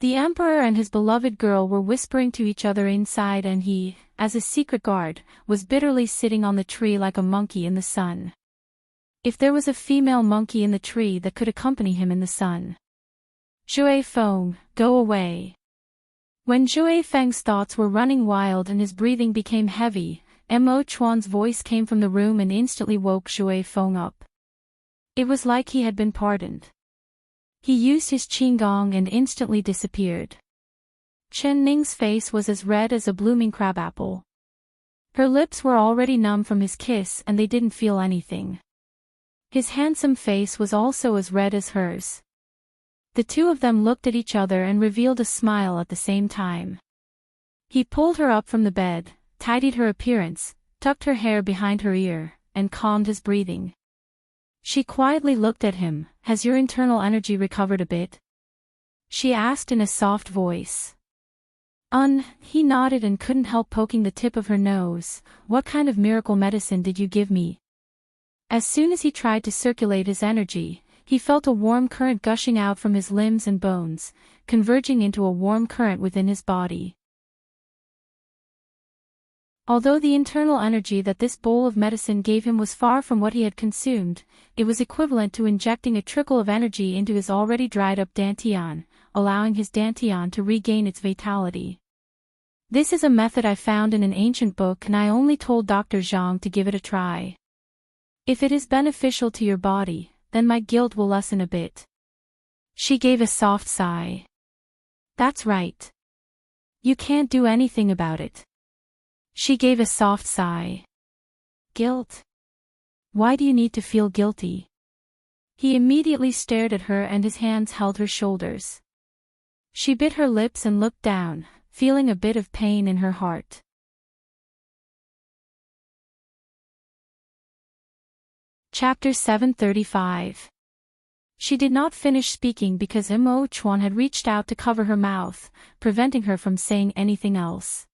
The Emperor and his beloved girl were whispering to each other inside and he, as a secret guard, was bitterly sitting on the tree like a monkey in the sun. If there was a female monkey in the tree that could accompany him in the sun. Shui Feng, go away. When Shui Feng's thoughts were running wild and his breathing became heavy, Mo Chuan's voice came from the room and instantly woke Shui Feng up. It was like he had been pardoned. He used his qigong and instantly disappeared. Chen Ning's face was as red as a blooming crabapple. Her lips were already numb from his kiss and they didn't feel anything. His handsome face was also as red as hers. The two of them looked at each other and revealed a smile at the same time. He pulled her up from the bed, tidied her appearance, tucked her hair behind her ear, and calmed his breathing. She quietly looked at him. Has your internal energy recovered a bit? She asked in a soft voice. He nodded and couldn't help poking the tip of her nose. What kind of miracle medicine did you give me? As soon as he tried to circulate his energy, he felt a warm current gushing out from his limbs and bones, converging into a warm current within his body. Although the internal energy that this bowl of medicine gave him was far from what he had consumed, it was equivalent to injecting a trickle of energy into his already dried-up dantian, allowing his dantian to regain its vitality. This is a method I found in an ancient book and I only told Dr. Zhang to give it a try. If it is beneficial to your body, then my guilt will lessen a bit. She gave a soft sigh. That's right. You can't do anything about it. She gave a soft sigh. Guilt? Why do you need to feel guilty? He immediately stared at her and his hands held her shoulders. She bit her lips and looked down, feeling a bit of pain in her heart. Chapter 735. She did not finish speaking because Mo Chuan had reached out to cover her mouth, preventing her from saying anything else.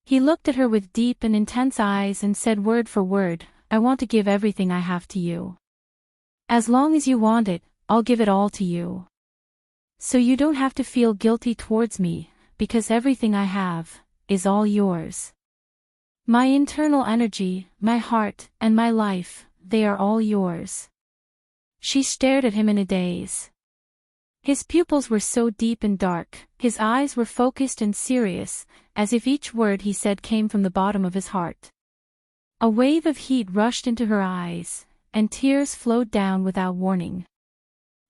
He looked at her with deep and intense eyes and said word for word, I want to give everything I have to you. As long as you want it, I'll give it all to you. So you don't have to feel guilty towards me, because everything I have is all yours. My internal energy, my heart, and my life, they are all yours. She stared at him in a daze. His pupils were so deep and dark, his eyes were focused and serious, as if each word he said came from the bottom of his heart. A wave of heat rushed into her eyes, and tears flowed down without warning.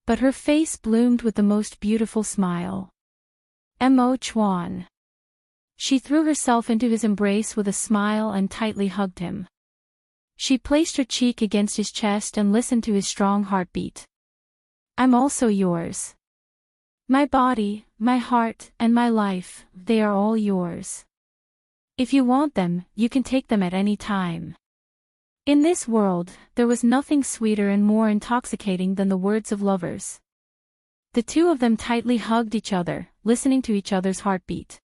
But her face bloomed with the most beautiful smile. Mo Chuan. She threw herself into his embrace with a smile and tightly hugged him. She placed her cheek against his chest and listened to his strong heartbeat. I'm also yours. My body, my heart, and my life, they are all yours. If you want them, you can take them at any time. In this world, there was nothing sweeter and more intoxicating than the words of lovers. The two of them tightly hugged each other, listening to each other's heartbeat.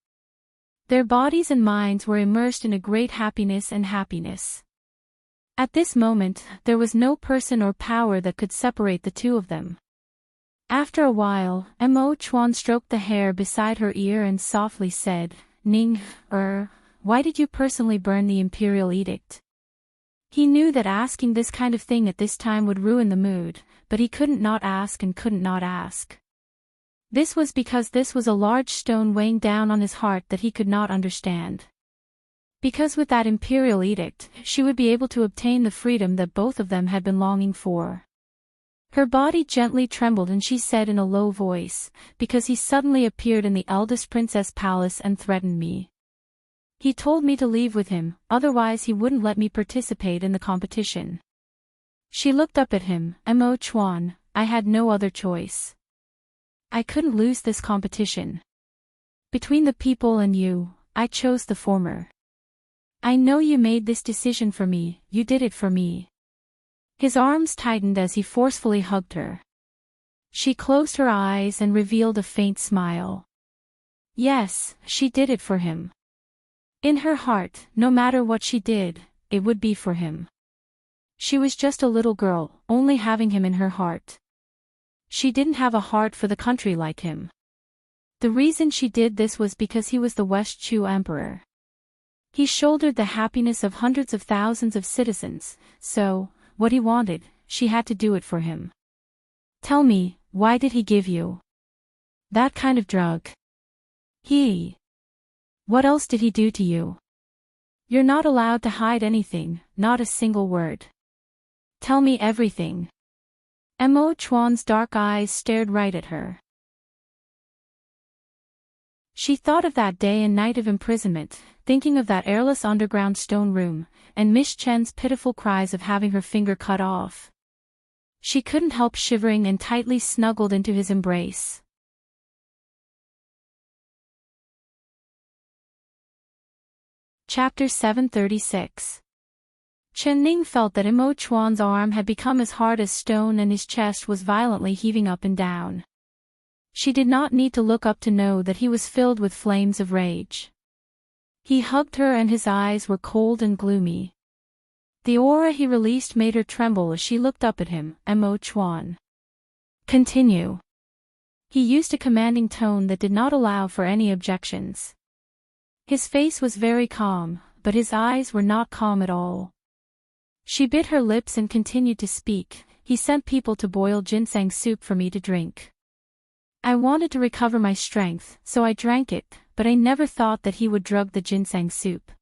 Their bodies and minds were immersed in a great happiness and happiness. At this moment, there was no person or power that could separate the two of them. After a while, Mo Chuan stroked the hair beside her ear and softly said, Ning, why did you personally burn the imperial edict? He knew that asking this kind of thing at this time would ruin the mood, but he couldn't not ask and couldn't not ask. This was because this was a large stone weighing down on his heart that he could not understand. Because with that imperial edict, she would be able to obtain the freedom that both of them had been longing for. Her body gently trembled and she said in a low voice, because he suddenly appeared in the eldest princess' palace and threatened me. He told me to leave with him, otherwise he wouldn't let me participate in the competition. She looked up at him. Mo Chuan, I had no other choice. I couldn't lose this competition. Between the people and you, I chose the former. I know you made this decision for me, you did it for me. His arms tightened as he forcefully hugged her. She closed her eyes and revealed a faint smile. Yes, she did it for him. In her heart, no matter what she did, it would be for him. She was just a little girl, only having him in her heart. She didn't have a heart for the country like him. The reason she did this was because he was the West Chu emperor. He shouldered the happiness of hundreds of thousands of citizens, so, what he wanted, she had to do it for him. Tell me, why did he give you that kind of drug? What else did he do to you? You're not allowed to hide anything, not a single word. Tell me everything. Mo Chuan's dark eyes stared right at her. She thought of that day and night of imprisonment, thinking of that airless underground stone room, and Miss Chen's pitiful cries of having her finger cut off. She couldn't help shivering and tightly snuggled into his embrace. Chapter 736. Chen Ning felt that Mo Chuan's arm had become as hard as stone and his chest was violently heaving up and down. She did not need to look up to know that he was filled with flames of rage. He hugged her and his eyes were cold and gloomy. The aura he released made her tremble as she looked up at him. Mo Chuan. Continue. He used a commanding tone that did not allow for any objections. His face was very calm, but his eyes were not calm at all. She bit her lips and continued to speak. He sent people to boil ginseng soup for me to drink. I wanted to recover my strength, so I drank it, but I never thought that he would drug the ginseng soup.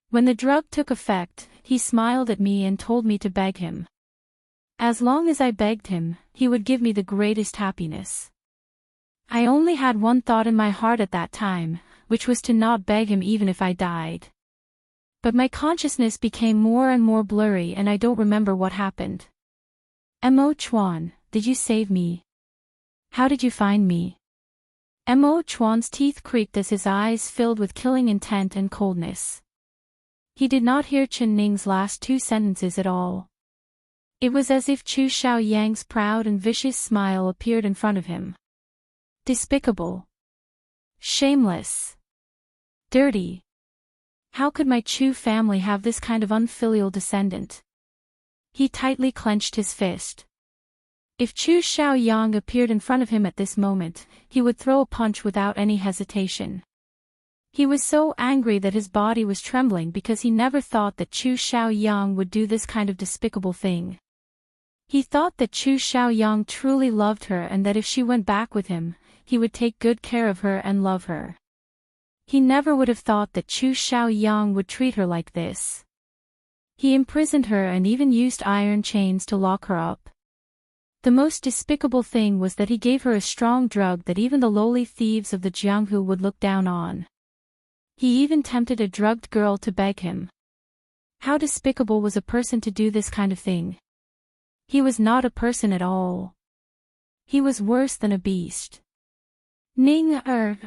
When the drug took effect, he smiled at me and told me to beg him. As long as I begged him, he would give me the greatest happiness. I only had one thought in my heart at that time, which was to not beg him even if I died. But my consciousness became more and more blurry and I don't remember what happened. Mo Chuan, did you save me? How did you find me? Mo Chuan's teeth creaked as his eyes filled with killing intent and coldness. He did not hear Chen Ning's last two sentences at all. It was as if Chu Xiaoyang's proud and vicious smile appeared in front of him. Despicable. Shameless. Dirty. How could my Chu family have this kind of unfilial descendant? He tightly clenched his fist. If Chu Xiaoyang appeared in front of him at this moment, he would throw a punch without any hesitation. He was so angry that his body was trembling because he never thought that Chu Xiaoyang would do this kind of despicable thing. He thought that Chu Xiaoyang truly loved her and that if she went back with him, he would take good care of her and love her. He never would have thought that Chu Xiaoyang would treat her like this. He imprisoned her and even used iron chains to lock her up. The most despicable thing was that he gave her a strong drug that even the lowly thieves of the Jianghu would look down on. He even tempted a drugged girl to beg him. How despicable was a person to do this kind of thing? He was not a person at all. He was worse than a beast. Ning,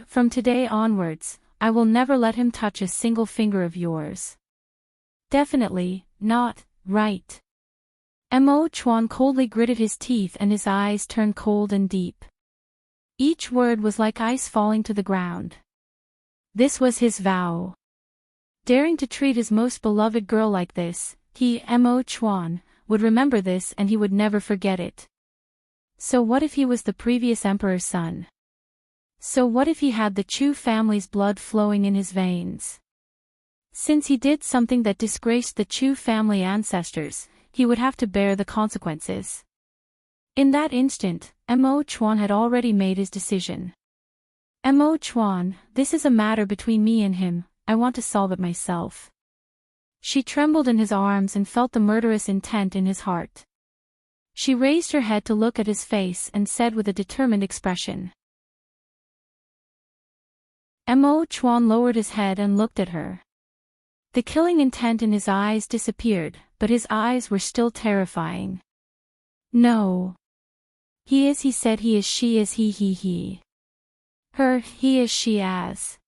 from today onwards, I will never let him touch a single finger of yours. Definitely, not, right? Mo Chuan coldly gritted his teeth and his eyes turned cold and deep. Each word was like ice falling to the ground. This was his vow. Daring to treat his most beloved girl like this, he, Mo Chuan, would remember this and he would never forget it. So what if he was the previous emperor's son? So what if he had the Chu family's blood flowing in his veins? Since he did something that disgraced the Chu family ancestors, he would have to bear the consequences. In that instant, Mo Chuan had already made his decision. Mo Chuan, this is a matter between me and him, I want to solve it myself. She trembled in his arms and felt the murderous intent in his heart. She raised her head to look at his face and said with a determined expression. Mo Chuan lowered his head and looked at her. The killing intent in his eyes disappeared, but his eyes were still terrifying. No. He is, he said, he is, she is, he. Her, he is, she as.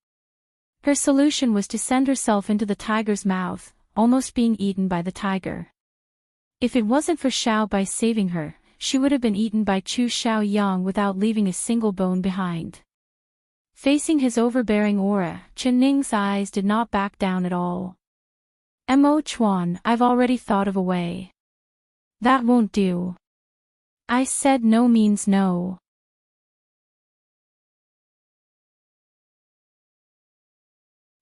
Her solution was to send herself into the tiger's mouth, almost being eaten by the tiger. If it wasn't for Xiao Bai saving her, she would have been eaten by Chu Xiaoyang without leaving a single bone behind. Facing his overbearing aura, Chen Ning's eyes did not back down at all. Mo Chuan, I've already thought of a way. That won't do. I said no means no.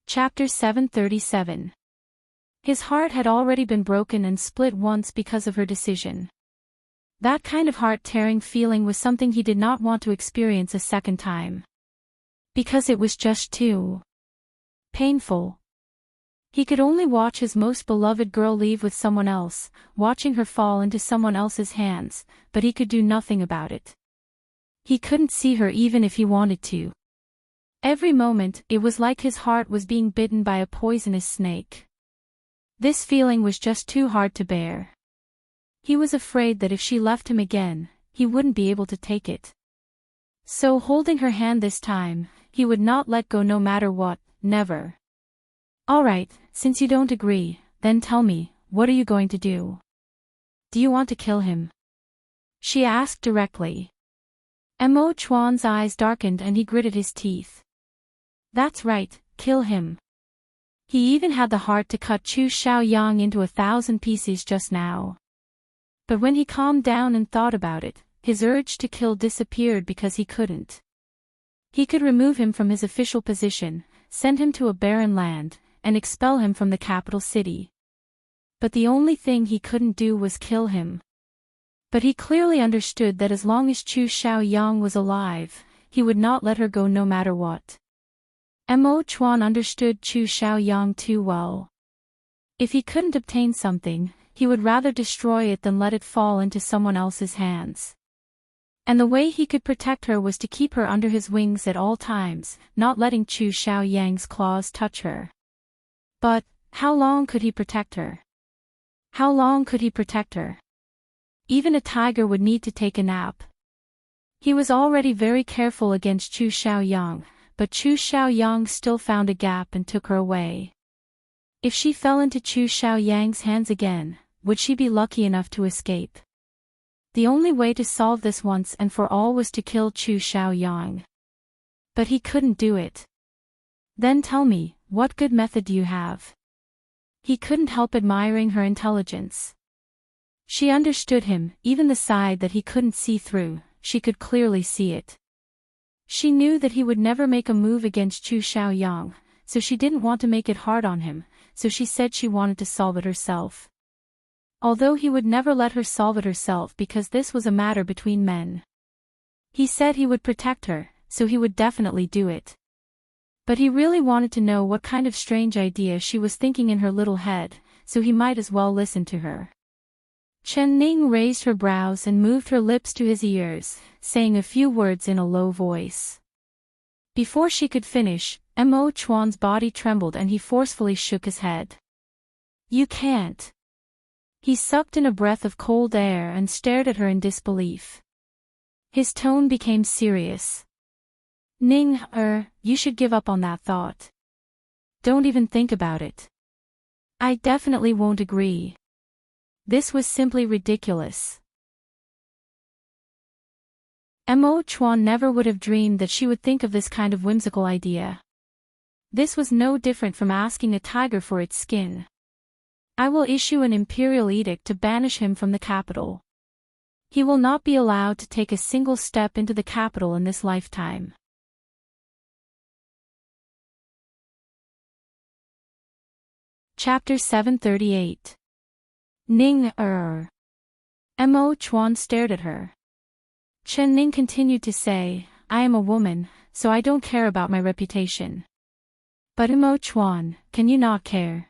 Chapter 737. His heart had already been broken and split once because of her decision. That kind of heart-tearing feeling was something he did not want to experience a second time. Because it was just too painful. He could only watch his most beloved girl leave with someone else, watching her fall into someone else's hands, but he could do nothing about it. He couldn't see her even if he wanted to. Every moment, it was like his heart was being bitten by a poisonous snake. This feeling was just too hard to bear. He was afraid that if she left him again, he wouldn't be able to take it. So holding her hand this time, he would not let go no matter what, never. All right, since you don't agree, then tell me, what are you going to do? Do you want to kill him? She asked directly. Mo Chuan's eyes darkened and he gritted his teeth. That's right, kill him. He even had the heart to cut Chu Xiaoyang into 1,000 pieces just now. But when he calmed down and thought about it, his urge to kill disappeared because he couldn't. He could remove him from his official position, send him to a barren land, and expel him from the capital city. But the only thing he couldn't do was kill him. But he clearly understood that as long as Chu Xiaoyang was alive, he would not let her go no matter what. Mo Chuan understood Chu Xiaoyang too well. If he couldn't obtain something, he would rather destroy it than let it fall into someone else's hands. And the way he could protect her was to keep her under his wings at all times, not letting Chu Xiaoyang's claws touch her. But, how long could he protect her? How long could he protect her? Even a tiger would need to take a nap. He was already very careful against Chu Xiaoyang, but Chu Xiaoyang still found a gap and took her away. If she fell into Chu Xiaoyang's hands again, would she be lucky enough to escape? The only way to solve this once and for all was to kill Chu Xiaoyang. But he couldn't do it. Then tell me, what good method do you have? He couldn't help admiring her intelligence. She understood him, even the side that he couldn't see through, she could clearly see it. She knew that he would never make a move against Chu Xiaoyang, so she didn't want to make it hard on him, so she said she wanted to solve it herself. Although he would never let her solve it herself because this was a matter between men. He said he would protect her, so he would definitely do it. But he really wanted to know what kind of strange idea she was thinking in her little head, so he might as well listen to her. Chen Ning raised her brows and moved her lips to his ears, saying a few words in a low voice. Before she could finish, Mo Chuan's body trembled and he forcefully shook his head. You can't. He sucked in a breath of cold air and stared at her in disbelief. His tone became serious. Ning, you should give up on that thought. Don't even think about it. I definitely won't agree. This was simply ridiculous. Mo Chuan never would have dreamed that she would think of this kind of whimsical idea. This was no different from asking a tiger for its skin. I will issue an imperial edict to banish him from the capital. He will not be allowed to take a single step into the capital in this lifetime. Chapter 738. Ning, Mo Chuan stared at her. Chen Ning continued to say, I am a woman, so I don't care about my reputation. But Mo Chuan, can you not care?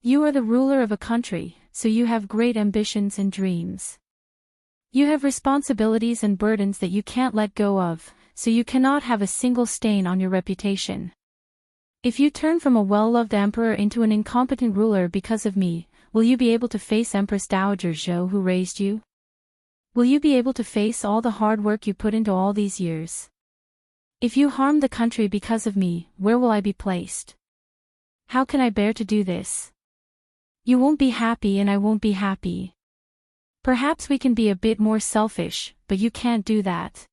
You are the ruler of a country, so you have great ambitions and dreams. You have responsibilities and burdens that you can't let go of, so you cannot have a single stain on your reputation. If you turn from a well-loved emperor into an incompetent ruler because of me, will you be able to face Empress Dowager Zhou who raised you? Will you be able to face all the hard work you put into all these years? If you harm the country because of me, where will I be placed? How can I bear to do this? You won't be happy and I won't be happy. Perhaps we can be a bit more selfish, but you can't do that.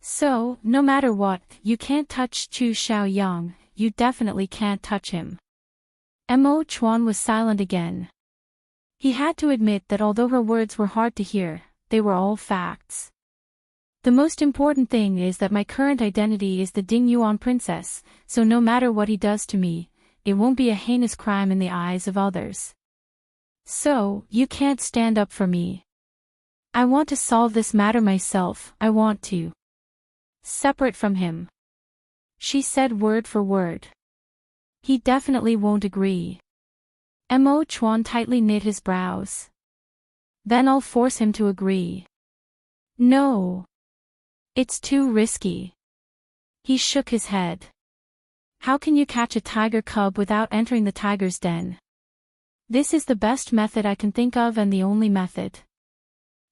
So, no matter what, you can't touch Chu Xiaoyang, you definitely can't touch him. Mo Chuan was silent again. He had to admit that although her words were hard to hear, they were all facts. The most important thing is that my current identity is the Ding Yuan princess, so no matter what he does to me, it won't be a heinous crime in the eyes of others. So, you can't stand up for me. I want to solve this matter myself, I want to. Separate from him. She said word for word. He definitely won't agree. Mo Chuan tightly knit his brows. Then I'll force him to agree. No. It's too risky. He shook his head. How can you catch a tiger cub without entering the tiger's den? This is the best method I can think of and the only method.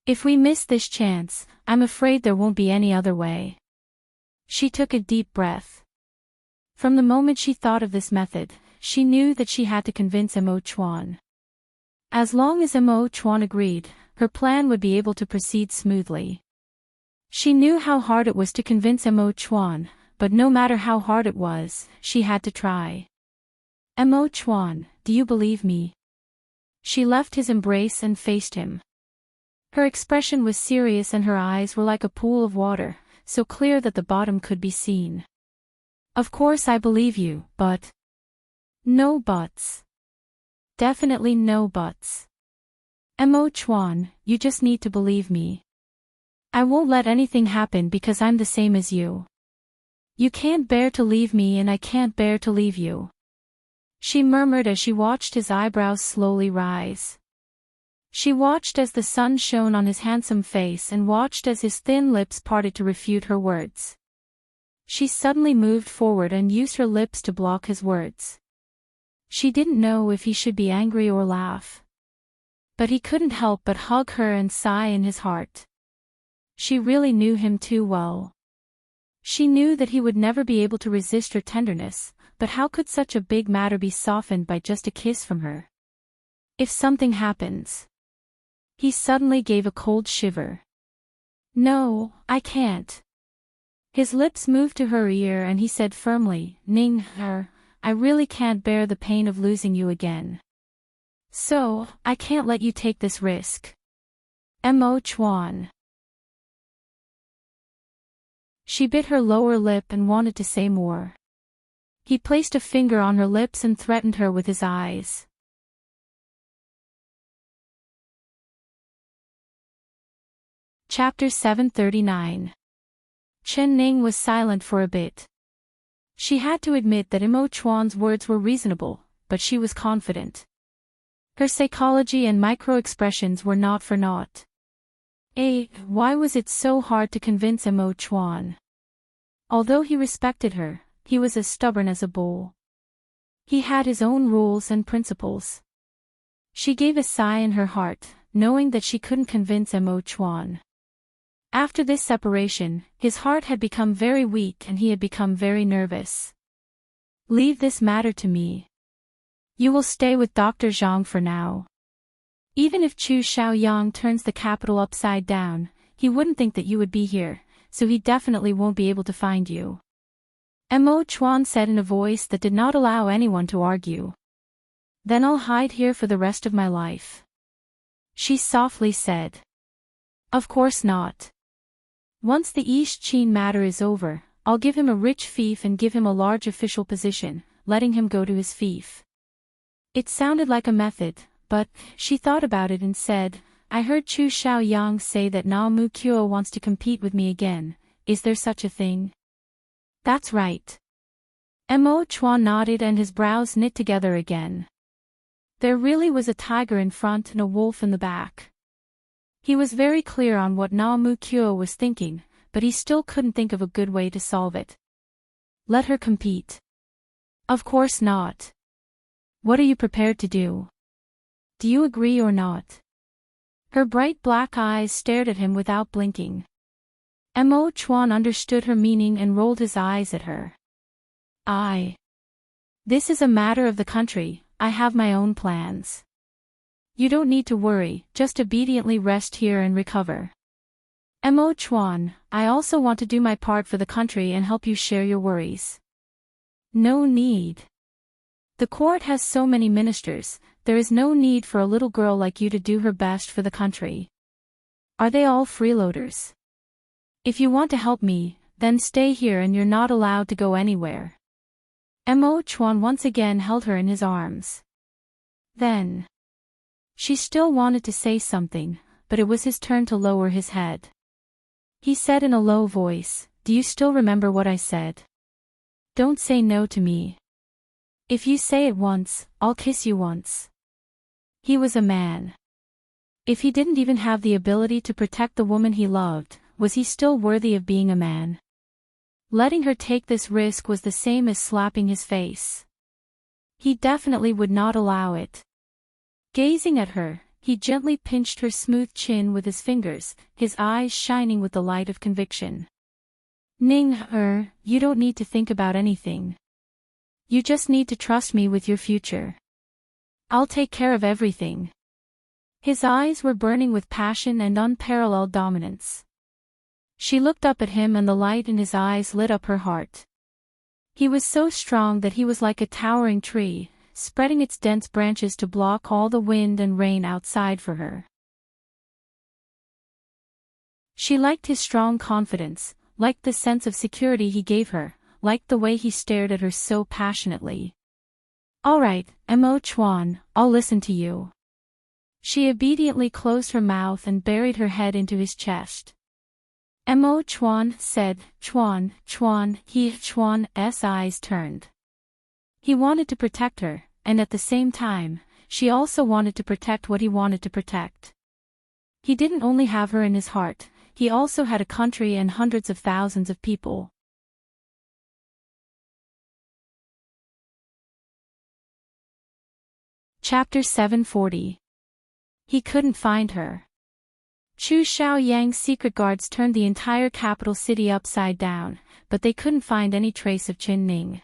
If we miss this chance, I'm afraid there won't be any other way. She took a deep breath. From the moment she thought of this method, she knew that she had to convince Mo Chuan. As long as Mo Chuan agreed, her plan would be able to proceed smoothly. She knew how hard it was to convince Mo Chuan, but no matter how hard it was, she had to try. Mo Chuan, do you believe me? She left his embrace and faced him. Her expression was serious and her eyes were like a pool of water, so clear that the bottom could be seen. Of course I believe you, but... No buts. Definitely no buts. Mo Chuan, you just need to believe me. I won't let anything happen because I'm the same as you. You can't bear to leave me and I can't bear to leave you. She murmured as she watched his eyebrows slowly rise. She watched as the sun shone on his handsome face and watched as his thin lips parted to refute her words. She suddenly moved forward and used her lips to block his words. She didn't know if he should be angry or laugh. But he couldn't help but hug her and sigh in his heart. She really knew him too well. She knew that he would never be able to resist her tenderness, but how could such a big matter be softened by just a kiss from her? If something happens... He suddenly gave a cold shiver. No, I can't. His lips moved to her ear and he said firmly, Ning her, I really can't bear the pain of losing you again. So, I can't let you take this risk. Mo Chuan. She bit her lower lip and wanted to say more. He placed a finger on her lips and threatened her with his eyes. Chapter 739. Chen Ning was silent for a bit. She had to admit that Mo Chuan's words were reasonable, but she was confident. Her psychology and micro-expressions were not for naught. Why was it so hard to convince Mo Chuan? Although he respected her, he was as stubborn as a bull. He had his own rules and principles. She gave a sigh in her heart, knowing that she couldn't convince Mo Chuan. After this separation, his heart had become very weak and he had become very nervous. Leave this matter to me. You will stay with Dr. Zhang for now. Even if Chu Xiaoyang turns the capital upside down, he wouldn't think that you would be here, so he definitely won't be able to find you. Mo Chuan said in a voice that did not allow anyone to argue. Then I'll hide here for the rest of my life. She softly said. Of course not. Once the East Qin matter is over, I'll give him a rich fief and give him a large official position, letting him go to his fief. It sounded like a method, but, she thought about it and said, I heard Chu Xiaoyang say that Na Mu Kyo wants to compete with me again, is there such a thing? That's right. Mo Chuan nodded and his brows knit together again. There really was a tiger in front and a wolf in the back. He was very clear on what Na Mu Kyo was thinking, but he still couldn't think of a good way to solve it. Let her compete. Of course not. What are you prepared to do? Do you agree or not? Her bright black eyes stared at him without blinking. Mo Chuan understood her meaning and rolled his eyes at her. This is a matter of the country, I have my own plans. You don't need to worry, just obediently rest here and recover. Mo Chuan, I also want to do my part for the country and help you share your worries. No need. The court has so many ministers, there is no need for a little girl like you to do her best for the country. Are they all freeloaders? If you want to help me, then stay here and you're not allowed to go anywhere. Mo Chuan once again held her in his arms. Then. She still wanted to say something, but it was his turn to lower his head. He said in a low voice, "Do you still remember what I said? Don't say no to me. If you say it once, I'll kiss you once." He was a man. If he didn't even have the ability to protect the woman he loved, was he still worthy of being a man? Letting her take this risk was the same as slapping his face. He definitely would not allow it. Gazing at her, he gently pinched her smooth chin with his fingers, his eyes shining with the light of conviction. "Ning, you don't need to think about anything. You just need to trust me with your future. I'll take care of everything." His eyes were burning with passion and unparalleled dominance. She looked up at him and the light in his eyes lit up her heart. He was so strong that he was like a towering tree, spreading its dense branches to block all the wind and rain outside for her. She liked his strong confidence, liked the sense of security he gave her, liked the way he stared at her so passionately. "All right, Mo Chuan, I'll listen to you." She obediently closed her mouth and buried her head into his chest. Mo Chuan said, "Chuan, Chuan." Chuan's eyes turned. He wanted to protect her, and at the same time, she also wanted to protect what he wanted to protect. He didn't only have her in his heart, he also had a country and hundreds of thousands of people. Chapter 740. He couldn't find her. Chu Xiaoyang's secret guards turned the entire capital city upside down, but they couldn't find any trace of Qin Ning.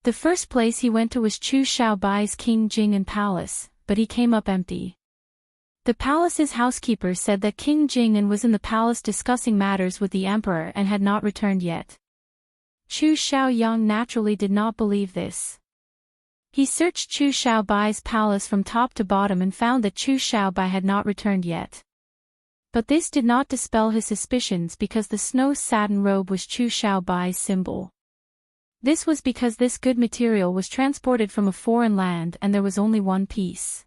The first place he went to was Chu Xiaobai's King Jing'an palace, but he came up empty. The palace's housekeeper said that King Jing'an was in the palace discussing matters with the emperor and had not returned yet. Chu Xiaoyang naturally did not believe this. He searched Chu Xiaobai's palace from top to bottom and found that Chu Xiaobai had not returned yet. But this did not dispel his suspicions because the snow satin robe was Chu Xiaobai's symbol. This was because this good material was transported from a foreign land and there was only one piece.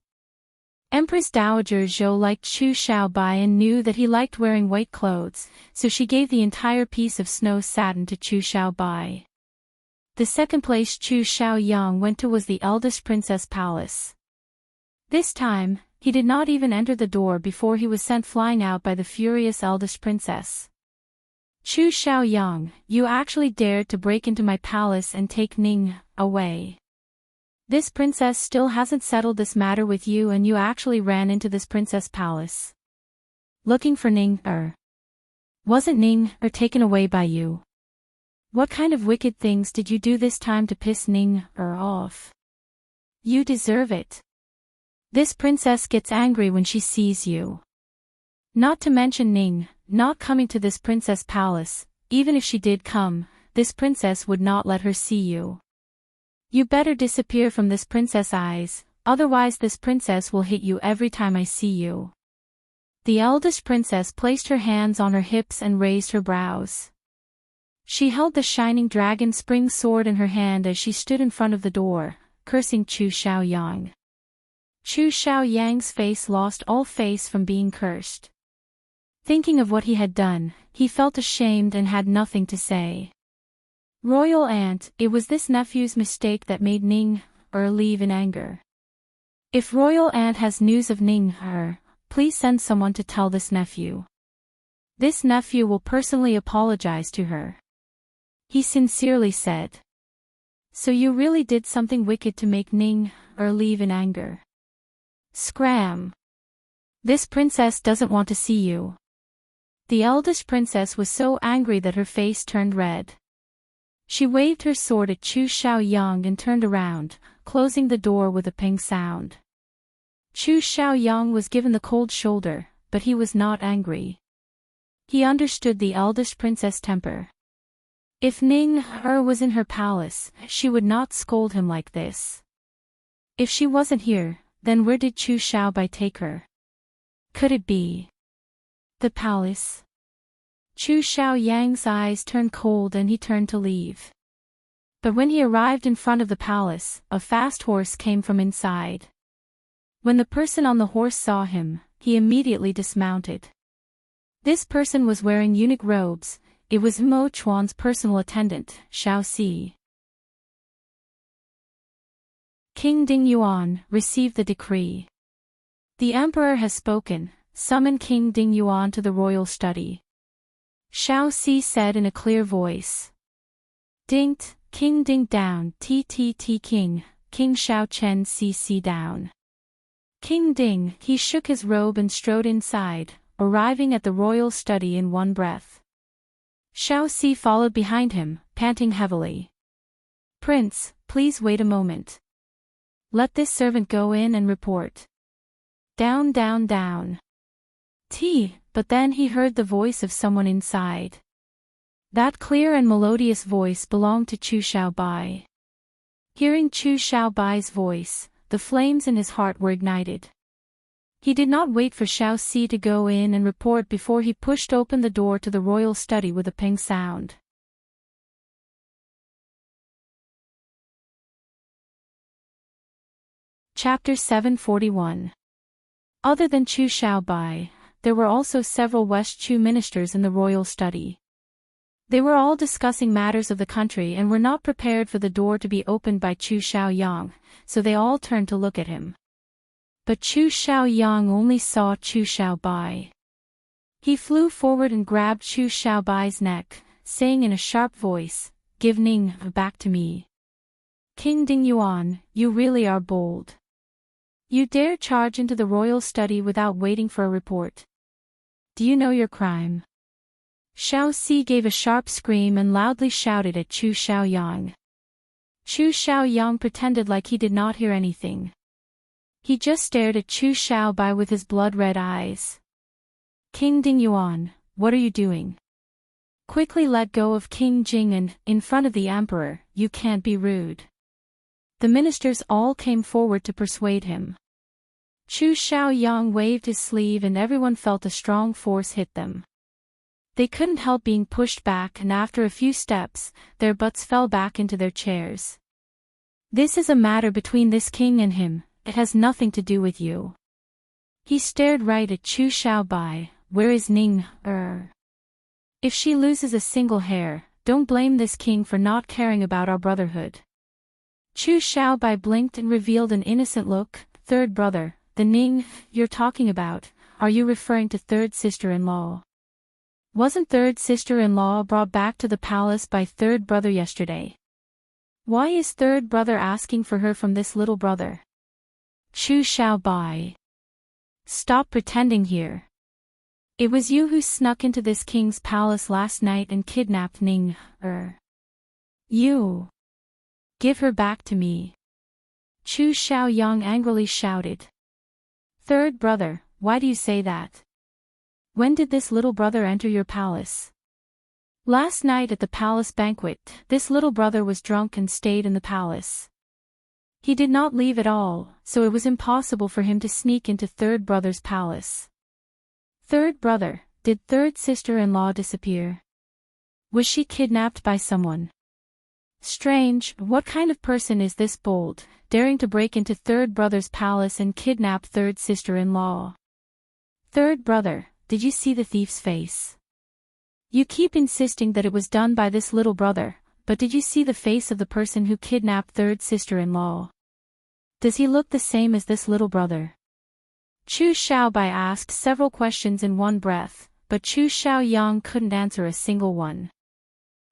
Empress Dowager Zhou liked Chu Xiaobai and knew that he liked wearing white clothes, so she gave the entire piece of snow satin to Chu Xiaobai. The second place Chu Xiaoyang went to was the eldest princess palace. This time, he did not even enter the door before he was sent flying out by the furious eldest princess. "Chu Xiaoyang, you actually dared to break into my palace and take Ning away. This princess still hasn't settled this matter with you and you actually ran into this princess palace. Looking for Ning. Wasn't Ning taken away by you? What kind of wicked things did you do this time to piss Ning off? You deserve it. This princess gets angry when she sees you. Not to mention Ning not coming to this princess palace, even if she did come, this princess would not let her see you. You better disappear from this princess' eyes, otherwise this princess will hit you every time I see you." The eldest princess placed her hands on her hips and raised her brows. She held the shining dragon spring sword in her hand as she stood in front of the door, cursing Chu Xiaoyang. Chu Xiaoyang's face lost all face from being cursed. Thinking of what he had done, he felt ashamed and had nothing to say. "Royal aunt, it was this nephew's mistake that made Ning leave in anger. If royal aunt has news of Ning please send someone to tell this nephew." This nephew will personally apologize to her. He sincerely said. So you really did something wicked to make Ning leave in anger. Scram. This princess doesn't want to see you. The eldest princess was so angry that her face turned red. She waved her sword at Chu Xiaoyang and turned around, closing the door with a ping sound. Chu Xiaoyang was given the cold shoulder, but he was not angry. He understood the eldest princess' temper. If Ning was in her palace, she would not scold him like this. If she wasn't here, then where did Chu Xiaobai take her? Could it be the palace? Chu Xiaoyang's eyes turned cold and he turned to leave. But when he arrived in front of the palace, a fast horse came from inside. When the person on the horse saw him, he immediately dismounted. This person was wearing eunuch robes. It was Mo Chuan's personal attendant, Xiao Si. King Ding Yuan received the decree. The emperor has spoken. Summon King Ding Yuan to the royal study. Xiao Si said in a clear voice. Dingt, King Ding down, TTT King Xiao Chen CC down. King Ding, he shook his robe and strode inside, arriving at the royal study in one breath. Xiao Si followed behind him, panting heavily. Prince, please wait a moment. Let this servant go in and report. Down down down. But then he heard the voice of someone inside. That clear and melodious voice belonged to Chu Xiaobai. Hearing Chu Xiaobai's voice, the flames in his heart were ignited. He did not wait for Xiao Si to go in and report before he pushed open the door to the royal study with a ping sound. Chapter 741. Other than Chu Xiaobai, there were also several West Chu ministers in the royal study. They were all discussing matters of the country and were not prepared for the door to be opened by Chu Xiaoyang, so they all turned to look at him. But Chu Xiaoyang only saw Chu Xiaobai. He flew forward and grabbed Chu Xiaobai's neck, saying in a sharp voice, "Give Ning back to me. King Ding Yuan, you really are bold. You dare charge into the royal study without waiting for a report. Do you know your crime?" Xiao Si gave a sharp scream and loudly shouted at Chu Xiaoyang. Chu Xiaoyang pretended like he did not hear anything. He just stared at Chu Xiaobai with his blood-red eyes. King Ding Yuan, what are you doing? Quickly let go of King Jing and, in front of the emperor, you can't be rude. The ministers all came forward to persuade him. Chu Xiaoyang waved his sleeve and everyone felt a strong force hit them. They couldn't help being pushed back and after a few steps, their butts fell back into their chairs. This is a matter between this king and him, it has nothing to do with you. He stared right at Chu Xiaobai, where is Ning? If she loses a single hair, don't blame this king for not caring about our brotherhood. Chu Xiaobai blinked and revealed an innocent look. Third brother, the Ning you're talking about, are you referring to third sister-in-law? Wasn't third sister-in-law brought back to the palace by third brother yesterday? Why is third brother asking for her from this little brother? Chu Xiaobai. Stop pretending here. It was you who snuck into this king's palace last night and kidnapped Ning. You. Give her back to me. Chu Xiaoyang angrily shouted. Third brother, why do you say that? When did this little brother enter your palace? Last night at the palace banquet, this little brother was drunk and stayed in the palace. He did not leave at all, so it was impossible for him to sneak into third brother's palace. Third brother, did third sister-in-law disappear? Was she kidnapped by someone? Strange, what kind of person is this bold, daring to break into third brother's palace and kidnap third sister-in-law? Third brother, did you see the thief's face? You keep insisting that it was done by this little brother, but did you see the face of the person who kidnapped third sister-in-law? Does he look the same as this little brother? Chu Xiaobai asked several questions in one breath, but Chu Xiaoyang couldn't answer a single one.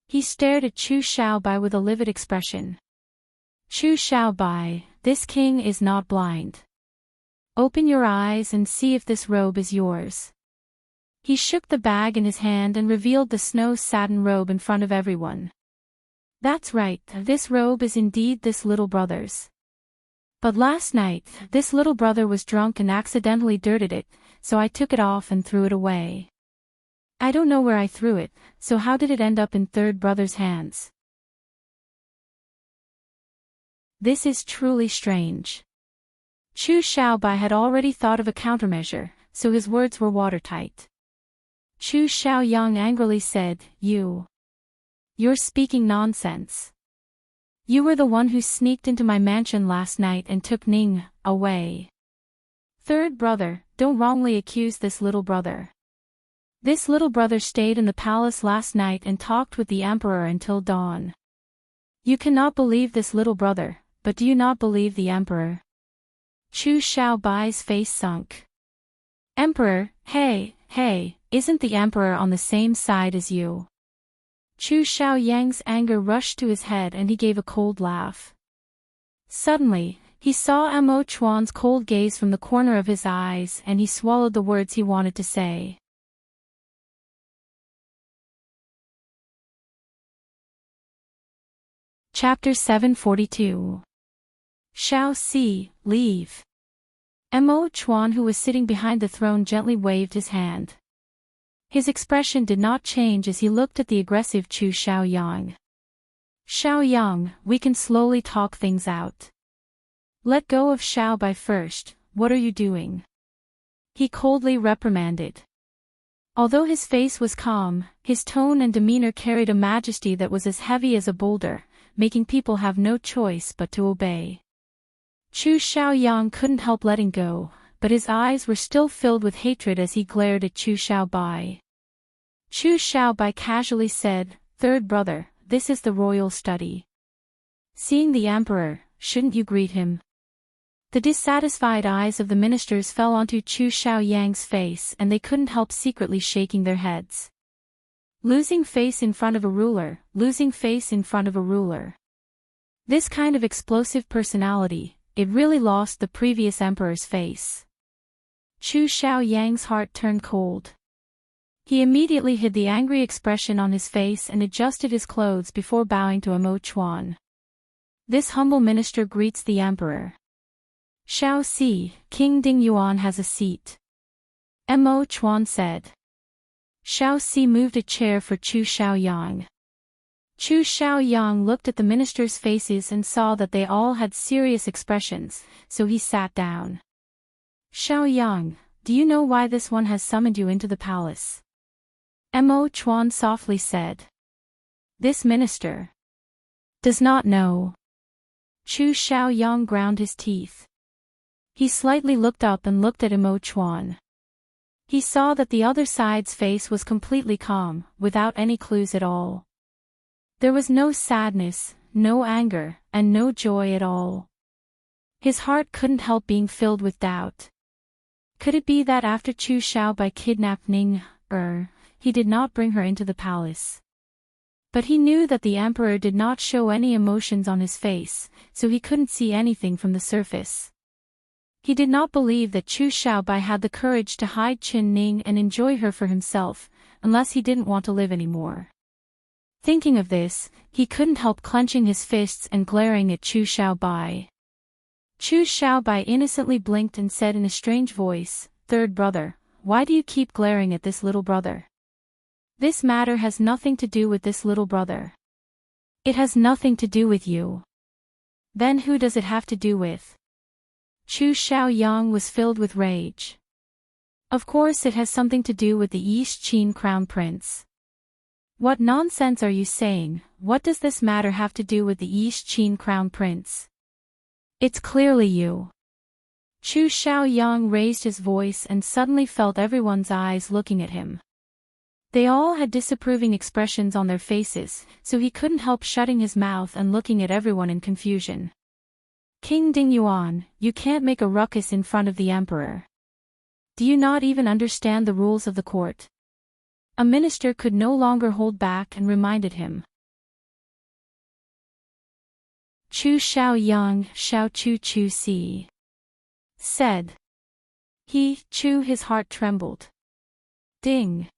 He stared at Chu Xiaobai with a livid expression. Chu Xiaobai, this king is not blind. Open your eyes and see if this robe is yours. He shook the bag in his hand and revealed the snow satin robe in front of everyone. That's right, this robe is indeed this little brother's. But last night, this little brother was drunk and accidentally dirted it, so I took it off and threw it away. I don't know where I threw it, so how did it end up in third brother's hands? This is truly strange. Chu Xiaobai had already thought of a countermeasure, so his words were watertight. Chu Xiaoyang angrily said, You're speaking nonsense. You were the one who sneaked into my mansion last night and took Ning away. Third brother, don't wrongly accuse this little brother. This little brother stayed in the palace last night and talked with the emperor until dawn. You cannot believe this little brother, but do you not believe the emperor? Chu Xiaobai's face sunk. Emperor, hey, isn't the emperor on the same side as you? Chu Xiaoyang's anger rushed to his head and he gave a cold laugh. Suddenly, he saw Mo Chuan's cold gaze from the corner of his eyes and he swallowed the words he wanted to say. Chapter 742. Shao Si, leave. Mo Chuan, who was sitting behind the throne, gently waved his hand. His expression did not change as he looked at the aggressive Chu Xiaoyang. Xiaoyang, we can slowly talk things out. Let go of Xiaobai first, what are you doing? He coldly reprimanded. Although his face was calm, his tone and demeanor carried a majesty that was as heavy as a boulder, making people have no choice but to obey. Chu Xiaoyang couldn't help letting go, but his eyes were still filled with hatred as he glared at Chu Xiaobai. Chu Xiaobai casually said, Third brother, this is the royal study. Seeing the emperor, shouldn't you greet him? The dissatisfied eyes of the ministers fell onto Chu Xiaoyang's face and they couldn't help secretly shaking their heads. Losing face in front of a ruler, losing face in front of a ruler. This kind of explosive personality, it really lost the previous emperor's face. Chu Xiaoyang's heart turned cold. He immediately hid the angry expression on his face and adjusted his clothes before bowing to Mo Chuan. This humble minister greets the emperor. Shao Si, King Ding Yuan has a seat. Mo Chuan said. Shao Si moved a chair for Chu Xiaoyang. Chu Xiaoyang looked at the ministers' faces and saw that they all had serious expressions, so he sat down. Xiaoyang, do you know why this one has summoned you into the palace? Mo Chuan softly said. This minister does not know. Chu Xiaoyang ground his teeth. He slightly looked up and looked at Mo Chuan. He saw that the other side's face was completely calm, without any clues at all. There was no sadness, no anger, and no joy at all. His heart couldn't help being filled with doubt. Could it be that after Chu Xiaobai kidnapped Ning, he did not bring her into the palace? But he knew that the emperor did not show any emotions on his face, so he couldn't see anything from the surface. He did not believe that Chu Xiaobai had the courage to hide Qin Ning and enjoy her for himself, unless he didn't want to live anymore. Thinking of this, he couldn't help clenching his fists and glaring at Chu Xiaobai. Chu Xiaobai innocently blinked and said in a strange voice, Third brother, why do you keep glaring at this little brother? This matter has nothing to do with this little brother. It has nothing to do with you. Then who does it have to do with? Chu Xiaoyang was filled with rage. Of course it has something to do with the East Qin crown prince. What nonsense are you saying? What does this matter have to do with the East Qin crown prince? It's clearly you. Chu Xiaoyang raised his voice and suddenly felt everyone's eyes looking at him. They all had disapproving expressions on their faces, so he couldn't help shutting his mouth and looking at everyone in confusion. King Ding Yuan, you can't make a ruckus in front of the emperor. Do you not even understand the rules of the court? A minister could no longer hold back and reminded him. Chu Xiao Yang Xiao Chu Chu Si. Said. Chu, his heart trembled. Ding.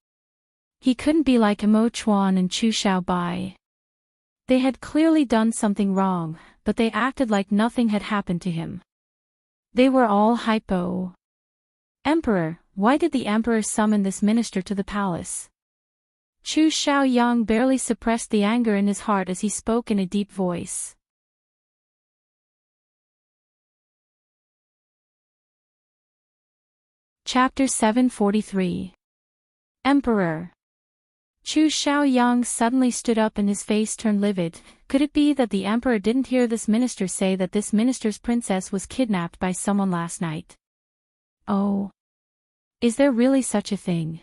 He couldn't be like Emo Chuan and Chu Xiaobai. They had clearly done something wrong, but they acted like nothing had happened to him. They were all hypo. Emperor, why did the emperor summon this minister to the palace? Chu Xiaoyang barely suppressed the anger in his heart as he spoke in a deep voice. Chapter 743. Emperor. Chu Xiaoyang suddenly stood up and his face turned livid. Could it be that the emperor didn't hear this minister say that this minister's princess was kidnapped by someone last night? Oh. Is there really such a thing?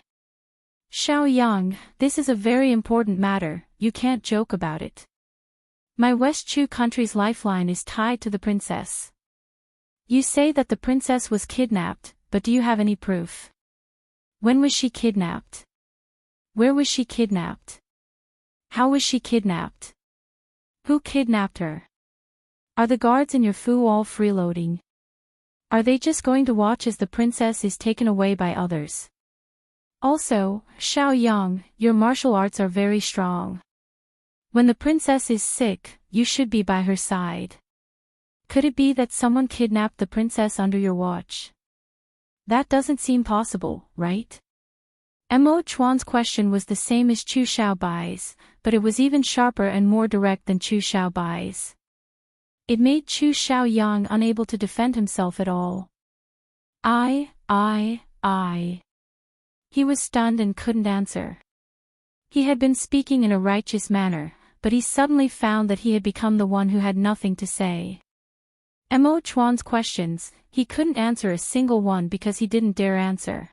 Xiaoyang, this is a very important matter, you can't joke about it. My West Chu country's lifeline is tied to the princess. You say that the princess was kidnapped, but do you have any proof? When was she kidnapped? Where was she kidnapped? How was she kidnapped? Who kidnapped her? Are the guards in your fu all freeloading? Are they just going to watch as the princess is taken away by others? Also, Xiaoyang, your martial arts are very strong. When the princess is sick, you should be by her side. Could it be that someone kidnapped the princess under your watch? That doesn't seem possible, right? Mo Chuan's question was the same as Chu Xiaobai's, but it was even sharper and more direct than Chu Xiaobai's. It made Chu Xiaoyang unable to defend himself at all. I. He was stunned and couldn't answer. He had been speaking in a righteous manner, but he suddenly found that he had become the one who had nothing to say. Mo Chuan's questions, he couldn't answer a single one because he didn't dare answer.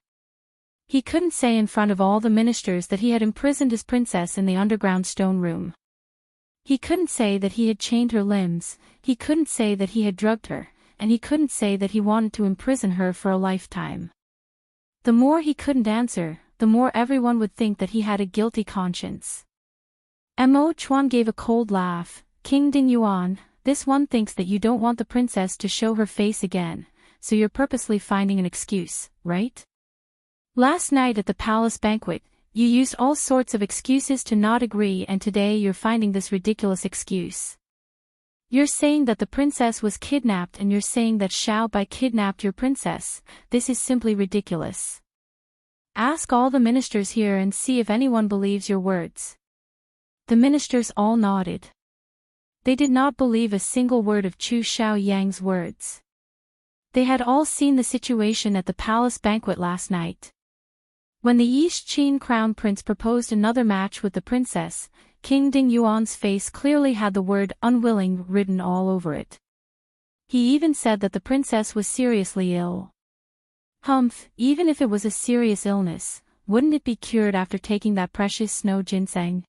He couldn't say in front of all the ministers that he had imprisoned his princess in the underground stone room. He couldn't say that he had chained her limbs, he couldn't say that he had drugged her, and he couldn't say that he wanted to imprison her for a lifetime. The more he couldn't answer, the more everyone would think that he had a guilty conscience. Mo Chuan gave a cold laugh. King Ding Yuan, this one thinks that you don't want the princess to show her face again, so you're purposely finding an excuse, right? Last night at the palace banquet, you used all sorts of excuses to not agree, and today you're finding this ridiculous excuse. You're saying that the princess was kidnapped and you're saying that Xiao Bai kidnapped your princess. This is simply ridiculous. Ask all the ministers here and see if anyone believes your words. The ministers all nodded. They did not believe a single word of Chu Xiaoyang's words. They had all seen the situation at the palace banquet last night. When the East Qin crown prince proposed another match with the princess, King Ding Yuan's face clearly had the word unwilling written all over it. He even said that the princess was seriously ill. Humph, even if it was a serious illness, wouldn't it be cured after taking that precious snow ginseng?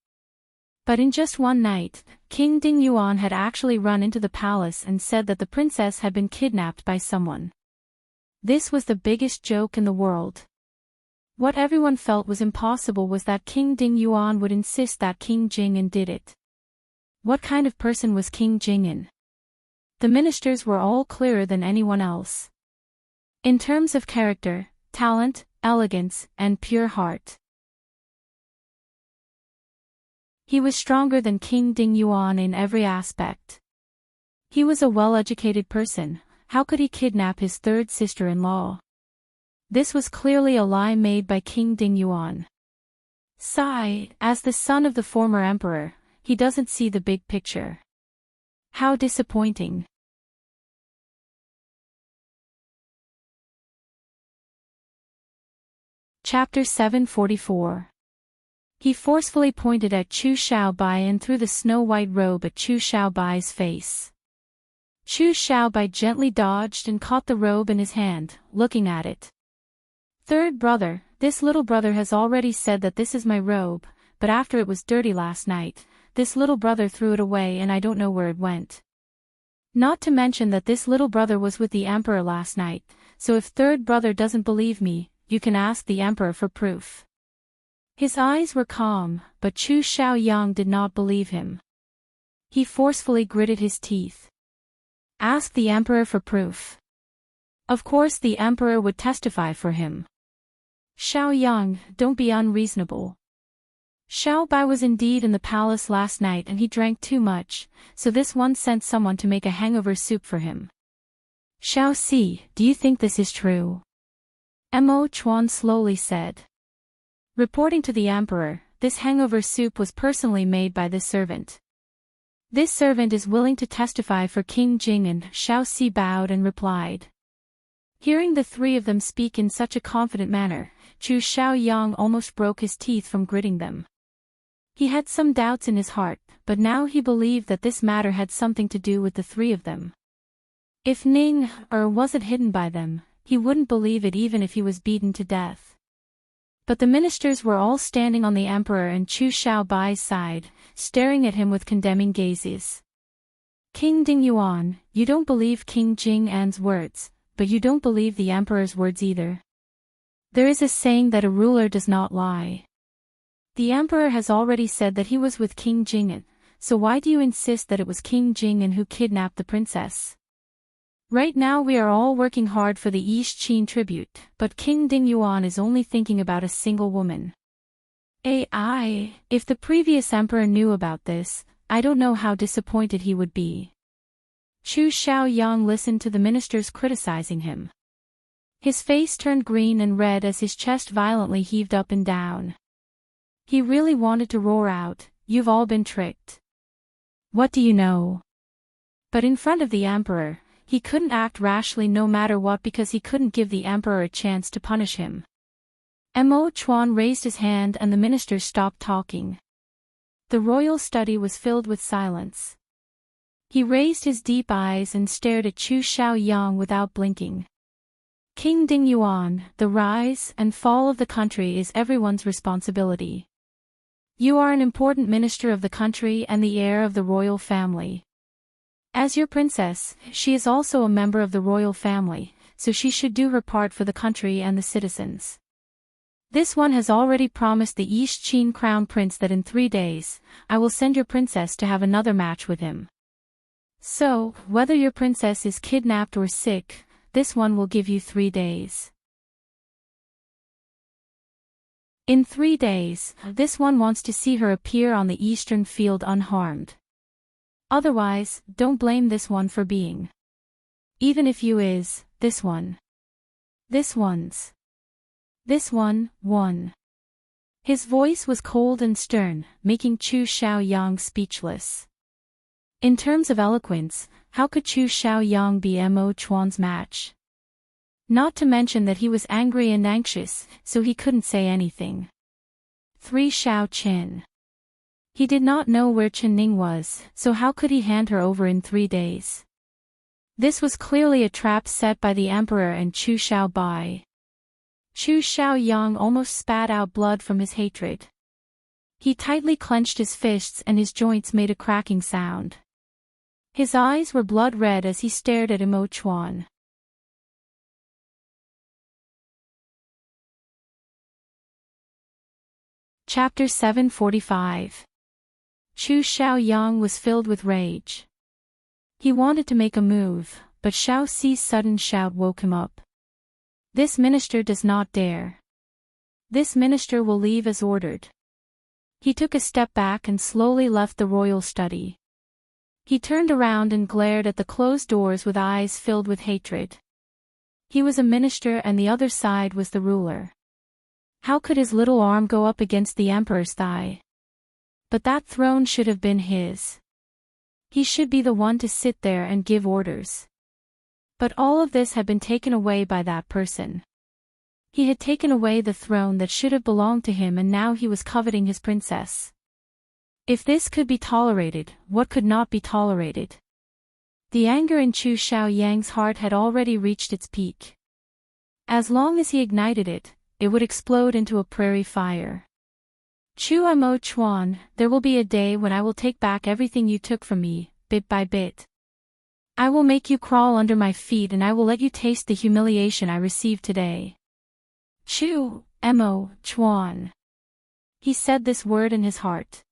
But in just one night, King Ding Yuan had actually run into the palace and said that the princess had been kidnapped by someone. This was the biggest joke in the world. What everyone felt was impossible was that King Ding Yuan would insist that King Jing'an did it. What kind of person was King Jing'an? The ministers were all clearer than anyone else. In terms of character, talent, elegance, and pure heart. He was stronger than King Ding Yuan in every aspect. He was a well-educated person. How could he kidnap his third sister-in-law? This was clearly a lie made by King Ding Yuan. Sigh, as the son of the former emperor, he doesn't see the big picture. How disappointing. Chapter 744. He forcefully pointed at Chu Xiaobai and threw the snow-white robe at Chu Xiaobai's face. Chu Xiaobai gently dodged and caught the robe in his hand, looking at it. Third brother, this little brother has already said that this is my robe, but after it was dirty last night, this little brother threw it away and I don't know where it went. Not to mention that this little brother was with the emperor last night, so if third brother doesn't believe me, you can ask the emperor for proof. His eyes were calm, but Chu Xiaoyang did not believe him. He forcefully gritted his teeth. Ask the emperor for proof. Of course the emperor would testify for him. Xiaoyang, don't be unreasonable. Xiao Bai was indeed in the palace last night and he drank too much, so this one sent someone to make a hangover soup for him. Xiao Si, do you think this is true? Mo Chuan slowly said. Reporting to the emperor, this hangover soup was personally made by this servant. This servant is willing to testify for King Jing, and Xiao Si bowed and replied. Hearing the three of them speak in such a confident manner, Chu Xiaoyang almost broke his teeth from gritting them. He had some doubts in his heart, but now he believed that this matter had something to do with the three of them. If Ning, or was it hidden by them, he wouldn't believe it even if he was beaten to death. But the ministers were all standing on the emperor and Chu Xiaobai's side, staring at him with condemning gazes. King Ding Yuan, you don't believe King Jing An's words, but you don't believe the emperor's words either. There is a saying that a ruler does not lie. The emperor has already said that he was with King Jing'an, so why do you insist that it was King Jing'an who kidnapped the princess? Right now we are all working hard for the East Qin tribute, but King Ding Yuan is only thinking about a single woman. If the previous emperor knew about this, I don't know how disappointed he would be. Chu Xiaoyang listened to the ministers criticizing him. His face turned green and red as his chest violently heaved up and down. He really wanted to roar out, "You've all been tricked. What do you know?" But in front of the emperor, he couldn't act rashly no matter what because he couldn't give the emperor a chance to punish him. Mo Chuan raised his hand and the ministers stopped talking. The royal study was filled with silence. He raised his deep eyes and stared at Chu Xiaoyang without blinking. King Ding Yuan, the rise and fall of the country is everyone's responsibility. You are an important minister of the country and the heir of the royal family. As your princess, she is also a member of the royal family, so she should do her part for the country and the citizens. This one has already promised the East Qin crown prince that in 3 days, I will send your princess to have another match with him. So, whether your princess is kidnapped or sick, this one will give you 3 days. In 3 days, this one wants to see her appear on the eastern field unharmed. Otherwise, don't blame this one for being. Even if you is, this one. This one's. This one, won. His voice was cold and stern, making Chu Xiaoyang speechless. In terms of eloquence, how could Chu Xiaoyang be Mo Chuan's match? Not to mention that he was angry and anxious, so he couldn't say anything. 3 Xiao Qin. He did not know where Chen Ning was, so how could he hand her over in 3 days? This was clearly a trap set by the emperor and Chu Xiaobai. Chu Xiaoyang almost spat out blood from his hatred. He tightly clenched his fists and his joints made a cracking sound. His eyes were blood red as he stared at Mo Chuan. Chapter 745. Chu Xiaoyang was filled with rage. He wanted to make a move, but Xiao Si's sudden shout woke him up. This minister does not dare. This minister will leave as ordered. He took a step back and slowly left the royal study. He turned around and glared at the closed doors with eyes filled with hatred. He was a minister and the other side was the ruler. How could his little arm go up against the emperor's thigh? But that throne should have been his. He should be the one to sit there and give orders. But all of this had been taken away by that person. He had taken away the throne that should have belonged to him and now he was coveting his princess. If this could be tolerated, what could not be tolerated? The anger in Chu Xiaoyang's heart had already reached its peak. As long as he ignited it, it would explode into a prairie fire. Chu Mo Chuan, there will be a day when I will take back everything you took from me, bit by bit. I will make you crawl under my feet and I will let you taste the humiliation I received today. Chu Mo Chuan. he said this word in his heart.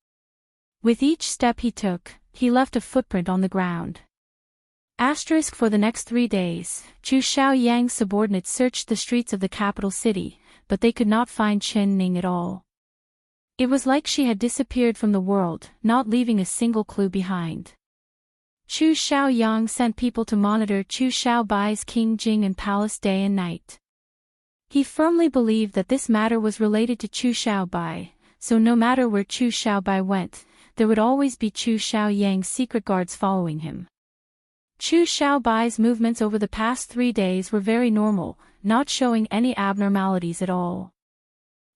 With each step he took, he left a footprint on the ground. Asterisk for the next 3 days, Chu Xiaoyang's subordinates searched the streets of the capital city, but they could not find Chen Ning at all. It was like she had disappeared from the world, not leaving a single clue behind. Chu Xiaoyang sent people to monitor Chu Xiaobai's King Jing and palace day and night. He firmly believed that this matter was related to Chu Xiaobai, so no matter where Chu Xiaobai went, there would always be Chu Xiaoyang's secret guards following him. Chu Xiaobai's movements over the past 3 days were very normal, not showing any abnormalities at all.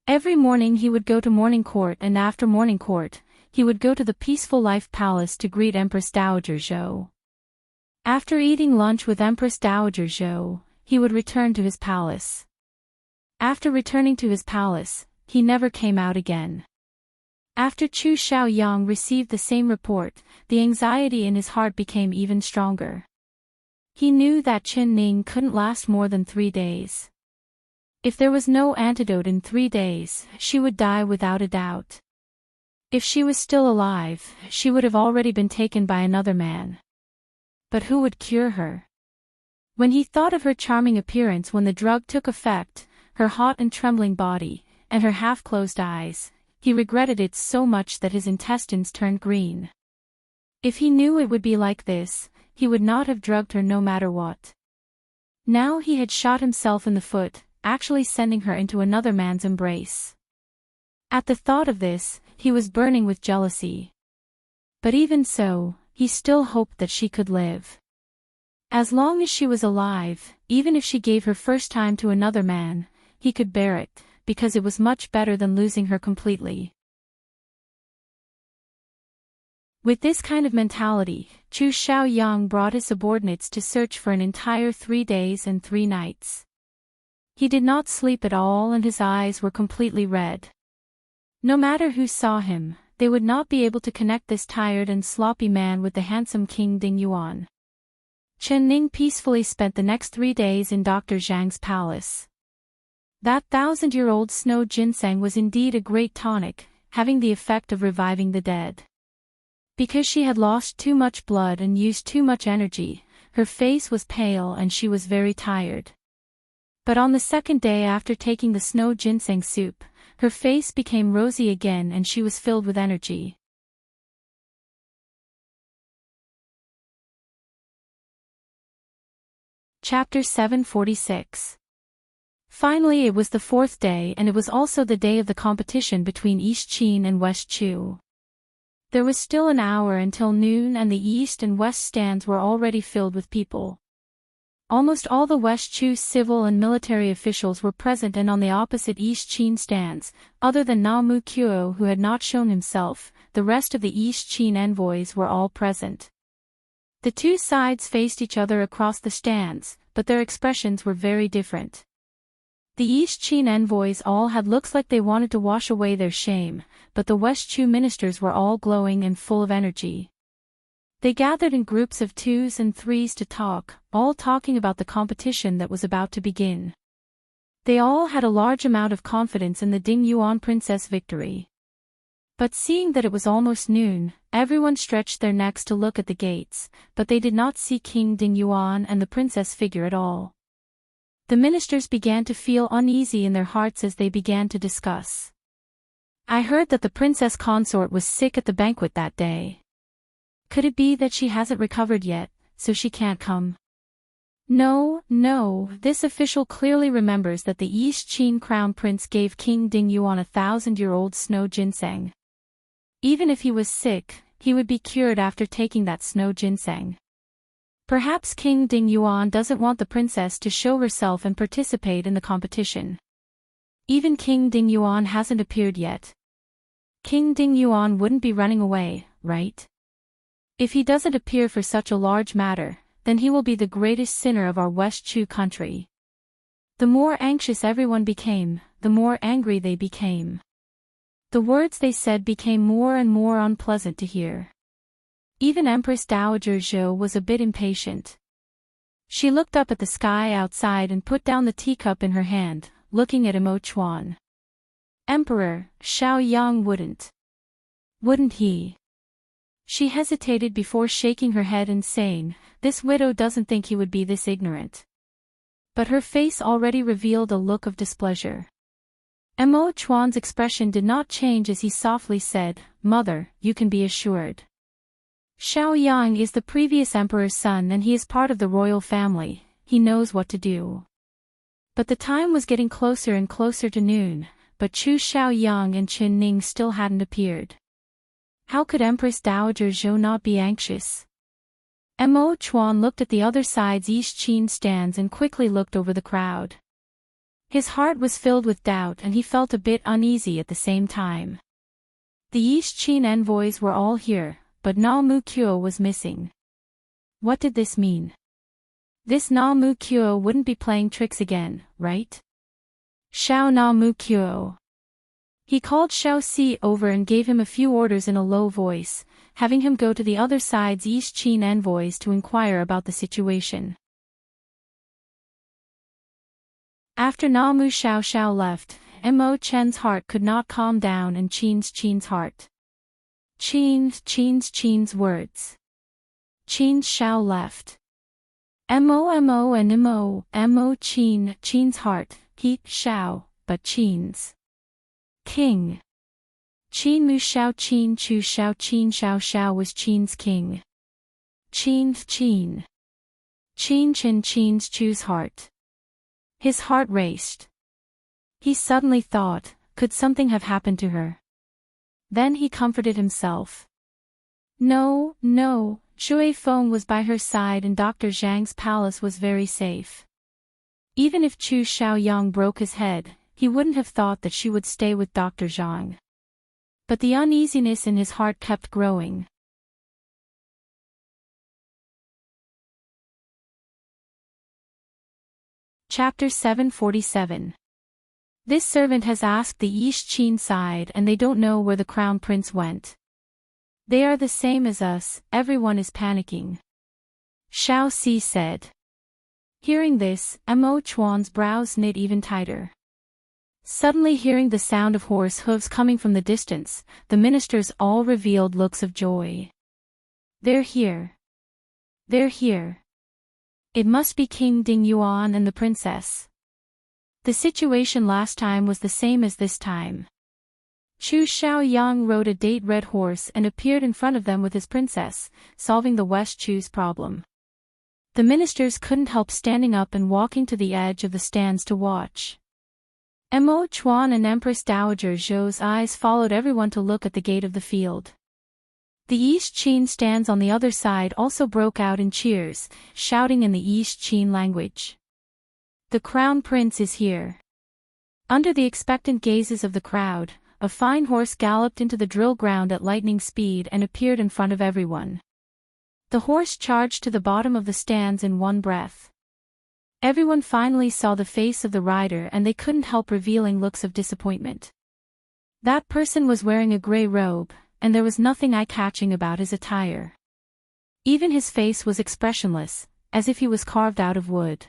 Every morning he would go to morning court, and after morning court, he would go to the Peaceful Life Palace to greet Empress Dowager Zhou. After eating lunch with Empress Dowager Zhou, he would return to his palace. After returning to his palace, he never came out again. After Chu Xiaoyang received the same report, the anxiety in his heart became even stronger. He knew that Chen Ning couldn't last more than 3 days. If there was no antidote in 3 days, she would die without a doubt. If she was still alive, she would have already been taken by another man. But who would cure her? When he thought of her charming appearance when the drug took effect, her hot and trembling body, and her half-closed eyes, he regretted it so much that his intestines turned green. If he knew it would be like this, he would not have drugged her no matter what. Now he had shot himself in the foot, actually sending her into another man's embrace. At the thought of this, he was burning with jealousy. But even so, he still hoped that she could live. As long as she was alive, even if she gave her first time to another man, he could bear it, because it was much better than losing her completely. With this kind of mentality, Chu Xiaoyang brought his subordinates to search for an entire 3 days and 3 nights. He did not sleep at all, and his eyes were completely red. No matter who saw him, they would not be able to connect this tired and sloppy man with the handsome King Ding Yuan. Chen Ning peacefully spent the next 3 days in Dr. Zhang's palace. That 1,000-year-old snow ginseng was indeed a great tonic, having the effect of reviving the dead. Because she had lost too much blood and used too much energy, her face was pale and she was very tired. But on the 2nd day after taking the snow ginseng soup, her face became rosy again and she was filled with energy. Chapter 746. Finally it was the 4th day, and it was also the day of the competition between East Qin and West Chu. There was still an hour until noon, and the east and west stands were already filled with people. Almost all the West Chu civil and military officials were present, and on the opposite East Qin stands, other than Na Mu Kuo who had not shown himself, the rest of the East Qin envoys were all present. The two sides faced each other across the stands, but their expressions were very different. The East Qin envoys all had looks like they wanted to wash away their shame, but the West Chu ministers were all glowing and full of energy. They gathered in groups of 2s and 3s to talk, all talking about the competition that was about to begin. They all had a large amount of confidence in the Ding Yuan princess victory. But seeing that it was almost noon, everyone stretched their necks to look at the gates, but they did not see King Ding Yuan and the princess figure at all. The ministers began to feel uneasy in their hearts as they began to discuss. I heard that the princess consort was sick at the banquet that day. Could it be that she hasn't recovered yet, so she can't come? No, this official clearly remembers that the East Qin crown prince gave King Ding Yuan 1,000-year-old snow ginseng. Even if he was sick, he would be cured after taking that snow ginseng. Perhaps King Ding Yuan doesn't want the princess to show herself and participate in the competition. Even King Ding Yuan hasn't appeared yet. King Ding Yuan wouldn't be running away, right? If he doesn't appear for such a large matter, then he will be the greatest sinner of our West Chu country. The more anxious everyone became, the more angry they became. The words they said became more and more unpleasant to hear. Even Empress Dowager Zhou was a bit impatient. She looked up at the sky outside and put down the teacup in her hand, looking at Imo Chuan. Emperor, Xiao Yang wouldn't. Wouldn't he? She hesitated before shaking her head and saying, "This widow doesn't think he would be this ignorant." But her face already revealed a look of displeasure. Mo Chuan's expression did not change as he softly said, "Mother, you can be assured. Xiao Yang is the previous emperor's son and he is part of the royal family, he knows what to do." But the time was getting closer and closer to noon, but Chu Xiaoyang and Qin Ning still hadn't appeared. How could Empress Dowager Zhou not be anxious? Mo Chuan looked at the other side's Yixin stands and quickly looked over the crowd. His heart was filled with doubt and he felt a bit uneasy at the same time. The Yixin envoys were all here, but Na Mu Kuo was missing. What did this mean? This Na Mu Kuo wouldn't be playing tricks again, right? Xiao Na Mu Kuo. He called Xiao Si over and gave him a few orders in a low voice, having him go to the other side's Yixin envoys to inquire about the situation. After Na Mu Xiao left, Mo Chen's heart could not calm down and Qin's heart. Qin's words. Qin Xiao left. Mo and Mo Qin's heart, he, Xiao, but Qin's. King. Qin Mu Xiao Qin Chu Xiao Qin Xiao was Qin's king. Qin. Qin's Chu's heart. His heart raced. He suddenly thought, could something have happened to her? Then he comforted himself. No, Shui Feng was by her side and Dr. Zhang's palace was very safe. Even if Chu Xiaoyang broke his head, he wouldn't have thought that she would stay with Dr. Zhang. But the uneasiness in his heart kept growing. Chapter 747. This servant has asked the Yixin side and they don't know where the crown prince went. They are the same as us, everyone is panicking. Xiao Si said. Hearing this, Mo Chuan's brows knit even tighter. Suddenly hearing the sound of horse hooves coming from the distance, the ministers all revealed looks of joy. They're here. They're here. It must be King Ding Yuan and the princess. The situation last time was the same as this time. Chu Xiaoyang rode a date red horse and appeared in front of them with his princess, solving the West Chu's problem. The ministers couldn't help standing up and walking to the edge of the stands to watch. Mo Chuan and Empress Dowager Zhou's eyes followed everyone to look at the gate of the field. The Yixin stands on the other side also broke out in cheers, shouting in the Yixin language. The crown prince is here. Under the expectant gazes of the crowd, a fine horse galloped into the drill ground at lightning speed and appeared in front of everyone. The horse charged to the bottom of the stands in one breath. Everyone finally saw the face of the rider and they couldn't help revealing looks of disappointment. That person was wearing a gray robe, and there was nothing eye-catching about his attire. Even his face was expressionless, as if he was carved out of wood.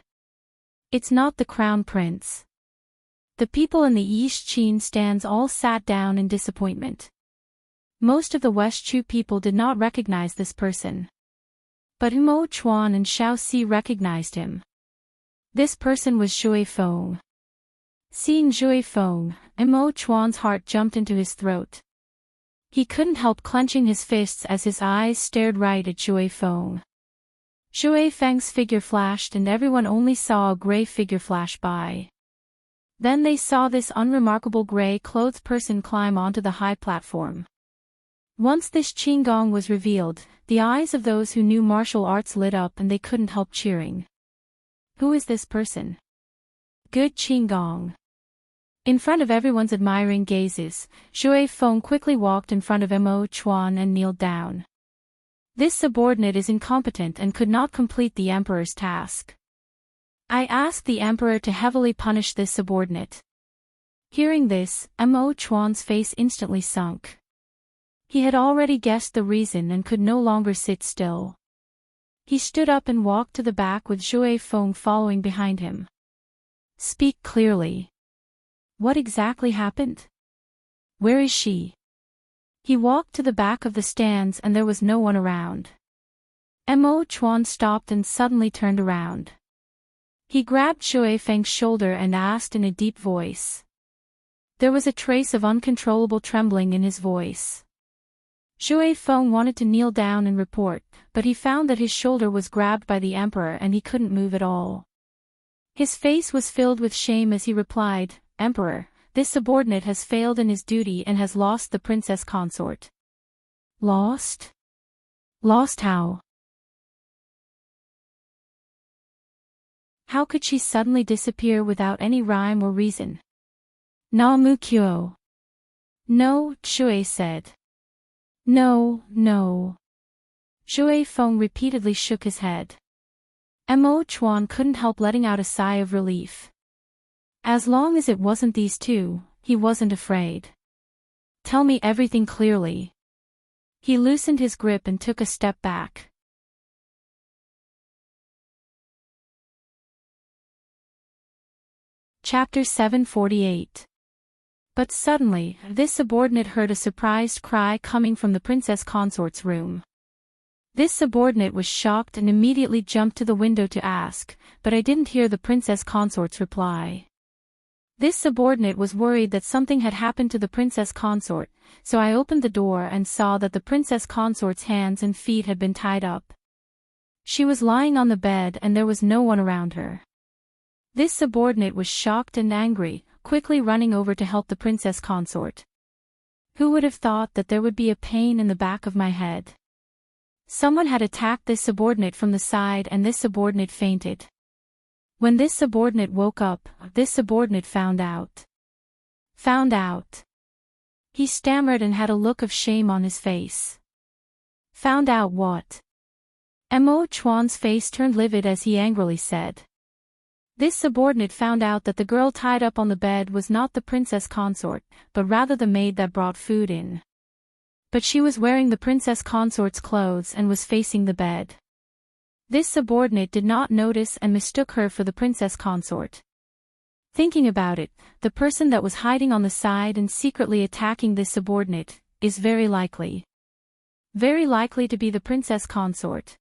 It's not the crown prince. The people in the Yixin stands all sat down in disappointment. Most of the West Chu people did not recognize this person. But Mo Chuan and Xiao Si recognized him. This person was Shui Feng. Seeing Shui Feng, Mo Chuan's heart jumped into his throat. He couldn't help clenching his fists as his eyes stared right at Shui Feng. Shui Feng's figure flashed and everyone only saw a gray figure flash by. Then they saw this unremarkable gray-clothed person climb onto the high platform. Once this Qinggong was revealed, the eyes of those who knew martial arts lit up and they couldn't help cheering. Who is this person? Good Qinggong. In front of everyone's admiring gazes, Shui Feng quickly walked in front of Mo Chuan and kneeled down. This subordinate is incompetent and could not complete the emperor's task. I ask the emperor to heavily punish this subordinate. Hearing this, Mo Chuan's face instantly sunk. He had already guessed the reason and could no longer sit still. He stood up and walked to the back with Shui Feng following behind him. Speak clearly. What exactly happened? Where is she? He walked to the back of the stands and there was no one around. Mo Chuan stopped and suddenly turned around. He grabbed Shui Feng's shoulder and asked in a deep voice. There was a trace of uncontrollable trembling in his voice. Shui Feng wanted to kneel down and report, but he found that his shoulder was grabbed by the emperor and he couldn't move at all. His face was filled with shame as he replied, Emperor, this subordinate has failed in his duty and has lost the princess consort. Lost? Lost how? How could she suddenly disappear without any rhyme or reason? Na mu kyo. No, Shui said. No, no. Shui Feng repeatedly shook his head. Mo Chuan couldn't help letting out a sigh of relief. As long as it wasn't these two, he wasn't afraid. Tell me everything clearly. He loosened his grip and took a step back. Chapter 748. But suddenly, this subordinate heard a surprised cry coming from the princess consort's room. This subordinate was shocked and immediately jumped to the window to ask, but I didn't hear the princess consort's reply. This subordinate was worried that something had happened to the princess consort, so I opened the door and saw that the princess consort's hands and feet had been tied up. She was lying on the bed and there was no one around her. This subordinate was shocked and angry, quickly running over to help the princess consort. Who would have thought that there would be a pain in the back of my head? Someone had attacked this subordinate from the side and this subordinate fainted. When this subordinate woke up, this subordinate found out. Found out. He stammered and had a look of shame on his face. Found out what? Mo Chuan's face turned livid as he angrily said. This subordinate found out that the girl tied up on the bed was not the princess consort, but rather the maid that brought food in. But she was wearing the princess consort's clothes and was facing the bed. This subordinate did not notice and mistook her for the princess consort. Thinking about it, the person that was hiding on the side and secretly attacking this subordinate is very likely to be the princess consort.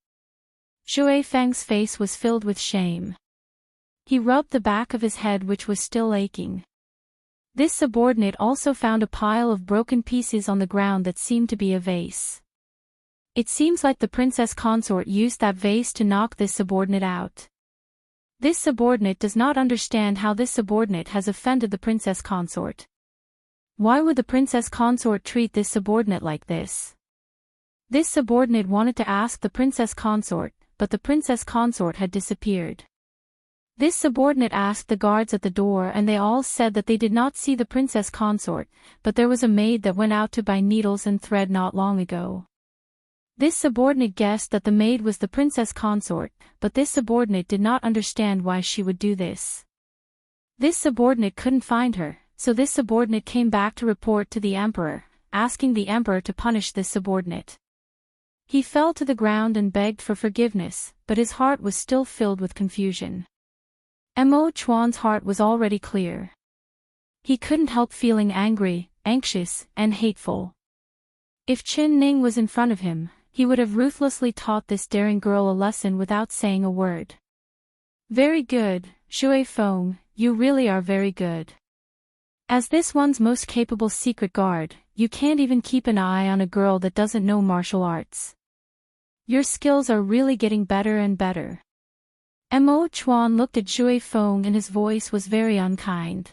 Shui Feng's face was filled with shame. He rubbed the back of his head which was still aching. This subordinate also found a pile of broken pieces on the ground that seemed to be a vase. It seems like the princess consort used that vase to knock this subordinate out. This subordinate does not understand how this subordinate has offended the princess consort. Why would the princess consort treat this subordinate like this? This subordinate wanted to ask the princess consort, but the princess consort had disappeared. This subordinate asked the guards at the door and they all said that they did not see the princess consort, but there was a maid that went out to buy needles and thread not long ago. This subordinate guessed that the maid was the princess consort, but this subordinate did not understand why she would do this. This subordinate couldn't find her, so this subordinate came back to report to the emperor, asking the emperor to punish this subordinate. He fell to the ground and begged for forgiveness, but his heart was still filled with confusion. Mo Chuan's heart was already clear. He couldn't help feeling angry, anxious, and hateful. If Qin Ning was in front of him, he would have ruthlessly taught this daring girl a lesson without saying a word. Very good, Shui Feng, you really are very good. As this one's most capable secret guard, you can't even keep an eye on a girl that doesn't know martial arts. Your skills are really getting better and better. Mo Chuan looked at Shui Feng and his voice was very unkind.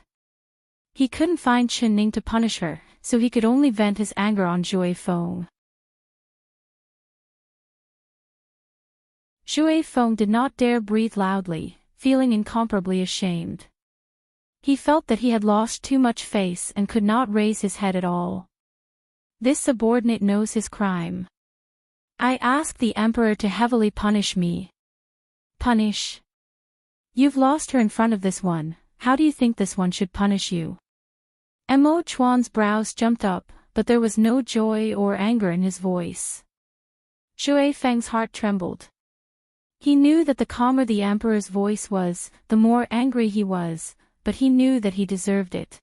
He couldn't find Qin Ning to punish her, so he could only vent his anger on Shui Feng. Shui Feng did not dare breathe loudly, feeling incomparably ashamed. He felt that he had lost too much face and could not raise his head at all. This subordinate knows his crime. I ask the emperor to heavily punish me. Punish? You've lost her in front of this one, how do you think this one should punish you? Mo Chuan's brows jumped up, but there was no joy or anger in his voice. Shui Feng's heart trembled. He knew that the calmer the emperor's voice was, the more angry he was, but he knew that he deserved it.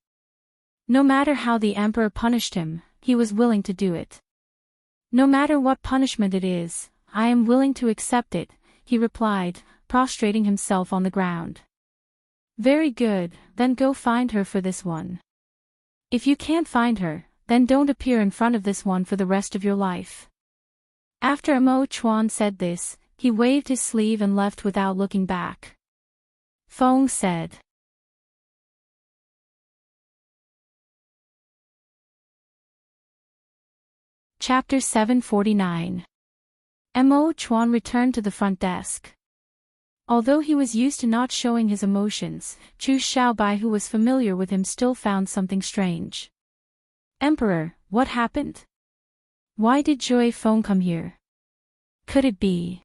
No matter how the emperor punished him, he was willing to do it. No matter what punishment it is, I am willing to accept it, he replied, prostrating himself on the ground. Very good, then go find her for this one. If you can't find her, then don't appear in front of this one for the rest of your life. After Mo Chuan said this, he waved his sleeve and left without looking back. Feng said. Chapter 749. Mo Chuan returned to the front desk. Although he was used to not showing his emotions, Chu Xiaobai, who was familiar with him, still found something strange. Emperor, what happened? Why did Jue Feng come here? Could it be?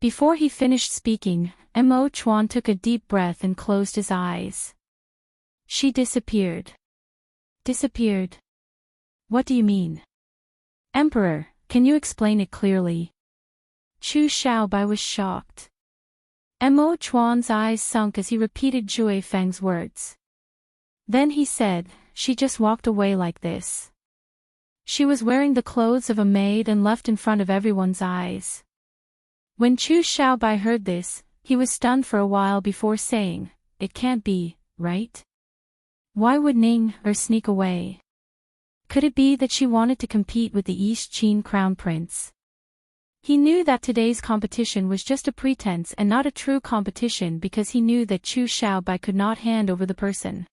Before he finished speaking, Mo Chuan took a deep breath and closed his eyes. She disappeared. Disappeared? What do you mean? Emperor, can you explain it clearly? Chu Xiaobai was shocked. Mo Chuan's eyes sunk as he repeated Jue Feng's words. Then he said, she just walked away like this. She was wearing the clothes of a maid and left in front of everyone's eyes. When Chu Xiaobai heard this, he was stunned for a while before saying, it can't be, right? Why would Ning sneak away? Could it be that she wanted to compete with the East Qin crown prince? He knew that today's competition was just a pretense and not a true competition because he knew that Chu Xiaobai could not hand over the person.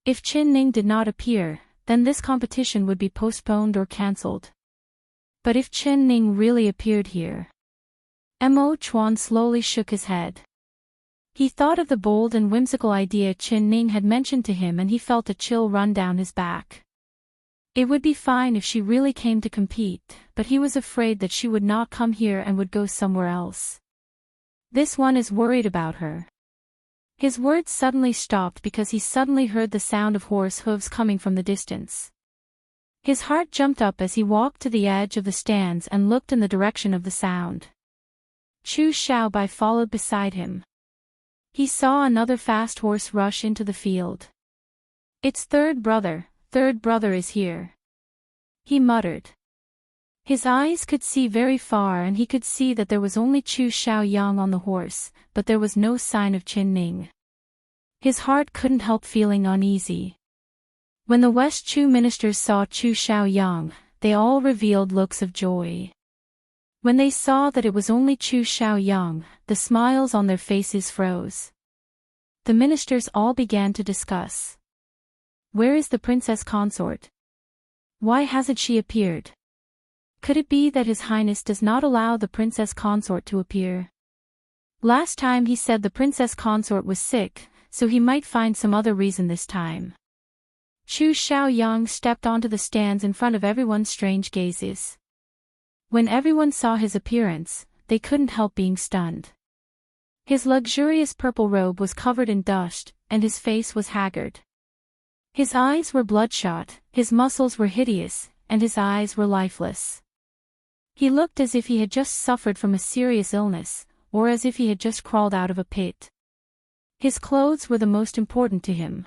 If Qin Ning did not appear, then this competition would be postponed or cancelled. But if Qin Ning really appeared here? Mo Chuan slowly shook his head. He thought of the bold and whimsical idea Qin Ning had mentioned to him and he felt a chill run down his back. It would be fine if she really came to compete, but he was afraid that she would not come here and would go somewhere else. This one is worried about her. His words suddenly stopped because he suddenly heard the sound of horse hooves coming from the distance. His heart jumped up as he walked to the edge of the stands and looked in the direction of the sound. Chu Xiaobai followed beside him. He saw another fast horse rush into the field. It's third brother is here. He muttered. His eyes could see very far and he could see that there was only Chu Xiaoyang on the horse, but there was no sign of Qin Ning. His heart couldn't help feeling uneasy. When the West Chu ministers saw Chu Xiaoyang, they all revealed looks of joy. When they saw that it was only Chu Xiaoyang, the smiles on their faces froze. The ministers all began to discuss. Where is the princess consort? Why hasn't she appeared? Could it be that His Highness does not allow the princess consort to appear? Last time he said the princess consort was sick, so he might find some other reason this time. Chu Xiaoyang stepped onto the stands in front of everyone's strange gazes. When everyone saw his appearance, they couldn't help being stunned. His luxurious purple robe was covered in dust, and his face was haggard. His eyes were bloodshot, his muscles were hideous, and his eyes were lifeless. He looked as if he had just suffered from a serious illness, or as if he had just crawled out of a pit. His clothes were the most important to him.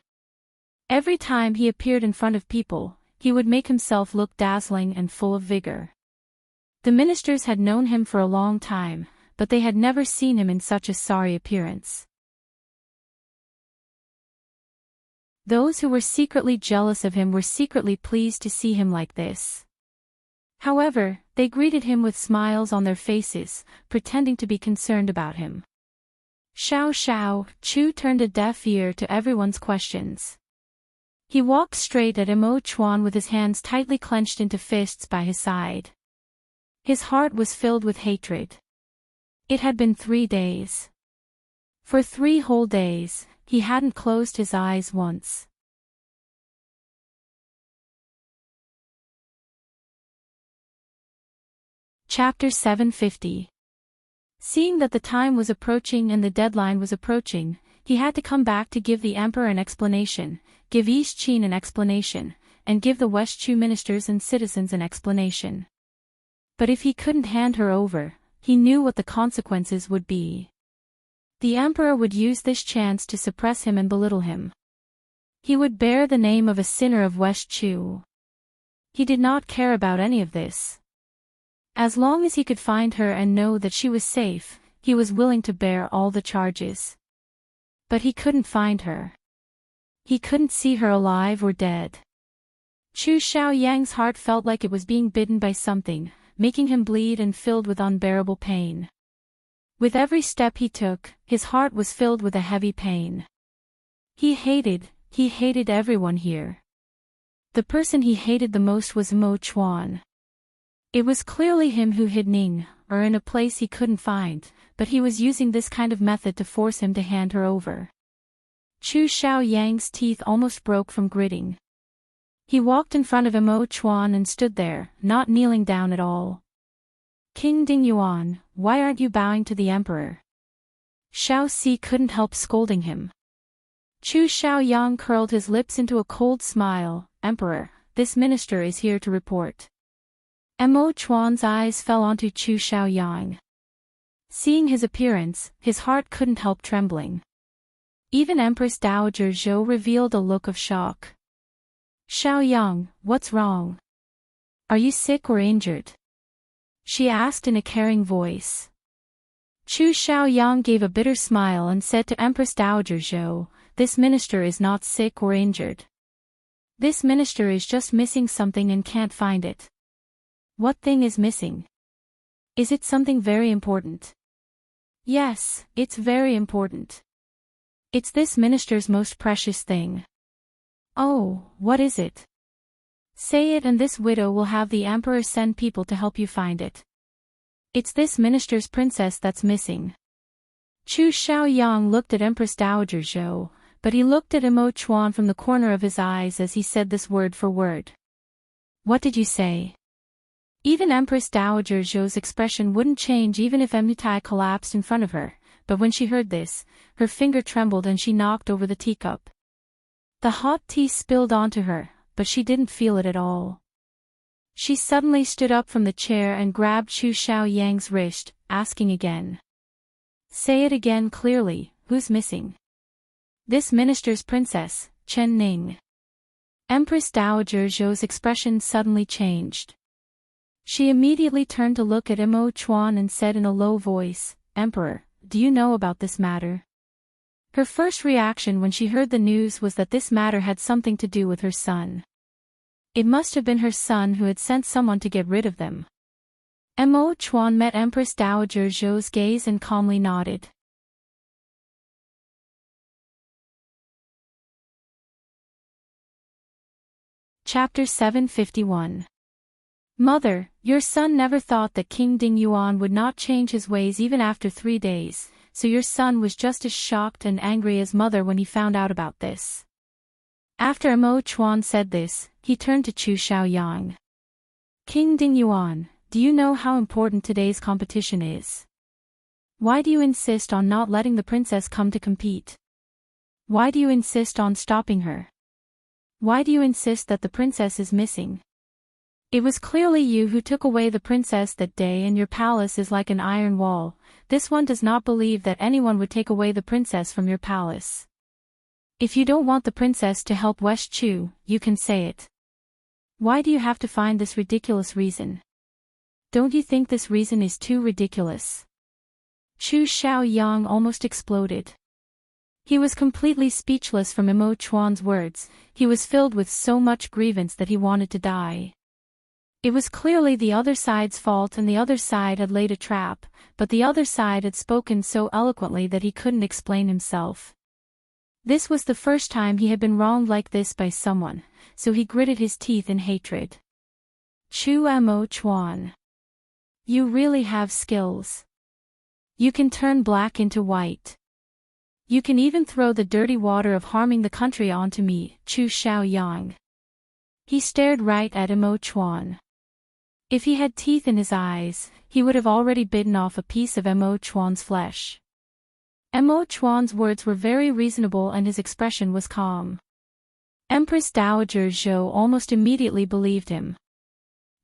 Every time he appeared in front of people, he would make himself look dazzling and full of vigor. The ministers had known him for a long time, but they had never seen him in such a sorry appearance. Those who were secretly jealous of him were secretly pleased to see him like this. However, they greeted him with smiles on their faces, pretending to be concerned about him. Xiao, Chu turned a deaf ear to everyone's questions. He walked straight at Mo Chuan with his hands tightly clenched into fists by his side. His heart was filled with hatred. It had been 3 days. For 3 whole days, he hadn't closed his eyes once. Chapter 750. Seeing that the time was approaching and the deadline was approaching, he had to come back to give the emperor an explanation, give East Qin an explanation, and give the West Chu ministers and citizens an explanation. But if he couldn't hand her over, he knew what the consequences would be. The emperor would use this chance to suppress him and belittle him. He would bear the name of a sinner of West Chu. He did not care about any of this. As long as he could find her and know that she was safe, he was willing to bear all the charges. But he couldn't find her. He couldn't see her alive or dead. Chu Xiaoyang's heart felt like it was being bitten by something, making him bleed and filled with unbearable pain. With every step he took, his heart was filled with a heavy pain. He hated everyone here. The person he hated the most was Mo Chuan. It was clearly him who hid Ning, or in a place he couldn't find, but he was using this kind of method to force him to hand her over. Chu Xiaoyang's teeth almost broke from gritting. He walked in front of Mo Chuan and stood there, not kneeling down at all. King Dingyuan, why aren't you bowing to the emperor? Xiao Si couldn't help scolding him. Chu Xiaoyang curled his lips into a cold smile. Emperor, this minister is here to report. Mo Chuan's eyes fell onto Chu Xiaoyang. Seeing his appearance, his heart couldn't help trembling. Even Empress Dowager Zhou revealed a look of shock. Xiaoyang, what's wrong? Are you sick or injured? She asked in a caring voice. Chu Xiaoyang gave a bitter smile and said to Empress Dowager Zhou, this minister is not sick or injured. This minister is just missing something and can't find it. What thing is missing? Is it something very important? Yes, it's very important. It's this minister's most precious thing. Oh, what is it? Say it and this widow will have the emperor send people to help you find it. It's this minister's princess that's missing. Chu Xiaoyang looked at Empress Dowager Zhou, but he looked at Mo Chuan from the corner of his eyes as he said this word for word. What did you say? Even Empress Dowager Zhou's expression wouldn't change even if Emnutai collapsed in front of her, but when she heard this, her finger trembled and she knocked over the teacup. The hot tea spilled onto her, but she didn't feel it at all. She suddenly stood up from the chair and grabbed Chu Xiaoyang's wrist, asking again. Say it again clearly, who's missing? This minister's princess, Chen Ning. Empress Dowager Zhou's expression suddenly changed. She immediately turned to look at Mo Chuan and said in a low voice, Emperor, do you know about this matter? Her first reaction when she heard the news was that this matter had something to do with her son. It must have been her son who had sent someone to get rid of them. Mo Chuan met Empress Dowager Zhou's gaze and calmly nodded. Chapter 751. Mother, your son never thought that King Dingyuan would not change his ways even after 3 days, so your son was just as shocked and angry as mother when he found out about this. After Mo Chuan said this, he turned to Chu Xiaoyang. King Dingyuan, do you know how important today's competition is? Why do you insist on not letting the princess come to compete? Why do you insist on stopping her? Why do you insist that the princess is missing? It was clearly you who took away the princess that day and your palace is like an iron wall. This one does not believe that anyone would take away the princess from your palace. If you don't want the princess to help West Chu, you can say it. Why do you have to find this ridiculous reason? Don't you think this reason is too ridiculous? Chu Xiaoyang almost exploded. He was completely speechless from Mo Chuan's words. He was filled with so much grievance that he wanted to die. It was clearly the other side's fault and the other side had laid a trap, but the other side had spoken so eloquently that he couldn't explain himself. This was the first time he had been wronged like this by someone, so he gritted his teeth in hatred. Chu Mo Chuan. You really have skills. You can turn black into white. You can even throw the dirty water of harming the country onto me, Chu Xiaoyang. He stared right at Mo Chuan. If he had teeth in his eyes, he would have already bitten off a piece of Mo Chuan's flesh. Mo Chuan's words were very reasonable and his expression was calm. Empress Dowager Zhou almost immediately believed him.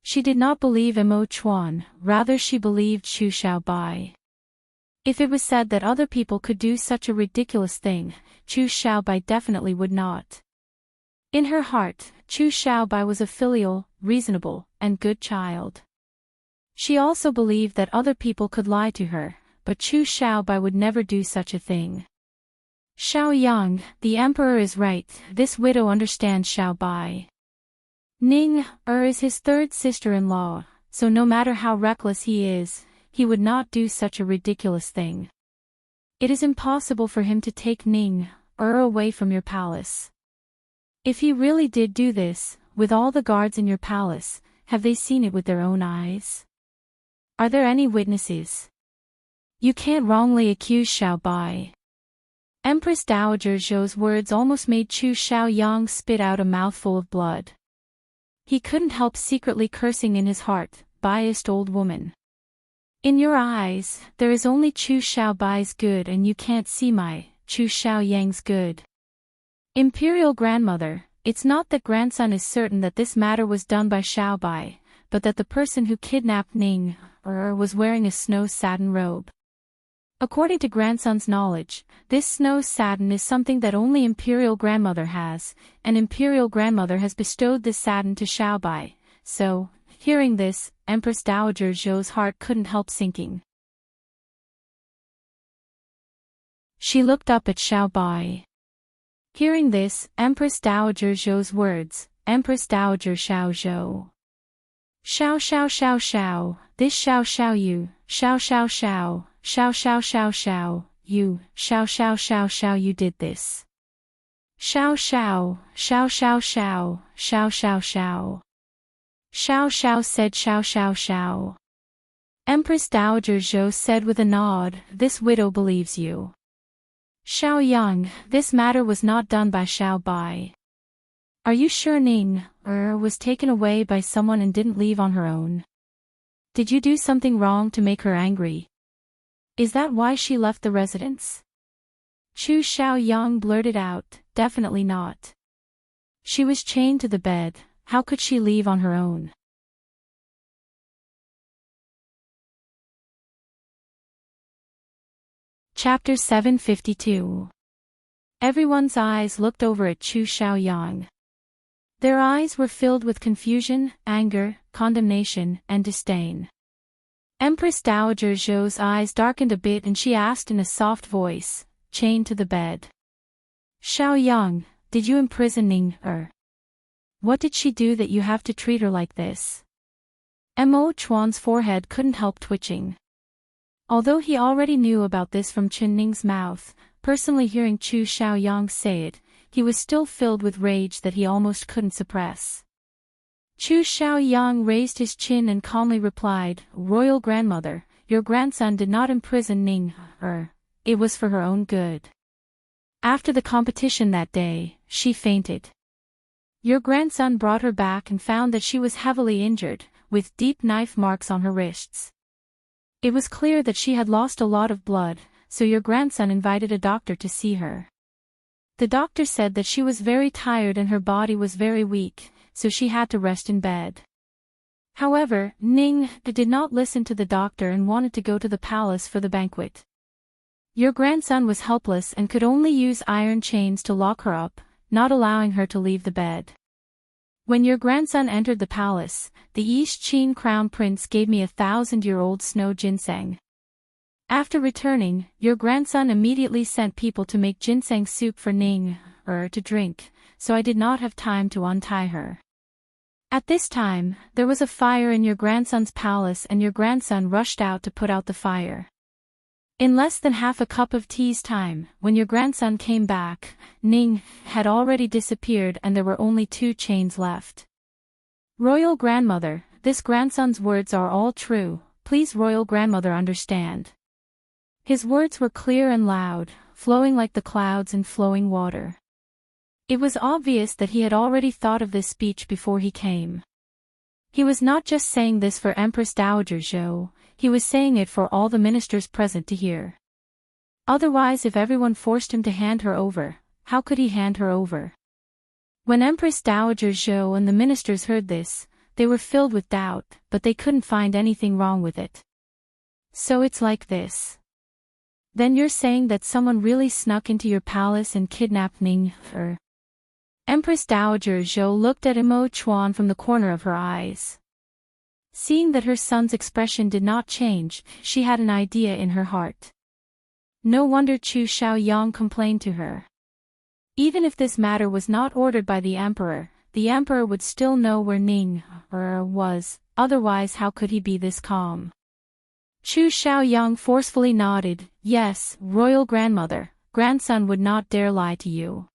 She did not believe Mo Chuan, rather she believed Chu Xiaobai. If it was said that other people could do such a ridiculous thing, Chu Xiaobai definitely would not. In her heart, Chu Xiaobai was a filial, reasonable, and good child. She also believed that other people could lie to her, but Chu Xiaobai would never do such a thing. Xiaoyang, the emperor is right, this widow understands Xiaobai. Ning is his third sister-in-law, so no matter how reckless he is, he would not do such a ridiculous thing. It is impossible for him to take Ning away from your palace. If he really did do this, with all the guards in your palace, have they seen it with their own eyes? Are there any witnesses? You can't wrongly accuse Xiaobai. Empress Dowager Zhou's words almost made Chu Xiaoyang spit out a mouthful of blood. He couldn't help secretly cursing in his heart, biased old woman. In your eyes, there is only Chu Xiaobai's good and you can't see my, Chu Xiaoyang's good. Imperial grandmother, it's not that grandson is certain that this matter was done by Xiaobai, but that the person who kidnapped Ning was wearing a snow satin robe. According to grandson's knowledge, this snow satin is something that only Imperial grandmother has, and Imperial grandmother has bestowed this satin to Xiaobai, so, hearing this, Empress Dowager Zhou's heart couldn't help sinking. She looked up at Xiaobai. Hearing this, Empress Dowager Zhou's words, Empress Dowager Xiao Zhou. Xiao xiao xiao xiao, this xiao xiao you, xiao xiao xiao, xiao xiao xiao xiao, you, xiao xiao xiao xiao you did this. Xiao xiao, xiao xiao xiao, xiao xiao xiao. Xiao xiao said xiao xiao xiao. Empress Dowager Zhou said with a nod, this widow believes you. Xiaoyang, this matter was not done by Xiaobai. Are you sure Ning was taken away by someone and didn't leave on her own? Did you do something wrong to make her angry? Is that why she left the residence? Chu Xiaoyang blurted out, definitely not. She was chained to the bed, how could she leave on her own? Chapter 752. Everyone's eyes looked over at Chu Xiaoyang. Their eyes were filled with confusion, anger, condemnation, and disdain. Empress Dowager Zhou's eyes darkened a bit and she asked in a soft voice, chained to the bed. Xiaoyang, did you imprison Ning? What did she do that you have to treat her like this? Mo Chuan's forehead couldn't help twitching. Although he already knew about this from Chen Ning's mouth, personally hearing Chu Xiaoyang say it, he was still filled with rage that he almost couldn't suppress. Chu Xiaoyang raised his chin and calmly replied, Royal Grandmother, your grandson did not imprison Ning, it was for her own good. After the competition that day, she fainted. Your grandson brought her back and found that she was heavily injured, with deep knife marks on her wrists. It was clear that she had lost a lot of blood, so your grandson invited a doctor to see her. The doctor said that she was very tired and her body was very weak, so she had to rest in bed. However, Ning did not listen to the doctor and wanted to go to the palace for the banquet. Your grandson was helpless and could only use iron chains to lock her up, not allowing her to leave the bed. When your grandson entered the palace, the East Qin crown prince gave me 1,000-year-old snow ginseng. After returning, your grandson immediately sent people to make ginseng soup for Ning, to drink, so I did not have time to untie her. At this time, there was a fire in your grandson's palace and your grandson rushed out to put out the fire. In less than half a cup of tea's time, when your grandson came back, Ning had already disappeared and there were only 2 chains left. Royal Grandmother, this grandson's words are all true, please Royal Grandmother understand. His words were clear and loud, flowing like the clouds in flowing water. It was obvious that he had already thought of this speech before he came. He was not just saying this for Empress Dowager Zhou, he was saying it for all the ministers present to hear. Otherwise, if everyone forced him to hand her over, how could he hand her over? When Empress Dowager Zhou and the ministers heard this, they were filled with doubt, but they couldn't find anything wrong with it. So it's like this. Then you're saying that someone really snuck into your palace and kidnapped Ning, Empress Dowager Zhou looked at Imo Chuan from the corner of her eyes. Seeing that her son's expression did not change, she had an idea in her heart. No wonder Chu Xiaoyang complained to her. Even if this matter was not ordered by the emperor would still know where Ning was, otherwise how could he be this calm? Chu Xiaoyang forcefully nodded. Yes, royal grandmother, grandson would not dare lie to you.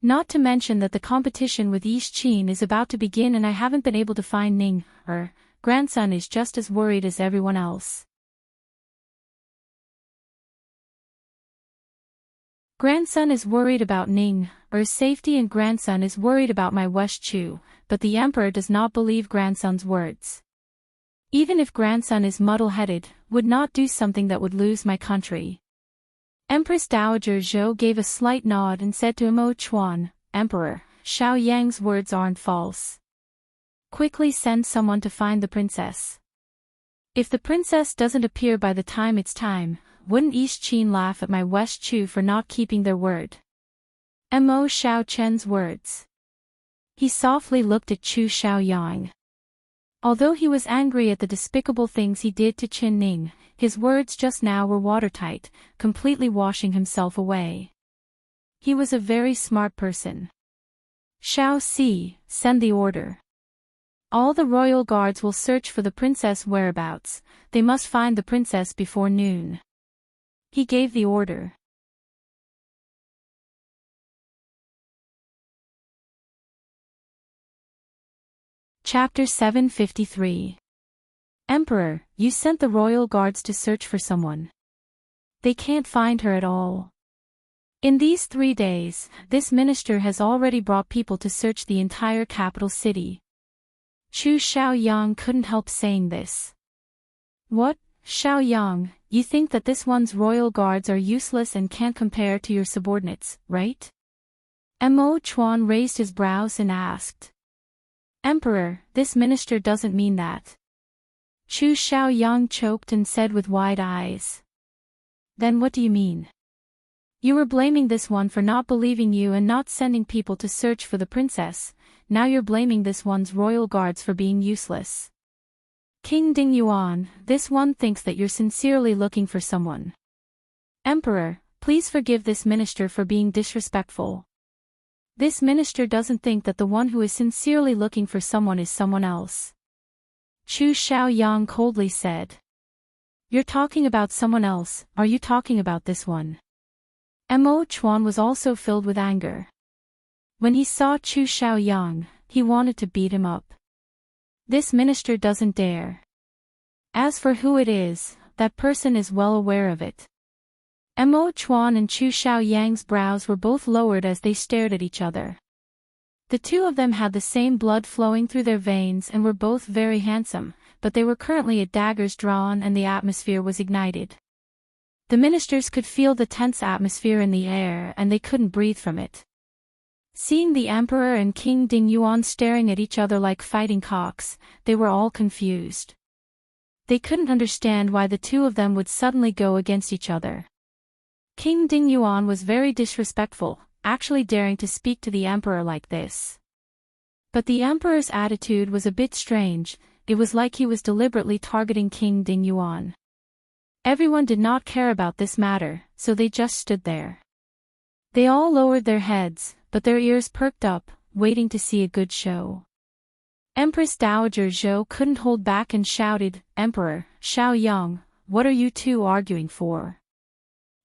Not to mention that the competition with Yi Qin is about to begin and I haven't been able to find Ning. Grandson is just as worried as everyone else. Grandson is worried about Ning safety and grandson is worried about my West Chu, but the emperor does not believe grandson's words. Even if grandson is muddle-headed, would not do something that would lose my country. Empress Dowager Zhou gave a slight nod and said to Imo Chuan, Emperor, Xiaoyang's words aren't false. Quickly send someone to find the princess. If the princess doesn't appear by the time it's time, wouldn't Yi Qin laugh at my West Chu for not keeping their word? Mo Xiao Chen's words. He softly looked at Chu Xiaoyang. Although he was angry at the despicable things he did to Qin Ning, his words just now were watertight, completely washing himself away. He was a very smart person. Xiao Si, send the order. All the royal guards will search for the princess' whereabouts. They must find the princess before noon. He gave the order. Chapter 753. Emperor, you sent the royal guards to search for someone. They can't find her at all. In these 3 days, this minister has already brought people to search the entire capital city. Chu Xiaoyang couldn't help saying this. What, Xiaoyang, you think that this one's royal guards are useless and can't compare to your subordinates, right? Mo Chuan raised his brows and asked. Emperor, this minister doesn't mean that. Chu Xiaoyang choked and said with wide eyes. Then what do you mean? You were blaming this one for not believing you and not sending people to search for the princess, now you're blaming this one's royal guards for being useless. King Dingyuan, this one thinks that you're sincerely looking for someone. Emperor, please forgive this minister for being disrespectful. This minister doesn't think that the one who is sincerely looking for someone is someone else. Chu Xiaoyang coldly said. You're talking about someone else, are you talking about this one? Mo Chuan was also filled with anger. When he saw Chu Xiaoyang, he wanted to beat him up. This minister doesn't dare. As for who it is, that person is well aware of it. Mo Chuan and Chu Xiaoyang's brows were both lowered as they stared at each other. The two of them had the same blood flowing through their veins and were both very handsome, but they were currently at daggers drawn and the atmosphere was ignited. The ministers could feel the tense atmosphere in the air and they couldn't breathe from it. Seeing the emperor and King Dingyuan staring at each other like fighting cocks, they were all confused. They couldn't understand why the two of them would suddenly go against each other. King Dingyuan was very disrespectful, actually daring to speak to the emperor like this. But the emperor's attitude was a bit strange, it was like he was deliberately targeting King Dingyuan. Everyone did not care about this matter, so they just stood there. They all lowered their heads, but their ears perked up, waiting to see a good show. Empress Dowager Zhou couldn't hold back and shouted, Emperor, Xiaoyang, what are you two arguing for?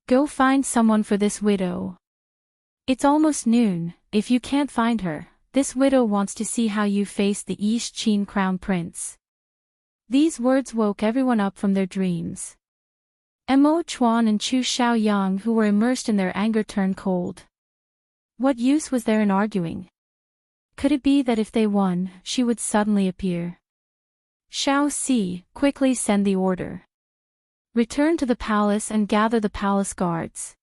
Go find someone for this widow. It's almost noon, if you can't find her, this widow wants to see how you face the Yi Qin crown prince. These words woke everyone up from their dreams. Mo Chuan and Chu Xiaoyang who were immersed in their anger turned cold. What use was there in arguing? Could it be that if they won, she would suddenly appear? Xiao Si, quickly send the order. Return to the palace and gather the palace guards.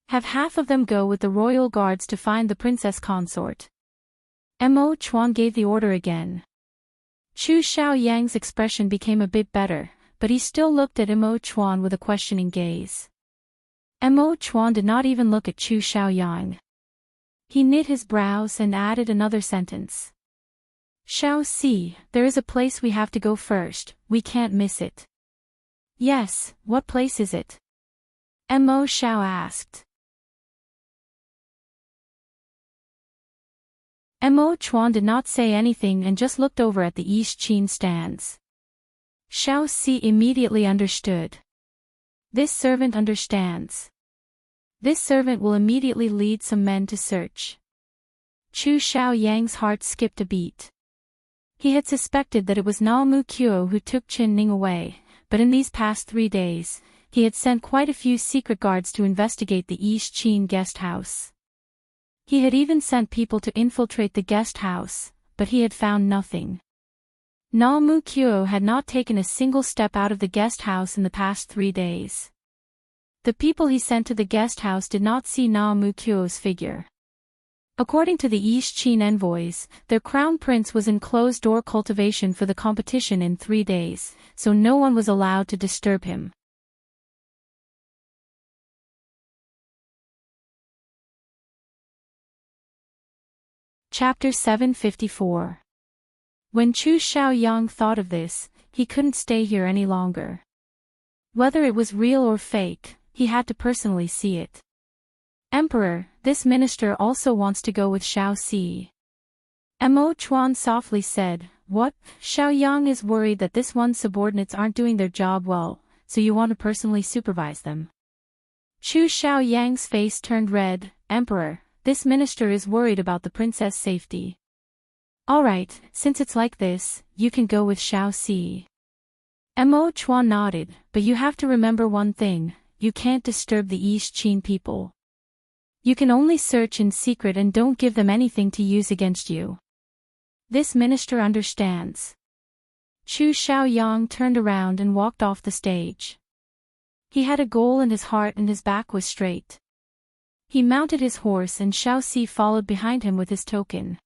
Have half of them go with the royal guards to find the princess consort. Mo Chuan gave the order again. Chu Xiaoyang's expression became a bit better, but he still looked at Mo Chuan with a questioning gaze. Mo Chuan did not even look at Chu Xiaoyang. He knit his brows and added another sentence. Xiao Si, there is a place we have to go first, we can't miss it. Yes, what place is it? Mo Xiao asked. Mo Chuan did not say anything and just looked over at the East Qin stands. Xiao Si immediately understood. This servant understands. This servant will immediately lead some men to search. Chu Xiao Yang's heart skipped a beat. He had suspected that it was Na Mu Qiu who took Qin Ning away, but in these past 3 days, he had sent quite a few secret guards to investigate the East Qin guest house. He had even sent people to infiltrate the guest house, but he had found nothing. Na Mu Qiu had not taken a single step out of the guest house in the past 3 days. The people he sent to the guest house did not see Na Mu Qiu's figure. According to the East Qin envoys, their crown prince was in closed-door cultivation for the competition in 3 days, so no one was allowed to disturb him. Chapter 754. When Chu Xiaoyang thought of this, he couldn't stay here any longer. Whether it was real or fake, he had to personally see it. Emperor, this minister also wants to go with Xiao Si. Mo Chuan softly said, What? Xiaoyang is worried that this one's subordinates aren't doing their job well, so you want to personally supervise them. Chu Xiaoyang's face turned red. Emperor, this minister is worried about the princess' safety. Alright, since it's like this, you can go with Xiao Si. Mo Chuan nodded, but you have to remember one thing, you can't disturb the East Qin people. You can only search in secret and don't give them anything to use against you. This minister understands. Chu Xiaoyang turned around and walked off the stage. He had a goal in his heart and his back was straight. He mounted his horse and Xiao Si followed behind him with his token.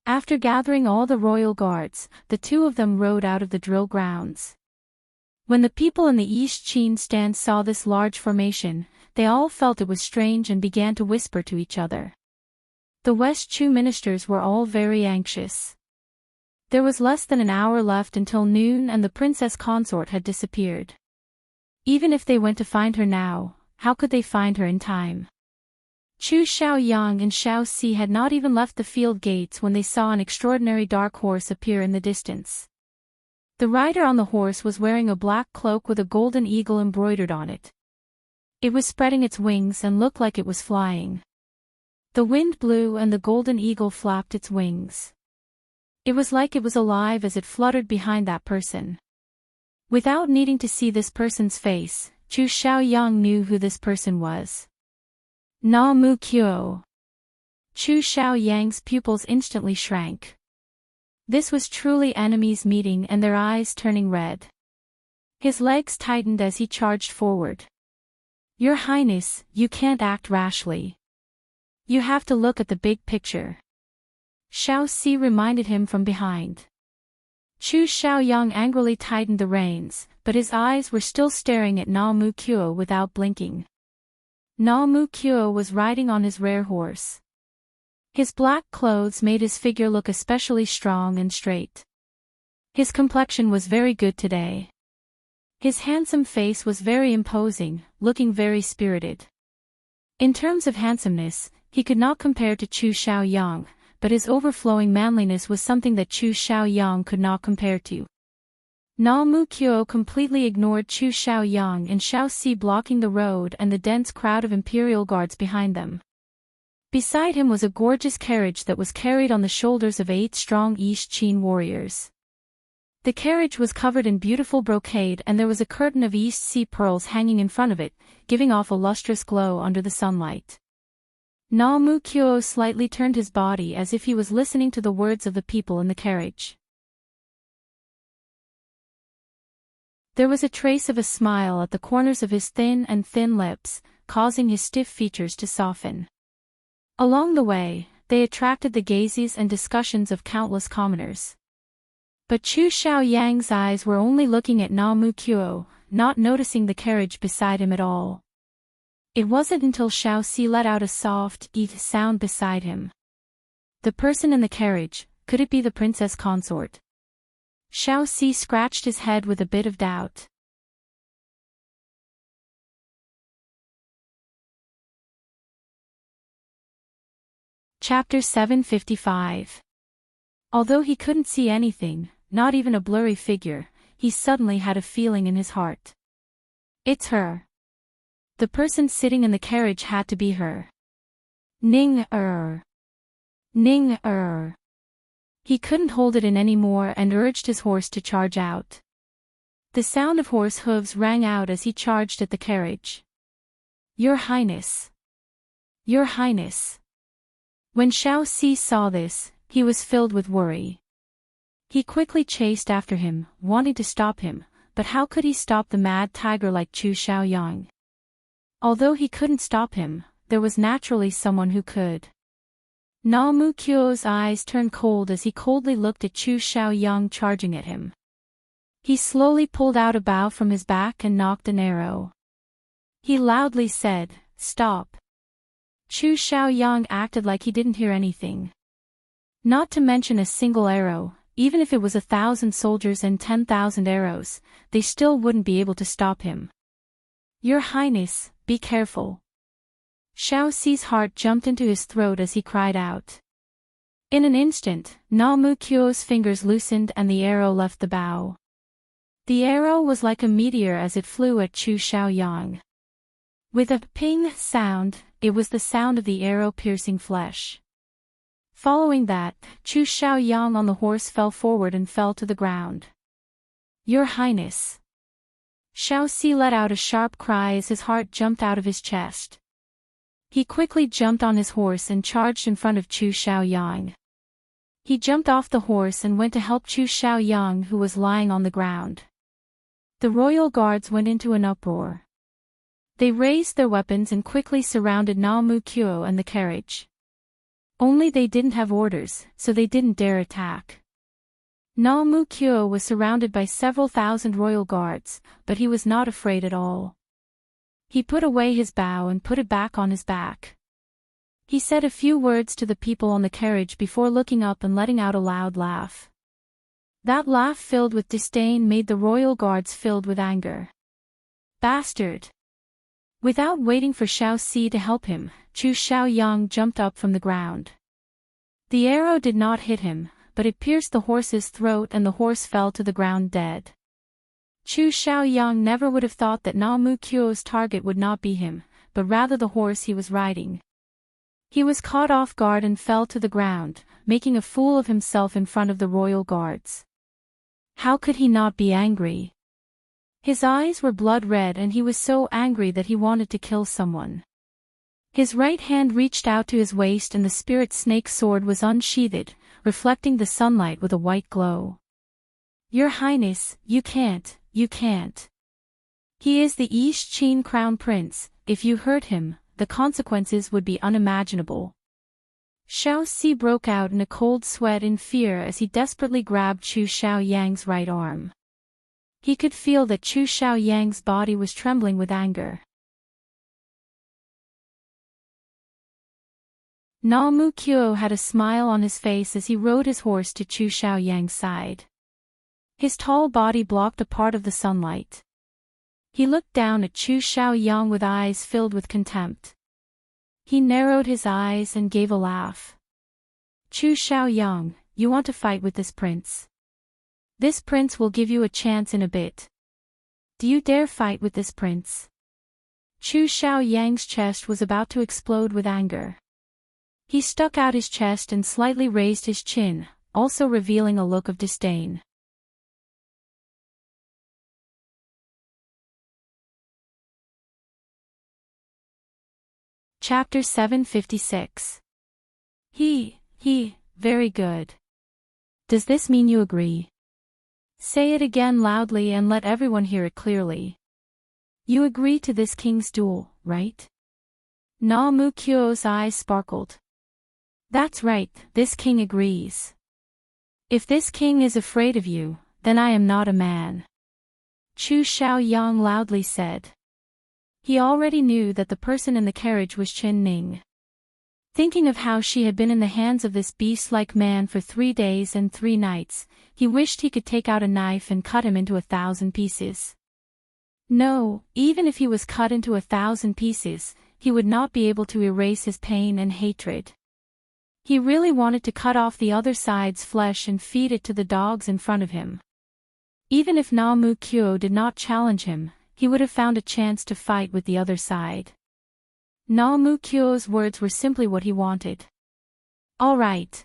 After gathering all the royal guards, the two of them rode out of the drill grounds. When the people in the East Qin stand saw this large formation, they all felt it was strange and began to whisper to each other. The West Chu ministers were all very anxious. There was less than an hour left until noon and the princess consort had disappeared. Even if they went to find her now, how could they find her in time? Chu Xiaoyang and Xiao Si had not even left the field gates when they saw an extraordinary dark horse appear in the distance. The rider on the horse was wearing a black cloak with a golden eagle embroidered on it. It was spreading its wings and looked like it was flying. The wind blew and the golden eagle flapped its wings. It was like it was alive as it fluttered behind that person. Without needing to see this person's face, Chu Xiaoyang knew who this person was. Na Mu Qiu. Chu Xiaoyang's pupils instantly shrank. This was truly enemies meeting and their eyes turning red. His legs tightened as he charged forward. Your Highness, you can't act rashly. You have to look at the big picture. Xiao Si reminded him from behind. Chu Xiaoyang angrily tightened the reins, but his eyes were still staring at Na Mu Qiu without blinking. Na Mu Qiu was riding on his rare horse. His black clothes made his figure look especially strong and straight. His complexion was very good today. His handsome face was very imposing, looking very spirited. In terms of handsomeness, he could not compare to Chu Xiaoyang, but his overflowing manliness was something that Chu Xiaoyang could not compare to. Na Mu Qiu completely ignored Chu Xiaoyang and Xiao Si blocking the road and the dense crowd of imperial guards behind them. Beside him was a gorgeous carriage that was carried on the shoulders of 8 strong East Qin warriors. The carriage was covered in beautiful brocade and there was a curtain of East Sea pearls hanging in front of it, giving off a lustrous glow under the sunlight. Na Mu Qiu slightly turned his body as if he was listening to the words of the people in the carriage. There was a trace of a smile at the corners of his thin lips, causing his stiff features to soften. Along the way, they attracted the gazes and discussions of countless commoners. But Chu Xiaoyang's eyes were only looking at Na Mu Qiu, not noticing the carriage beside him at all. It wasn't until Xiao Si let out a soft, eeth sound beside him. The person in the carriage, could it be the princess consort? Xiao Si scratched his head with a bit of doubt. Chapter 755. Although he couldn't see anything, not even a blurry figure, he suddenly had a feeling in his heart. It's her. The person sitting in the carriage had to be her. Ning-er. Ning-er. He couldn't hold it in any more and urged his horse to charge out. The sound of horse hooves rang out as he charged at the carriage. Your Highness. Your Highness. When Xiao Si saw this, he was filled with worry. He quickly chased after him, wanting to stop him, but how could he stop the mad tiger like Chu Xiaoyang? Although he couldn't stop him, there was naturally someone who could. Na Mu Qiu's eyes turned cold as he coldly looked at Chu Xiaoyang charging at him. He slowly pulled out a bow from his back and nocked an arrow. He loudly said, "Stop." Chu Xiaoyang acted like he didn't hear anything. Not to mention a single arrow, even if it was 1,000 soldiers and 10,000 arrows, they still wouldn't be able to stop him. Your Highness, be careful. Xiao Si's heart jumped into his throat as he cried out. In an instant, Na Mu Qiu's fingers loosened and the arrow left the bow. The arrow was like a meteor as it flew at Chu Xiaoyang. With a ping sound, it was the sound of the arrow piercing flesh. Following that, Chu Xiaoyang on the horse fell forward and fell to the ground. Your Highness. Xiao Si let out a sharp cry as his heart jumped out of his chest. He quickly jumped on his horse and charged in front of Chu Xiaoyang. He jumped off the horse and went to help Chu Xiaoyang, who was lying on the ground. The royal guards went into an uproar. They raised their weapons and quickly surrounded Na Mu Qiu and the carriage. Only they didn't have orders, so they didn't dare attack. Na Mu Qiu was surrounded by several thousand royal guards, but he was not afraid at all. He put away his bow and put it back on his back. He said a few words to the people on the carriage before looking up and letting out a loud laugh. That laugh filled with disdain made the royal guards filled with anger. Bastard! Without waiting for Xiao Si to help him, Chu Xiaoyang jumped up from the ground. The arrow did not hit him, but it pierced the horse's throat and the horse fell to the ground dead. Chu Xiaoyang never would have thought that Na Mu Qiu's target would not be him, but rather the horse he was riding. He was caught off guard and fell to the ground, making a fool of himself in front of the royal guards. How could he not be angry? His eyes were blood red and he was so angry that he wanted to kill someone. His right hand reached out to his waist and the spirit snake sword was unsheathed, reflecting the sunlight with a white glow. Your Highness, you can't. He is the East Qin Crown Prince. If you hurt him, the consequences would be unimaginable. Xiao Si broke out in a cold sweat in fear as he desperately grabbed Chu Xiaoyang's right arm. He could feel that Chu Xiaoyang's body was trembling with anger. Na Mu Qiu had a smile on his face as he rode his horse to Chu Xiaoyang's side. His tall body blocked a part of the sunlight. He looked down at Chu Xiaoyang with eyes filled with contempt. He narrowed his eyes and gave a laugh. Chu Xiaoyang, you want to fight with this prince? This prince will give you a chance in a bit. Do you dare fight with this prince? Chu Xiaoyang's chest was about to explode with anger. He stuck out his chest and slightly raised his chin, also revealing a look of disdain. Chapter 756. Very good. Does this mean you agree? Say it again loudly and let everyone hear it clearly. You agree to this king's duel, right? Na Mu Qiu's eyes sparkled. That's right, this king agrees. If this king is afraid of you, then I am not a man. Chu Xiaoyang loudly said. He already knew that the person in the carriage was Chen Ning. Thinking of how she had been in the hands of this beast-like man for 3 days and 3 nights, he wished he could take out a knife and cut him into 1,000 pieces. No, even if he was cut into 1,000 pieces, he would not be able to erase his pain and hatred. He really wanted to cut off the other side's flesh and feed it to the dogs in front of him. Even if Na Mu Kyo did not challenge him, he would have found a chance to fight with the other side. Na Mu Kyo's words were simply what he wanted. All right.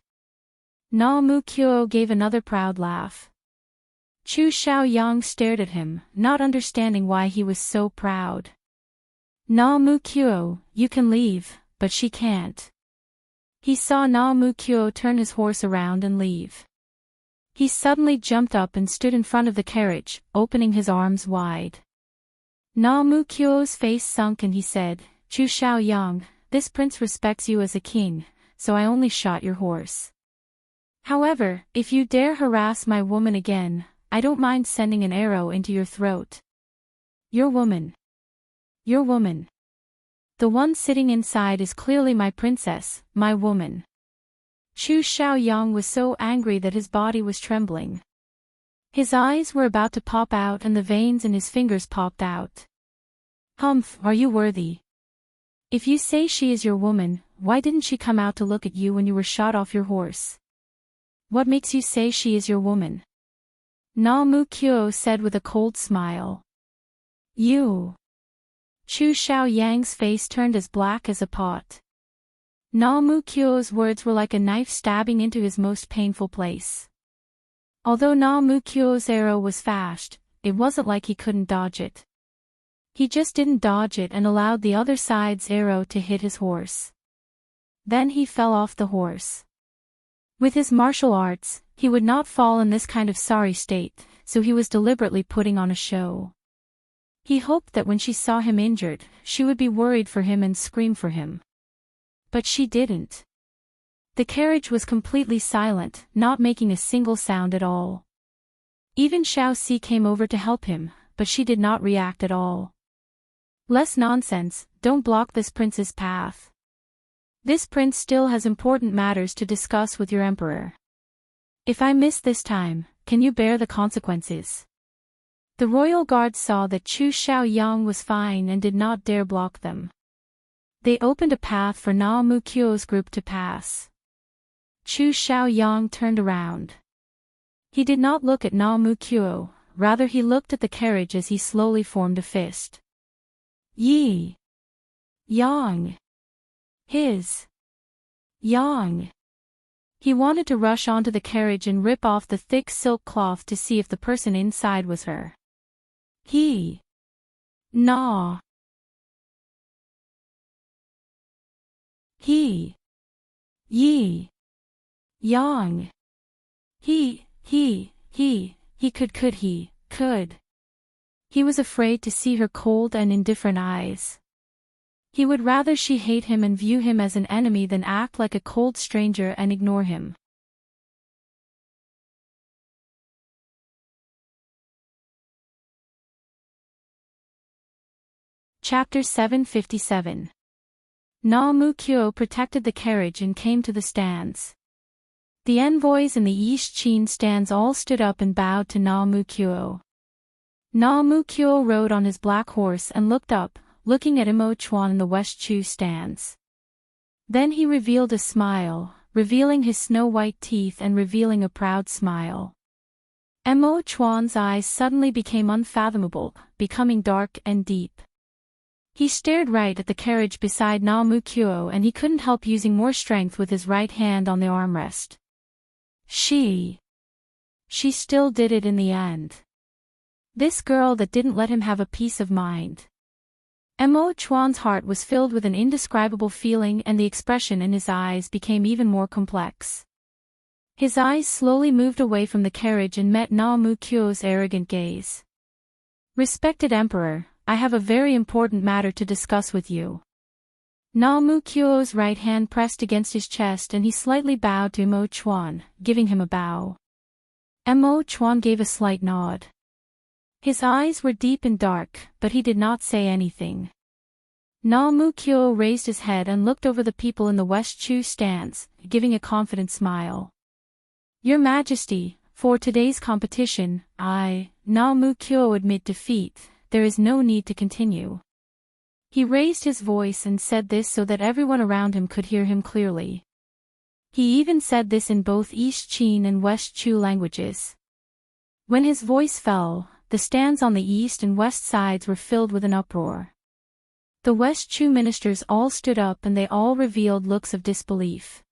Na Mu Kyo gave another proud laugh. Chu Xiaoyang stared at him, not understanding why he was so proud. Na Mu Kyo, you can leave, but she can't. He saw Na Mu Kyo turn his horse around and leave. He suddenly jumped up and stood in front of the carriage, opening his arms wide. Na Mu Kyo's face sunk and he said, Chu Xiaoyang, this prince respects you as a king, so I only shot your horse. However, if you dare harass my woman again, I don't mind sending an arrow into your throat. Your woman. Your woman. The one sitting inside is clearly my princess, my woman. Chu Xiaoyang was so angry that his body was trembling. His eyes were about to pop out and the veins in his fingers popped out. Humph, are you worthy? If you say she is your woman, why didn't she come out to look at you when you were shot off your horse? What makes you say she is your woman? Na Mu Kyo said with a cold smile. You. Chu Xiaoyang's face turned as black as a pot. Na Mu Kyo's words were like a knife stabbing into his most painful place. Although Na Mu Kyo's arrow was fast, it wasn't like he couldn't dodge it. He just didn't dodge it and allowed the other side's arrow to hit his horse. Then he fell off the horse. With his martial arts, he would not fall in this kind of sorry state, so he was deliberately putting on a show. He hoped that when she saw him injured, she would be worried for him and scream for him. But she didn't. The carriage was completely silent, not making a single sound at all. Even Xiao Si came over to help him, but she did not react at all. Less nonsense, don't block this prince's path. This prince still has important matters to discuss with your emperor. If I miss this time, can you bear the consequences? The royal guard saw that Chu Xiaoyang was fine and did not dare block them. They opened a path for Na Mu Kyo's group to pass. Chu Xiaoyang turned around. He did not look at Na Mu Kyo, rather he looked at the carriage as he slowly formed a fist. Yi. Yang. His. Yang. He wanted to rush onto the carriage and rip off the thick silk cloth to see if the person inside was her. He. Na. He. Yi. Yang. He could. He was afraid to see her cold and indifferent eyes. He would rather she hate him and view him as an enemy than act like a cold stranger and ignore him. Chapter 757. Na Mu Kyo protected the carriage and came to the stands. The envoys in the East Qin stands all stood up and bowed to Na Mu Kyo. Na Mu Kyo rode on his black horse and looked up, looking at Imo Chuan in the West Chu stands. Then he revealed a smile, revealing his snow-white teeth and revealing a proud smile. Imo Chuan's eyes suddenly became unfathomable, becoming dark and deep. He stared right at the carriage beside Na Mu Kyo and he couldn't help using more strength with his right hand on the armrest. She still did it in the end. This girl that didn't let him have a peace of mind. Imo Chuan's heart was filled with an indescribable feeling and the expression in his eyes became even more complex. His eyes slowly moved away from the carriage and met Na Mu Kyo's arrogant gaze. Respected Emperor, I have a very important matter to discuss with you. Na Mu Kyo's right hand pressed against his chest and he slightly bowed to Imo Chuan, giving him a bow. Imo Chuan gave a slight nod. His eyes were deep and dark, but he did not say anything. Na Mu Kyo raised his head and looked over the people in the West Chu stands, giving a confident smile. Your Majesty, for today's competition, Na Mu Kyo, admit defeat. There is no need to continue. He raised his voice and said this so that everyone around him could hear him clearly. He even said this in both East Chin and West Chu languages. When his voice fell, the stands on the east and west sides were filled with an uproar. The West Chu ministers all stood up and they all revealed looks of disbelief.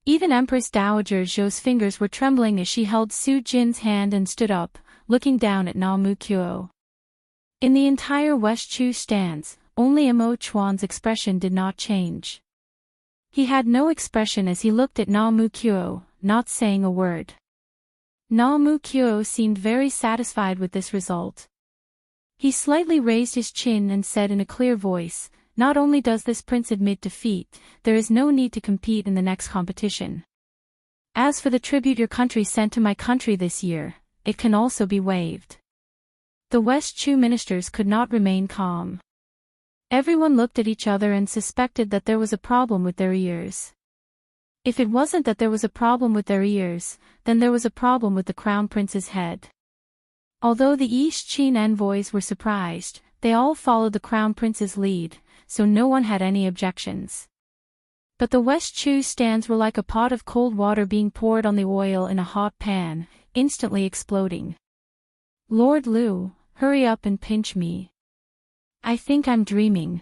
Even Empress Dowager Zhou's fingers were trembling as she held Su Jin's hand and stood up, looking down at Na Mu Kyo. In the entire West Chu stands, only Mo Chuan's expression did not change. He had no expression as he looked at Na Mu Kyo, not saying a word. Na Mu Kyo seemed very satisfied with this result. He slightly raised his chin and said in a clear voice, not only does this prince admit defeat, there is no need to compete in the next competition. As for the tribute your country sent to my country this year, it can also be waived. The West Chu ministers could not remain calm. Everyone looked at each other and suspected that there was a problem with their ears. If it wasn't that there was a problem with their ears, then there was a problem with the crown prince's head. Although the East Chin envoys were surprised, they all followed the crown prince's lead, so no one had any objections. But the West Chu stands were like a pot of cold water being poured on the oil in a hot pan, instantly exploding. Lord Liu, hurry up and pinch me. I think I'm dreaming.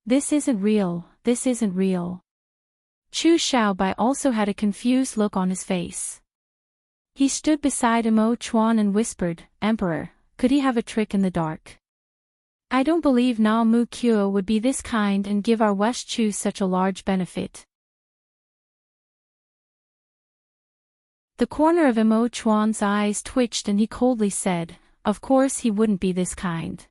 This isn't real, this isn't real. Chu Xiaobai also had a confused look on his face. He stood beside Mo Chuan and whispered, Emperor, could he have a trick in the dark? I don't believe Na Mu Kyo would be this kind and give our West Chu such a large benefit. The corner of Mo Chuan's eyes twitched and he coldly said, of course he wouldn't be this kind.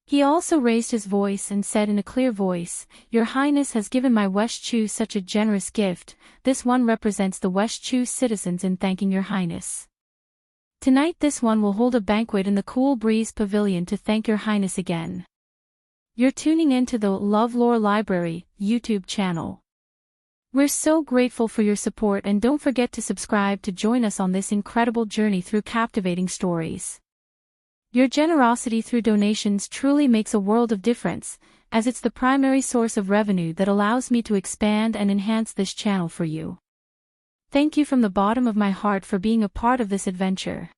He also raised his voice and said in a clear voice, Your Highness has given my West Chu such a generous gift, this one represents the West Chu citizens in thanking Your Highness. Tonight this one will hold a banquet in the Cool Breeze Pavilion to thank Your Highness again. You're tuning in to the LoveLore Library YouTube channel. We're so grateful for your support and don't forget to subscribe to join us on this incredible journey through captivating stories. Your generosity through donations truly makes a world of difference, as it's the primary source of revenue that allows me to expand and enhance this channel for you. Thank you from the bottom of my heart for being a part of this adventure.